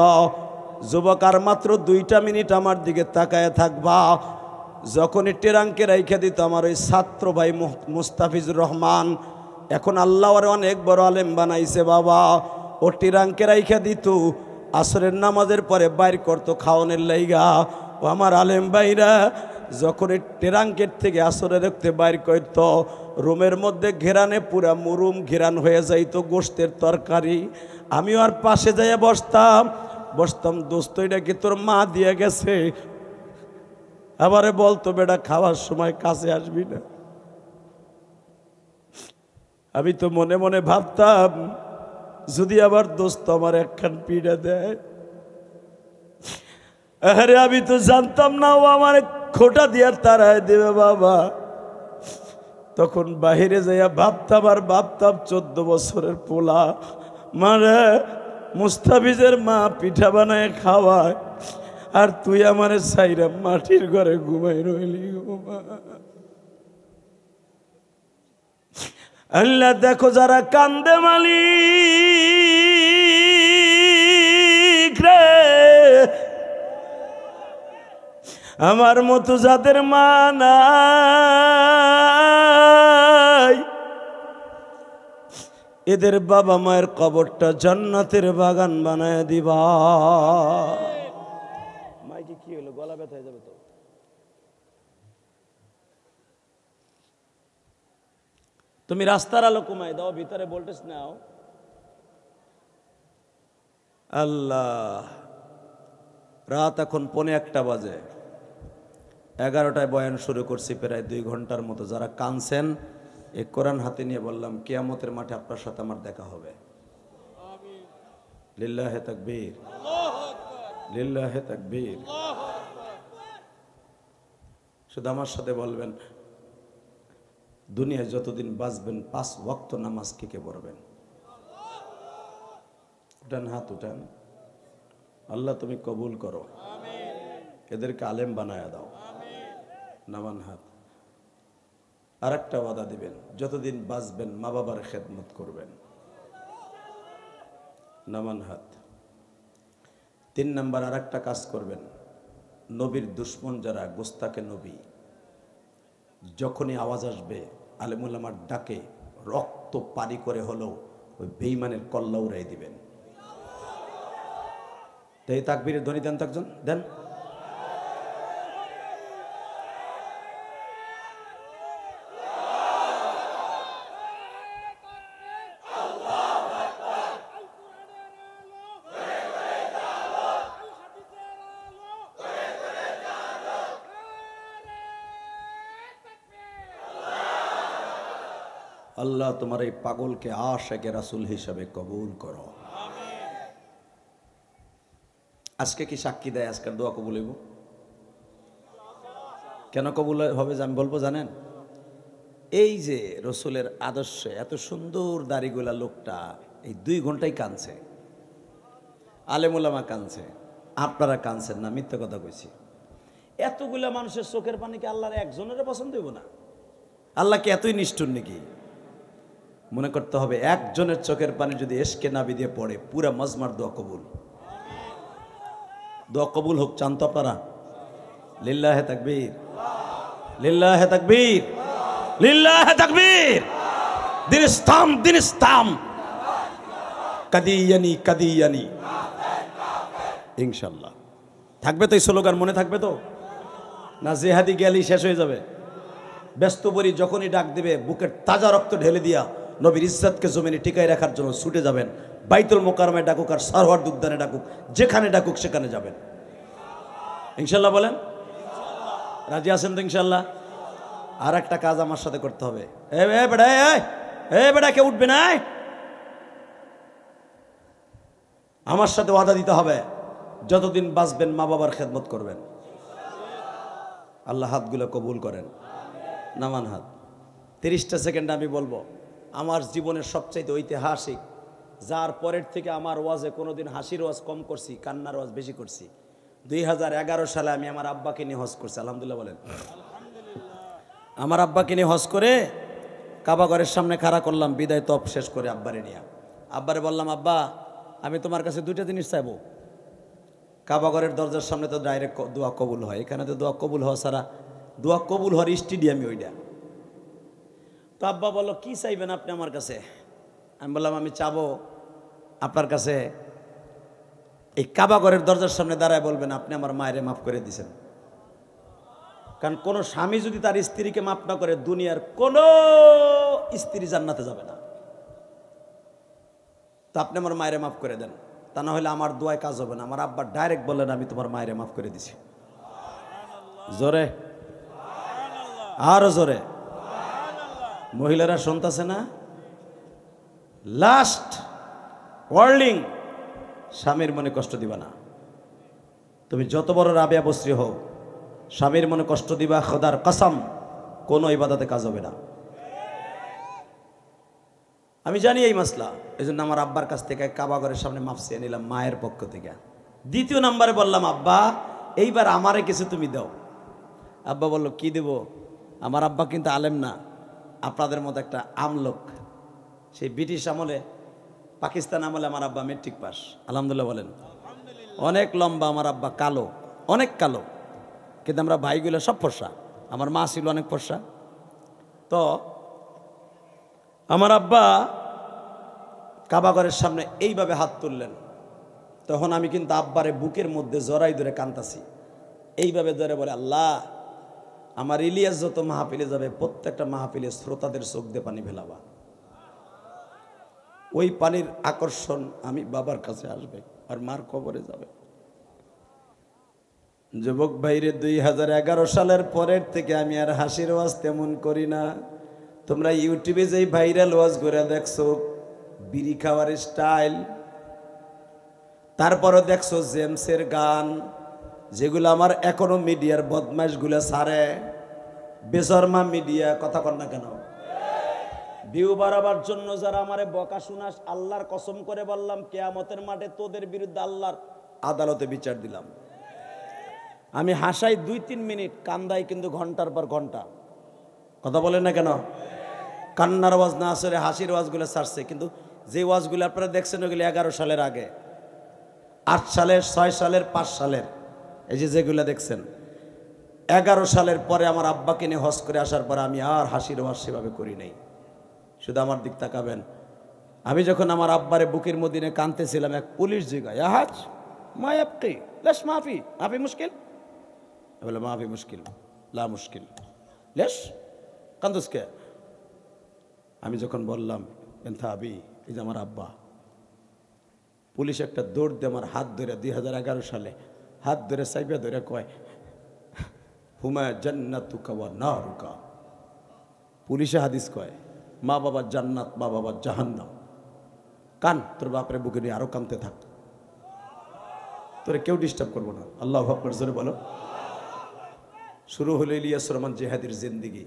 যুবক আর মাত্র 2টা মিনিট আমার দিকে তাকায় থাকবা। যখনই টেরাঙ্কে রাইখা দিত আমার ওই ছাত্র ভাই মুস্তাফিজুর রহমান, এখন আল্লাহ ওরে অনেক বড় আলেম বানাইছে বাবা, ও টেরাঙ্কে রাইখা দিত। আসরের নামাজের পরে বাইর করতো খাওয়ানোর লাইগা। ও আমার আলেম ভাইরা যখন এই টেরাঙ্কের থেকে আসরে রাখতে বাইর করত, রুমের মধ্যে ঘেরানে পুরা মুরুম ঘেরান হয়ে যাইতো গোশতের তরকারি। আমিও আর পাশে যাইয়া বসতাম দোস্ত এটা কি তোর মা দিয়ে গেছে? আবারে বলতো বেটা খাওয়ার সময় কাছে আসবি না। আমি তো মনে মনে ভাবতাম যদি আবার দোস্ত আমার একখান পিঠা দেয়। আরে আমি তো জানতাম না ও আমার খোটা দিয়ে তারায় দেবে বাবা। তখন বাহিরে যাইয়া ভাবতাম 14 বছরের পোলা, মানে মুস্তাফিজের মা পিঠা বানায় খাওয়ায়, আর তুই আমার সাইরা মাটির ঘরে ঘুমাই রইলি। আল্লাহ দেখো যারা কান্দে মালিক রে, আমার মতো যাদের মা নাই, এদের বাবা মায়ের কবরটা জান্নাতের বাগান বানায় দিবা। মাইকে কি হলো, গলা ব্যথা হয়ে যাবে তো। তুমি রাস্তার আলো কমাই দাও, ভিতরে ভোল্টেজ নাও। আল্লাহ, রাত এখন 1:45 বাজে, 11টায় বয়ান শুরু করছি, প্রায় 2 ঘন্টার মতো। যারা কানছেন এই কোরআন হাতে নিয়ে বললাম কিয়ামতের মাঠে আপনার সাথে আমার দেখা হবে। লিল্লাহে তাকবীর, লিল্লাহে তাকবীর। শুধু আমার সাথে বলবেন দুনিয়ায় যতদিন বাঁচবেন 5 ওয়াক্ত নামাজ কে পড়বেন? উঠান, হাত উঠান। আল্লাহ তুমি কবুল করো, এদেরকে আলেম বানায়া দাও। নামান হাত। আর একটা ওয়াদা দিবেন, যতদিন বাঁচবেন মা বাবার খেদমত করবেন। নামান হাত। 3 নাম্বার আর একটা কাজ করবেন, নবীর দুশ্মন যারা, গোস্তাকে নবী, যখনই আওয়াজ আসবে আলেমুল আমার ডাকে রক্ত পানি করে হলেও ওই বেঈমানের কল্লা উড়াই দিবেন। তো এই তাকবীরের ধ্বনি দেন তো একজন, দেন। আল্লাহ তোমার এই পাগলকে আশিকে রাসূল হিসাবে কবুল করো। আজকে কি সাক্ষী দেয়? আজকের দোয়া কবুল হইব। কেন কবুল হবে আমি বলবো জানেন? এই যে রসুলের আদর্শে এত সুন্দর দাড়িগুলা লোকটা এই 2 ঘন্টায় কাঁদছে, আলেমুলামা কাঁদছে, আপনারা কাঁদছেন না, মিথ্যা কথা কইছি। এতগুলা মানুষের চোখের পানিকে আল্লাহর একজনের পছন্দ হইব না? আল্লাহ কি এতই নিষ্ঠুর নাকি? মনে করতে হবে একজনের চোখের পানি যদি এশকে নাবি দিয়ে পড়ে পুরা মজমার দোয়া কবুল। দোয়া কবুল হোক, চান তো আপনারা? লিল্লাহে তাকবীর, লিল্লাহে তাকবীর, লিল্লাহে তাকবীর। দিন ইসলাম, দিন ইসলাম, কাদিয়ানি কাদিয়ানি। ইনশাআল্লাহ থাকবে তো এই স্লোগান, মনে থাকবে তো? না জেহাদি গেলেই শেষ হয়ে যাবে? ব্যস্ত পরি যখনই ডাক দিবে বুকের তাজা রক্ত ঢেলে দিয়া নবীর ইজ্জতকে জমিনে টিকায় রাখার জন্য ছুটে যাবেন। বাইতুল মোকাররমে ডাকুক আর সারওয়ার দুদ্দানে ডাকুক, যেখানে ডাকুক সেখানে যাবেন। ইনশাল্লাহ বলেন? রাজি আছেন তো ইনশাল্লাহ? আর একটা কাজ আমার সাথে করতে হবে। বেটা কেউ উঠবে না, আমার সাথে ওয়াদা দিতে হবে যতদিন বাঁচবেন মা বাবার খেদমত করবেন। আল্লাহ হাতগুলো কবুল করেন। নামান হাত। 30টা সেকেন্ড আমি বলবো আমার জীবনের সবচাইতে ঐতিহাসিক, যার পরের থেকে আমার ওয়াজে কোনোদিন হাসির ওয়াজ কম করছি, কান্নার ওয়াজ বেশি করছি। 2011 সালে আমি আমার আব্বাকে নিয়ে হজ করছি। আলহামদুলিল্লাহ বলেন। আমার আব্বাকে নিয়ে হজ করে কাবাঘরের সামনে খাড়া করলাম, বিদায় তপ শেষ করে আব্বারে নিয়ে। আব্বারে বললাম, আব্বা আমি তোমার কাছে 2টা জিনিস চাইবো। কাবাঘরের দরজার সামনে তো ডাইরেক্ট দোয়া কবুল হয়, এখানে তো দোয়া কবুল হওয়া ছাড়া, দোয়া কবুল হওয়ার স্টেডিয়ামই ওইটা। তো আব্বা বললো, কি চাইবেন আপনি আমার কাছে? আমি বললাম, আমি চাবো আপনার কাছে এই কাবাঘরের দরজার সামনে দাঁড়ায় বলবেন আপনি আমার মায়েরে মাফ করে দিয়েছেন। কারণ কোন স্বামী যদি তার স্ত্রীকে মাফ না করে দুনিয়ার কোন স্ত্রী জান্নাতে যাবে না। তো আপনি আমার মায়েরে মাফ করে দেন, তা না হলে আমার দোয়ায় কাজ হবে না। আমার আব্বা ডাইরেক্ট বললেন, আমি তোমার মায়েরে মাফ করে দিছি। জোরে, আরো জোরে। মহিলারা শুনতেছে না? লাস্ট ওয়ার্নিং, স্বামীর মনে কষ্ট দিবা না। তুমি যত বড় রাবিয়া বস্ত্রী হও, স্বামীর মনে কষ্ট দিবা, খোদার কসম কোনো ইবাদতে কাজ হবে না। আমি জানি এই মাসলা, এই জন্য আমার আব্বার কাছ থেকে কাবাঘরের সামনে মাফ চেয়ে নিলাম মায়ের পক্ষ থেকে। 2য় নম্বরে বললাম, আব্বা এইবার আমারে কিছু তুমি দাও। আব্বা বলল, কি দেব? আমার আব্বা কিন্তু আলেম না, আপনাদের মতো একটা আমলোক। সেই ব্রিটিশ আমলে, পাকিস্তান আমলে আমার আব্বা মেট্রিক পাস। আলহামদুলিল্লাহ বলেন। অনেক লম্বা আমার আব্বা, কালো, অনেক কালো, কিন্তু আমরা ভাইগুলো সব ফর্সা। আমার মা ছিল অনেক ফর্সা। তো আমার আব্বা কাবাঘরের সামনে এইভাবে হাত তুললেন, তখন আমি কিন্তু আব্বারে বুকের মধ্যে জড়াই ধরে কান্তাছি। এইভাবে ধরে বলে, আল্লাহ আমার ইলিয়াস যত মাহফিলে যাবে প্রত্যেকটা মাহফিলে শ্রোতাদের চোখ দিয়ে পানি ফেলাবা। ওই পানির আকর্ষণ আমি বাবার কাছে আসবে আর মার কবরে যাবে। যুবক ভাইরে, 2011 সালের পরের থেকে আমি আর হাসির ওয়াজ তেমন করি না। তোমরা ইউটিউবে যেই ভাইরাল ওয়াজ করে দেখছো বিড়ি খাওয়ার স্টাইল, তারপরে দেখছো জেমসের গান, যেগুলো আমার এখনো মিডিয়ার বদমাইশগুলো ছাড়ে, বেশরমা মিডিয়া, কথা কর না কেন? ভিউ বাড়াবার জন্য যারা আমারে বকা শুনাস, আল্লাহর কসম করে বললাম কিয়ামতের মাঠে তোদের বিরুদ্ধে আল্লাহর আদালতে বিচার দিলাম। আমি হাসাই 2-3 মিনিট, কান্দাই কিন্তু ঘন্টার পর ঘন্টা। কথা বলেন না কেন? কান্নার ওয়াজ না আসলে হাসির ওয়াজগুলো ছাড়ছে, কিন্তু যে ওয়াজগুলো আপনারা দেখছেন ওগুলো 11 সালের আগে, 8 সালের, 6 সালের, 5 সালের, এই যেগুলো দেখছেন। 11 সালের পরে আমার আব্বাকে নিয়ে হজ করে আসার পরে আমি আর হাসির ওয়াজ সেভাবে করি নাই। শুধু আমার দিক তাকাবেন, আমি যখন আমার আব্বারে বুকের মদিনে কাঁদতেছিলাম, এক পুলিশ জিগায় আহাজ মা আপকি লেশ মাফি মাফি মুশকিল, বলে মাফি মুশকিল লা মুশকিল লেশ কান্দুসকে। আমি যখন বললাম এনথা আবি, এই যে আমার আব্বা, পুলিশ একটা দৌড় দিয়ে আমার হাত ধরে 2011 সালে হাত ধরে সাইবে ধরে কয় হুমা জান্নাতুকা ওয়া নারুকা। পুলিশে হাদিস কয় মা বাবার জান্নাত, মা বাবার জাহান্নাম। কান, তোর বাপরে বুকে নিয়ে আরো কানতে থাক, তোরে কেউ ডিস্টার্ব করবো না। আল্লাহু আকবার জোরে বলো। শুরু হলো ইলিয়াসুর রহমান জিহাদির জিন্দিগি।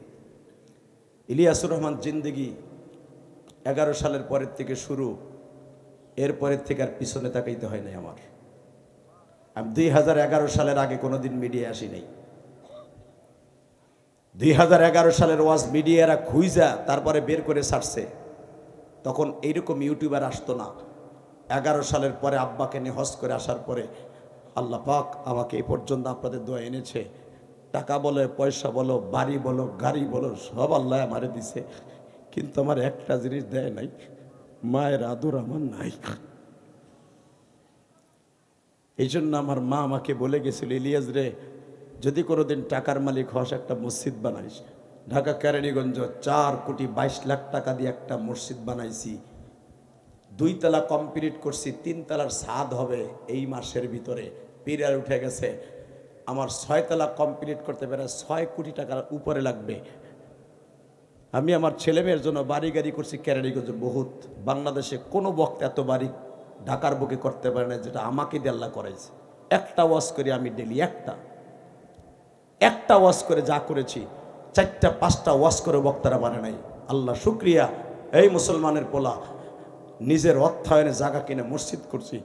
ইলিয়াসুর রহমান জিন্দিগি 11 সালের পরের থেকে শুরু, এরপরের থেকে আর পিছনে তাকাইতে হয় নাই আমার। আমি 2011 সালের আগে কোনোদিন মিডিয়া আসি নাই। 2011 সালের ওয়াজ মিডিয়ারা খুঁজা তারপরে বের করে ছাড়ছে, তখন এইরকম ইউটিউবার আসতো না। 11 সালের পরে আব্বাকে নিয়ে হজ করে আসার পরে আল্লাহ পাক আমাকে এই পর্যন্ত আপনাদের দোয়া এনেছে। টাকা বলো, পয়সা বলো, বাড়ি বলো, গাড়ি বলো, সব আল্লাহ আমারে দিছে, কিন্তু আমার একটা জিনিস দেয় নাই, মায়ের আদর আমার নাই। এই জন্য আমার মা আমাকে বলে গেছিল, ইলিয়াস রে, যদি কোনোদিন টাকার মালিক হস একটা মসজিদ বানাইস। ঢাকা কেরানীগঞ্জ 4 কোটি 22 লাখ টাকা দিয়ে একটা মসজিদ বানাইছি, 2 তলা কমপ্লিট করছি, 3 তলার ছাদ হবে এই মাসের ভিতরে, পিলার উঠে গেছে। আমার 6 তলা কমপ্লিট করতে পারে 6 কোটি টাকার উপরে লাগবে। আমি আমার ছেলে মেয়ের জন্য বাড়ি গাড়ি করছি কেরানীগঞ্জ বহুত। বাংলাদেশে কোনো বক্তা এত বাড়ি ঢাকার বুকে করতে পারে না যেটা আমাকে দিয়ে আল্লাহ করাইছে। একটা ওয়াজ করি আমি ডেলি, একটা ওয়াজ করে যা করেছি, 4টা 5টা ওয়াজ করে বক্তারা মানে নাই। আল্লাহ শুক্রিয়া, এই মুসলমানের পোলা নিজের অর্থায়নে জায়গা কিনে মসজিদ করছি।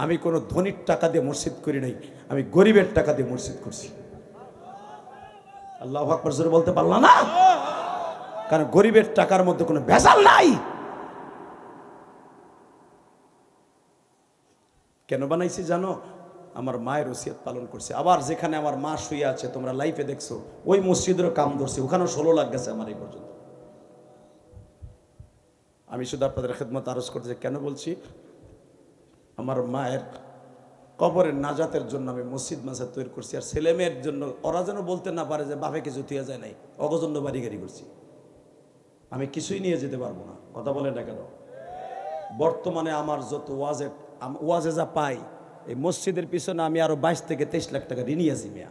আমি কোনো ধনীর টাকা দিয়ে মসজিদ করি নাই, আমি গরিবের টাকা দিয়ে মসজিদ করছি। আল্লাহু আকবার জোরে বলতে পারলাম না, কারণ গরিবের টাকার মধ্যে কোনো ভেজাল নাই। কেন বানাইছি জানো? আমার মায়ের ওসিয়ত পালন করছে। আবার যেখানে আমার মা শুয়ে আছে, তোমরা লাইফে দেখছো, ওই মসজিদেরও কাম ধরছে, ওখানেও 16 লাখ গেছে আমার এই পর্যন্ত। আমি শুধু আপনাদের খেদমত আরজ করতে কেন বলছি, আমার মায়ের কবরের নাজাতের জন্য আমি মসজিদ মাসাদ তৈরি করছি। আর ছেলে মেয়ের জন্য, ওরা যেন বলতে না পারে যে বাপে কিছু থিয়া যায় নাই, অগজন্য বাড়ি গাড়ি করছি। আমি কিছুই নিয়ে যেতে পারবো না, কথা বলেন না কেন? বর্তমানে আমার যত ওয়াজে যা পাই, এই মসজিদের পিছনে আমি আরো 22 থেকে 23 লাখ টাকা ঋণী আছি মিয়া,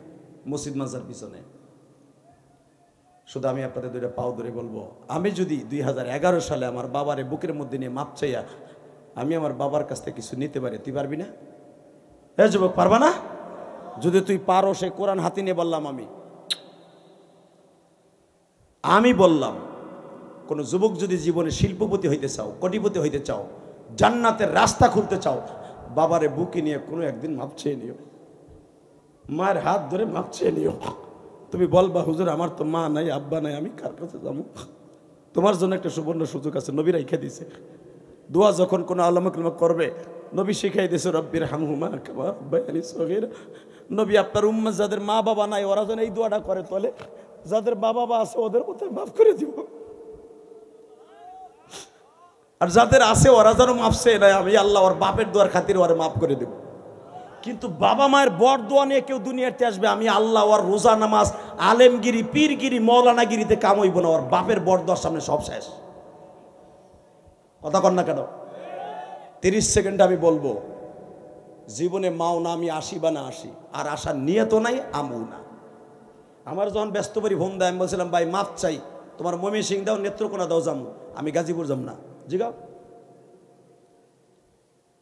মসজিদ মাজার পিছনে। শুধু আমি আপনাদের 2টা পাও ধরে বলবো, আমি যদি 2011 সালে আমার বাবারে বুকের মধ্যে নিয়ে মাপ চাইয়া আমি আমার বাবার কাছ থেকে কিছু নিতে পারি, তুই পারবি না? এ যুবক, পারবা না? যদি তুই পারো, সে কোরআন হাতে নিয়ে বললাম, আমি বললাম, কোন যুবক যদি জীবনে শিল্পপতি হইতে চাও, কোটিপতি হইতে চাও, জান্নাতের রাস্তা খুলতে চাও, বাবারে বুকে নিয়ে কোনো একদিন মাপ চেয়ে নিও, মায়ের হাত ধরে মাপ চেয়ে নিও। তুমি বলবা, হুজুর আমার তো মা নাই, আব্বা নাই, আমি কার কাছে যাবো? তোমার জন্য একটা সুবর্ণ সুযোগ আছে, নবী রাইখা দিছে। দোয়া যখন কোনো আলেম কালেমা করবে, নবী শিখাই দিয়েছে, রব্বির হামহুমা কামা রাব্বায়ানি সগীরা। নবী আপনার উম্মত যাদের মা বাবা নাই, ওরা যেন এই দোয়াটা করে তোলে, যাদের মা বাবা আছে ওদের মধ্যে মাফ করে দিব, আর যাদের আছে ওরা যেন মাফ চেয়ে নেয়, আমি আল্লাহ ওর বাপের দোয়ার খাতির ওরা মাফ করে দেব। কিন্তু বাবা মায়ের বর দোয়া নিয়ে কেউ দুনিয়াতে আসবে, আমি আল্লাহ ওর রোজা নামাজ, আলেমগিরি, পীরগিরি, মৌলানাগিরিতে কাম হইব না, ওর বাপের বর দোয়ার সামনে সব শেষ। কথা কন না কেন? 30 সেকেন্ডে আমি বলবো, জীবনে মাও না আমি আসি বা না আসি, আর আসার নিয়ত নাই, আমও না। আমার যখন ব্যস্ত করি ফোন দেয়, আমি বলছিলাম ভাই মাপ চাই, তোমার ময়মনসিং দাও, নেত্রকোনা দাও, যাবো, আমি গাজীপুর যাব না। জিগাও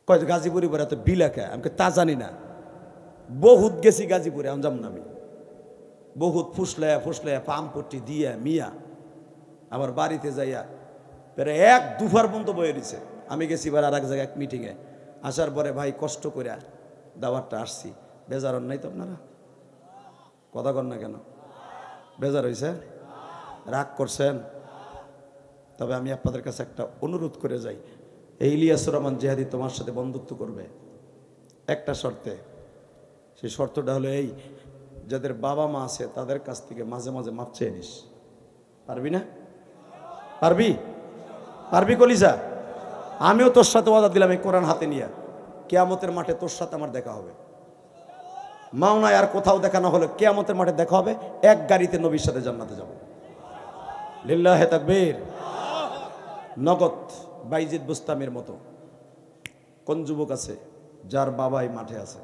কয় গাজীপুরি পরে এত বিলাকা, আমি তা জানি না, বহুত গেছি গাজীপুরে, আমি যাব না। আমি বহুত ফুসলায়া পামপট্টি দিয়া মিয়া আমার বাড়িতে যাইয়া প্রায় 1-2 পর্যন্ত বয়ে দিছে। আমি গেছি এবার আর এক জায়গায় এক মিটিংয়ে, আসার পরে ভাই কষ্ট করে দাওয়াতটা আসছি, বেজার নাই তো আপনারা? কথা কন না কেন? বেজার হয়েছে? রাগ করছেন? তবে আমি আপনাদের কাছে একটা অনুরোধ করে যাই, এই ইলিয়াসুর রহমান জিহাদি তোমার সাথে বন্ধুত্ব করবে একটা শর্তে। সেই শর্তটা হলো এই, যাদের বাবা মা আছে তাদের কাছ থেকে মাঝে মাঝে মাপ চেয়ে নিস। পারবি না? পারবি? পারবি কলিজা? আমিও তোর সাথে ওয়াদা দিলাম এই কোরআন হাতে নিয়ে কিয়ামতের মাঠে তোর সাথে আমার দেখা হবে। মাওনায় আর কোথাও দেখা না হলে কিয়ামতের মাঠে দেখা হবে, এক গাড়িতে নবীর সাথে জান্নাতে যাব। লিল্লাহে তাকবীর। নগদ বাইজিদ বুস্তামের মতো কোন যুবক আছে যার বাবাই মাঠে আছে?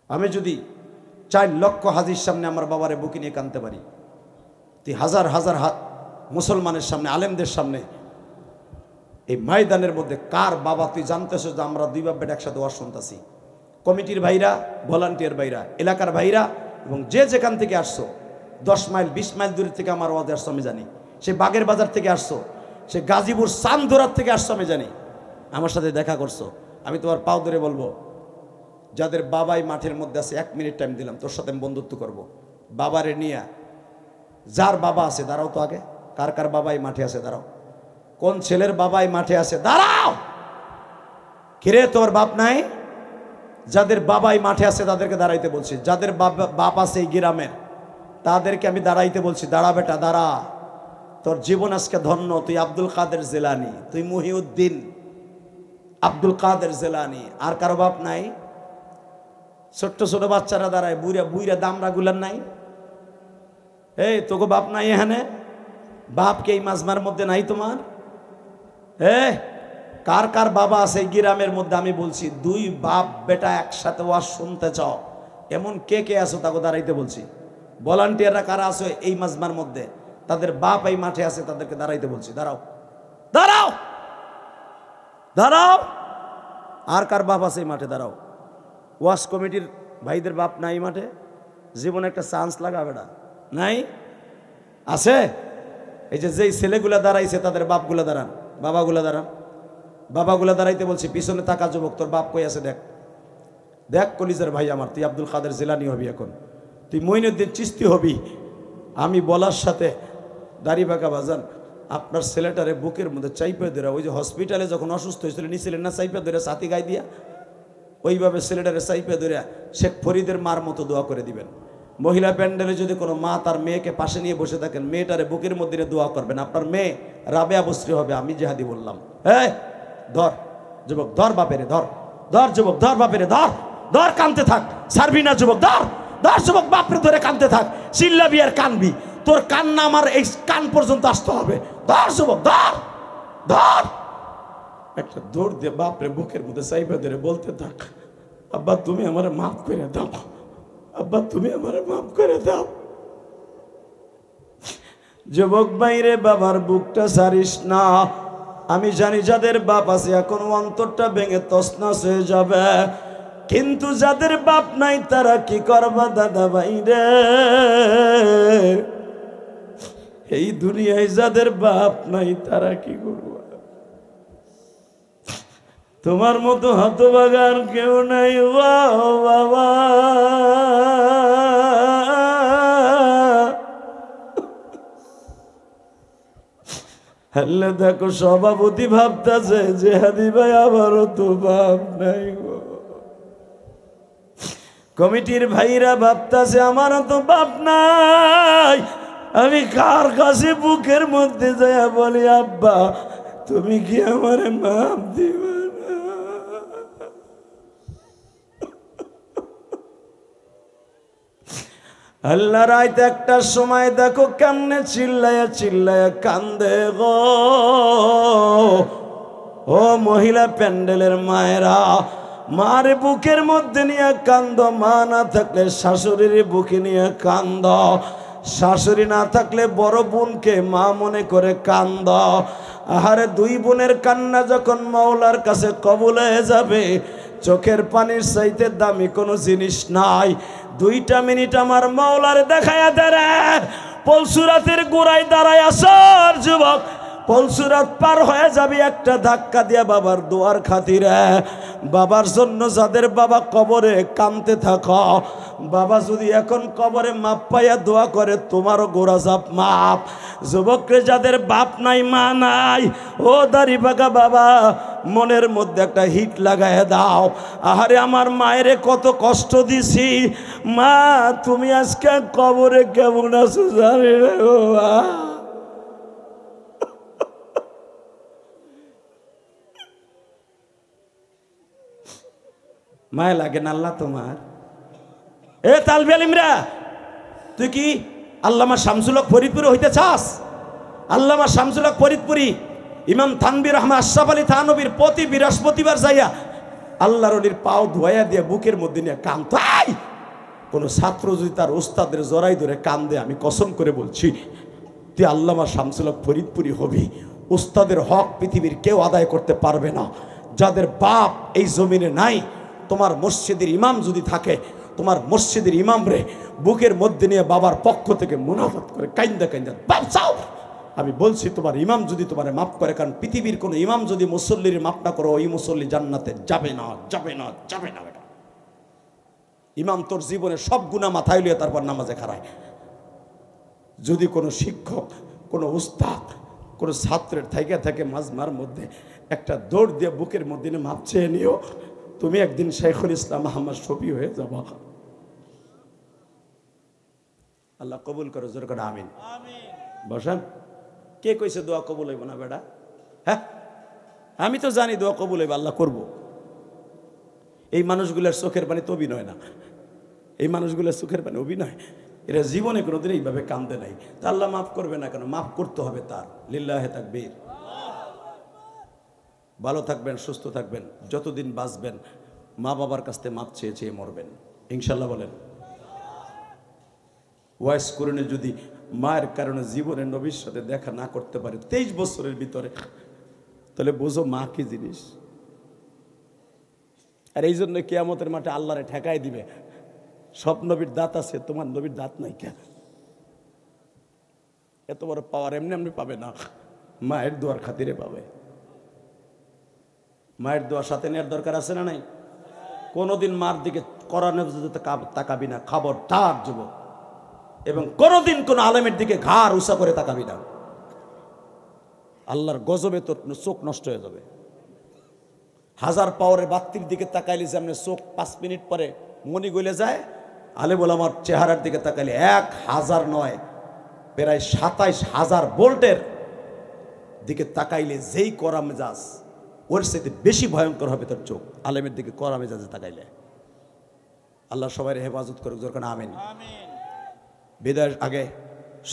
আমি যদি 4 লক্ষ হাজির সামনে আমার বাবারে বুকে নিয়ে কাঁদতে পারি, তুই হাজার হাজার মুসলমানের সামনে, আলেমদের সামনে, এই ময়দানের মধ্যে কার বাবা তুই জানতেছ যে আমরা 2 বাপ বেটা একসাথে ওয়াজ শুনতেছি? কমিটির ভাইরা, ভলান্টিয়ার ভাইরা, এলাকার ভাইরা এবং যে যেখান থেকে আসছো, 10 মাইল 20 মাইল দূর থেকে আমার ওয়াজে আসছো আমি জানি, সে বাগের বাজার থেকে আসছো, সে গাজীপুর চান্দোরার থেকে আসছো আমি জানি, আমার সাথে দেখা করছো। আমি তোমার পাও ধরে বলবো, যাদের বাবাই মাঠের মধ্যে আছে 1 মিনিট টাইম দিলাম, তোর সাথে আমি বন্ধুত্ব করবো। বাবারে নিয়ে, যার বাবা আছে দাঁড়াও তো আগে, কার কার বাবাই মাঠে আছে দাঁড়াও, কোন ছেলের বাবাই মাঠে আছে দাঁড়াও। কিরে তোর বাপ নাই? যাদের বাবাই মাঠে আছে তাদেরকে দাঁড়াইতে বলছি, যাদের বাপ আছে এই গ্রামের তাদেরকে আমি দাঁড়াইতে বলছি, দাঁড়া বেটা দাঁড়া, তোর জীবন আজকে ধন্য। তুই আব্দুল কাদের জেলানি, তুই মুহিউদ্দিন আব্দুল কাদের জেলানি, আর কারো বাপ নাই? ছোট্ট ছোট বাচ্চারা দাঁড়ায়, বুড়া বুড়া দামরা গুলার নাই? এই তোকে বাপ নাই এখানে? বাপকে এই মাজমার মধ্যে নাই তোমার? কার কার বাবা আছে এই গ্রামের মধ্যে? আমি বলছি 2 বাপ বেটা একসাথে ওয়াজ শুনতে চাও এমন কে কে আছো তাকে দাঁড়াইতে বলছি। ভলান্টিয়াররা কারা আছো এই মাজমার মধ্যে, তাদের বাপ এই মাঠে আছে, তাদেরকে দাঁড়াইতে বলছি। দাঁড়াও দাঁড়াও দাঁড়াও। আর কার বাপ আছে এই মাঠে? দাঁড়াও। ওয়াজ কমিটির ভাইদের বাপ নাই মাঠে? জীবনে একটা চান্স লাগা বেটা নাই? আছে? এই যে যেই ছেলেগুলা দাঁড়াইছে তাদের বাপগুলা দাঁড়ান, বাবাগুলা দাঁড়ান, বাবাগুলা দাঁড়াইতে বলছি। পিছনে তাকা যুবক, তোর বাপ কই আছে দেখ, দেখ কলিজার ভাই আমার, তুই আব্দুল কাদের জিলানী হবি, এখন তুই মঈনুদ্দিন চিশতি হবি। আমি বলার সাথে দাড়ি বাঁকা বাজান, আপনার ছেলেটারে বুকের মধ্যে চাইপে ধরে, ওই যে হসপিটালে যখন অসুস্থ হয়েছিল নিছিলেন না চাইপে ধরে ছাতি গায়ে দিয়া, ওইভাবে ছেলেটারে চাইপে ধরে শেখ ফরিদের মার মতো দোয়া করে দিবেন। মহিলা প্যান্ডেলে যদি কোনো মা তার মেয়েকে পাশে নিয়ে বসে থাকেন, মেয়েটারে বুকের মধ্যে দোয়া করবেন, আপনার মেয়ে রাবেয়া বসরি হবে। আমি জিহাদি বললাম। ধর যুবক, ধর বাপেরে, ধর ধর যুবক, ধর বাপেরে, ধর ধর, কানতে থাক, ছাড়বি না যুবক, ধর ধর যুবক, বাপরে ধরে কানতে থাক, চিল্লাবি আর কানবি, তোর কান্না আমার এই কান পর্যন্ত আসতে হবে। ধর যুবক, ধর ধর, একটা দৌড় দিয়ে বাপরে বুকের মধ্যে চাইবে ধরে বলতে থাক, আব্বা তুমি আমার মাফ করে দাও, আব্বা তুমি আমার মাফ করে দাও। যুবক বাইরে বাবার বুকটা ছাড়িস না। আমি জানি যাদের বাপ আছে এখন অন্তরটা ভেঙে তছনছ হয়ে যাবে, কিন্তু যাদের বাপ নাই তারা কি করবা দাদা বাইরে? এই দুনিয়ায় যাদের বাপ নাই তারা কি করবা? তোমার মতো হতভাগার কেউ নাই বাবা। হ্যালে দেখো সভাপতি ভাবতেছে জিহাদি ভাই আমারও তো বাপ নাই গো, কমিটির ভাইরা ভাবতেছে আমারও তো বাপ নাই। আমি কার কাছে বুকের মধ্যে যায় বলি, আব্বা তুমি কি আমারে মাপ দিবা না? আল্লাহ রাত একটার সময় দেখো কেমনে চিল্লায়া চিল্লায়া কান্দে গো। ও মহিলা প্যান্ডেলের মায়েরা, মার বুকের মধ্যে নিয়ে কান্দ, মা না থাকলে শাশুড়ির বুকে নিয়ে কান্দ, শাশুড়ি না থাকলে বড় বোনকে মা মনে করে কান্দ। আহারে 2 বোনের কান্না যখন মাওলার কাছে কবুল হয়ে যাবে, চোখের পানির চাইতে দামি কোনো জিনিস নাই। 2টা মিনিট আমার মাওলার দেখায়া দেরে পলসুরাতের গোড়ায় দাঁড়ায় আসর যুবক, পলসুরাত পার হয়ে যাবি একটা ধাক্কা দিয়া বাবার দোয়ার খাতিরে। বাবার জন্য যাদের বাবা কবরে কাঁদতে থাকো, বাবা যদি এখন কবরে মাপ পাইয়া দোয়া করে তোমারও গোরা জাপ মাপ। যুবকরে যাদের বাপ নাই মা নাই, ও দাড়ি বাগা বাবা মনের মধ্যে একটা হিট লাগায় দাও। আহারে আমার মায়েরে কত কষ্ট দিছি, মা তুমি আজকে কবরে কেমন আছো জানি না গো মা। মায় লাগে না আল্লাহ তোমার? এ তালবে আলিমরা, তুই কি আল্লামা শামসুল হক ফরিদপুরি হইতে চাস? আল্লামা শামসুল হক ফরিদপুরি ইমাম থানবীর রহমান আশরাফ আলী থানবীর প্রতি বৃহস্পতিবার যাইয়া আল্লাহর ওলির পাও ধোয়া দিয়ে বুকের মধ্যে নিয়ে কাঁদতো। কোন ছাত্র যদি তার ওস্তাদের জড়াই ধরে কান্দে, আমি কসম করে বলছি তুই আল্লামা শামসুল হক ফরিদপুরি হবি। ওস্তাদের হক পৃথিবীর কেউ আদায় করতে পারবে না। যাদের বাপ এই জমিনে নাই, তোমার মসজিদের ইমাম যদি থাকে, তোমার মসজিদের ইমাম রে বুকের মধ্যে নিয়ে বাবার পক্ষ থেকে মুনাফাত করে কাইন্দা কাইন্দা বাপ চাও। আমি বলছি তোমার ইমাম যদি তোমার মাফ করে, কারণ পৃথিবীর কোনো ইমাম যদি মুসল্লির মাফ না করো, ওই মুসল্লি জান্নাতে যাবে না, যাবে না, যাবে না। বেটা ইমাম তোর জীবনে সব গুনাহ মাথায় লিয়ে তারপর নামাজে খাড়ায়। যদি কোনো শিক্ষক, কোনো উস্তাদ, কোনো ছাত্রের থেকে থাকে মাজমার মধ্যে একটা দৌড় দিয়ে বুকের মধ্যে মাপ চেয়ে নিও, তুমি একদিন শেখুল ইসলাম আহমদ শফি হয়ে যাবা। আল্লাহ কবুল করো, জোর করে আমিন। বসেন। কে কইছে দোয়া কবুল হইব না বেটা? হ্যাঁ, আমি তো জানি দোয়া কবুল হইব, আল্লাহ করব। এই মানুষগুলোর চোখের পানি তো অভিনয় না, এই মানুষগুলোর চোখের পানি অভিনয়। এরা জীবনে কোনোদিন এইভাবে কান্দে নাই। তা আল্লাহ মাফ করবে না কেন? মাফ করতে হবে তার। লিল্লাহে তাকবীর। ভালো থাকবেন, সুস্থ থাকবেন, যতদিন বাঁচবেন মা বাবার কাছ থেকে মাপ চেয়ে চেয়ে মরবেন ইনশাল্লাহ। বলেন ওয়াইস করণে যদি মায়ের কারণে জীবনে নবীর সাথে দেখা না করতে পারে 23 বছরের ভিতরে, তাহলে বোঝো মা কি জিনিস। আর এই জন্য কিয়ামতের মাঠে আল্লাহরে ঠেকাই দিবে, সব নবীর দাঁত আছে, তোমার নবীর দাঁত নাই কেন? এত বড় পাওয়ার এমনি এমনি পাবে না, মায়ের দোয়ার খাতিরে পাবে। মায়ের দোয়ার সাথে নেওয়ার দরকার আছে না নাই? কোনোদিন মার দিকে করানো তাকাবি না, খবরদার যুবক। এবং কোনোদিন কোন আলেমের দিকে ঘাড় উঁচা করে তাকাবি না, আল্লাহর গজবে তোর চোখ নষ্ট হয়ে যাবে। 1000 পাওয়ারের বাতির দিকে তাকাইলে যেমন চোখ 5 মিনিট পরে মনি গলে যায়, আলেম ওলামার চেহারার দিকে তাকাইলে 1000 নয়, প্রায় 27000 ভোল্টের দিকে তাকাইলে যেই কড়া মেজাজ, ওর সাথে বেশি ভয়ঙ্কর হবে তোর চোখ আলেমের দিকে কড়া মেজাজে তাকাইলে। আল্লাহ সবাই হেফাজত করুক, জোর করে আমিন। বিদায়ের আগে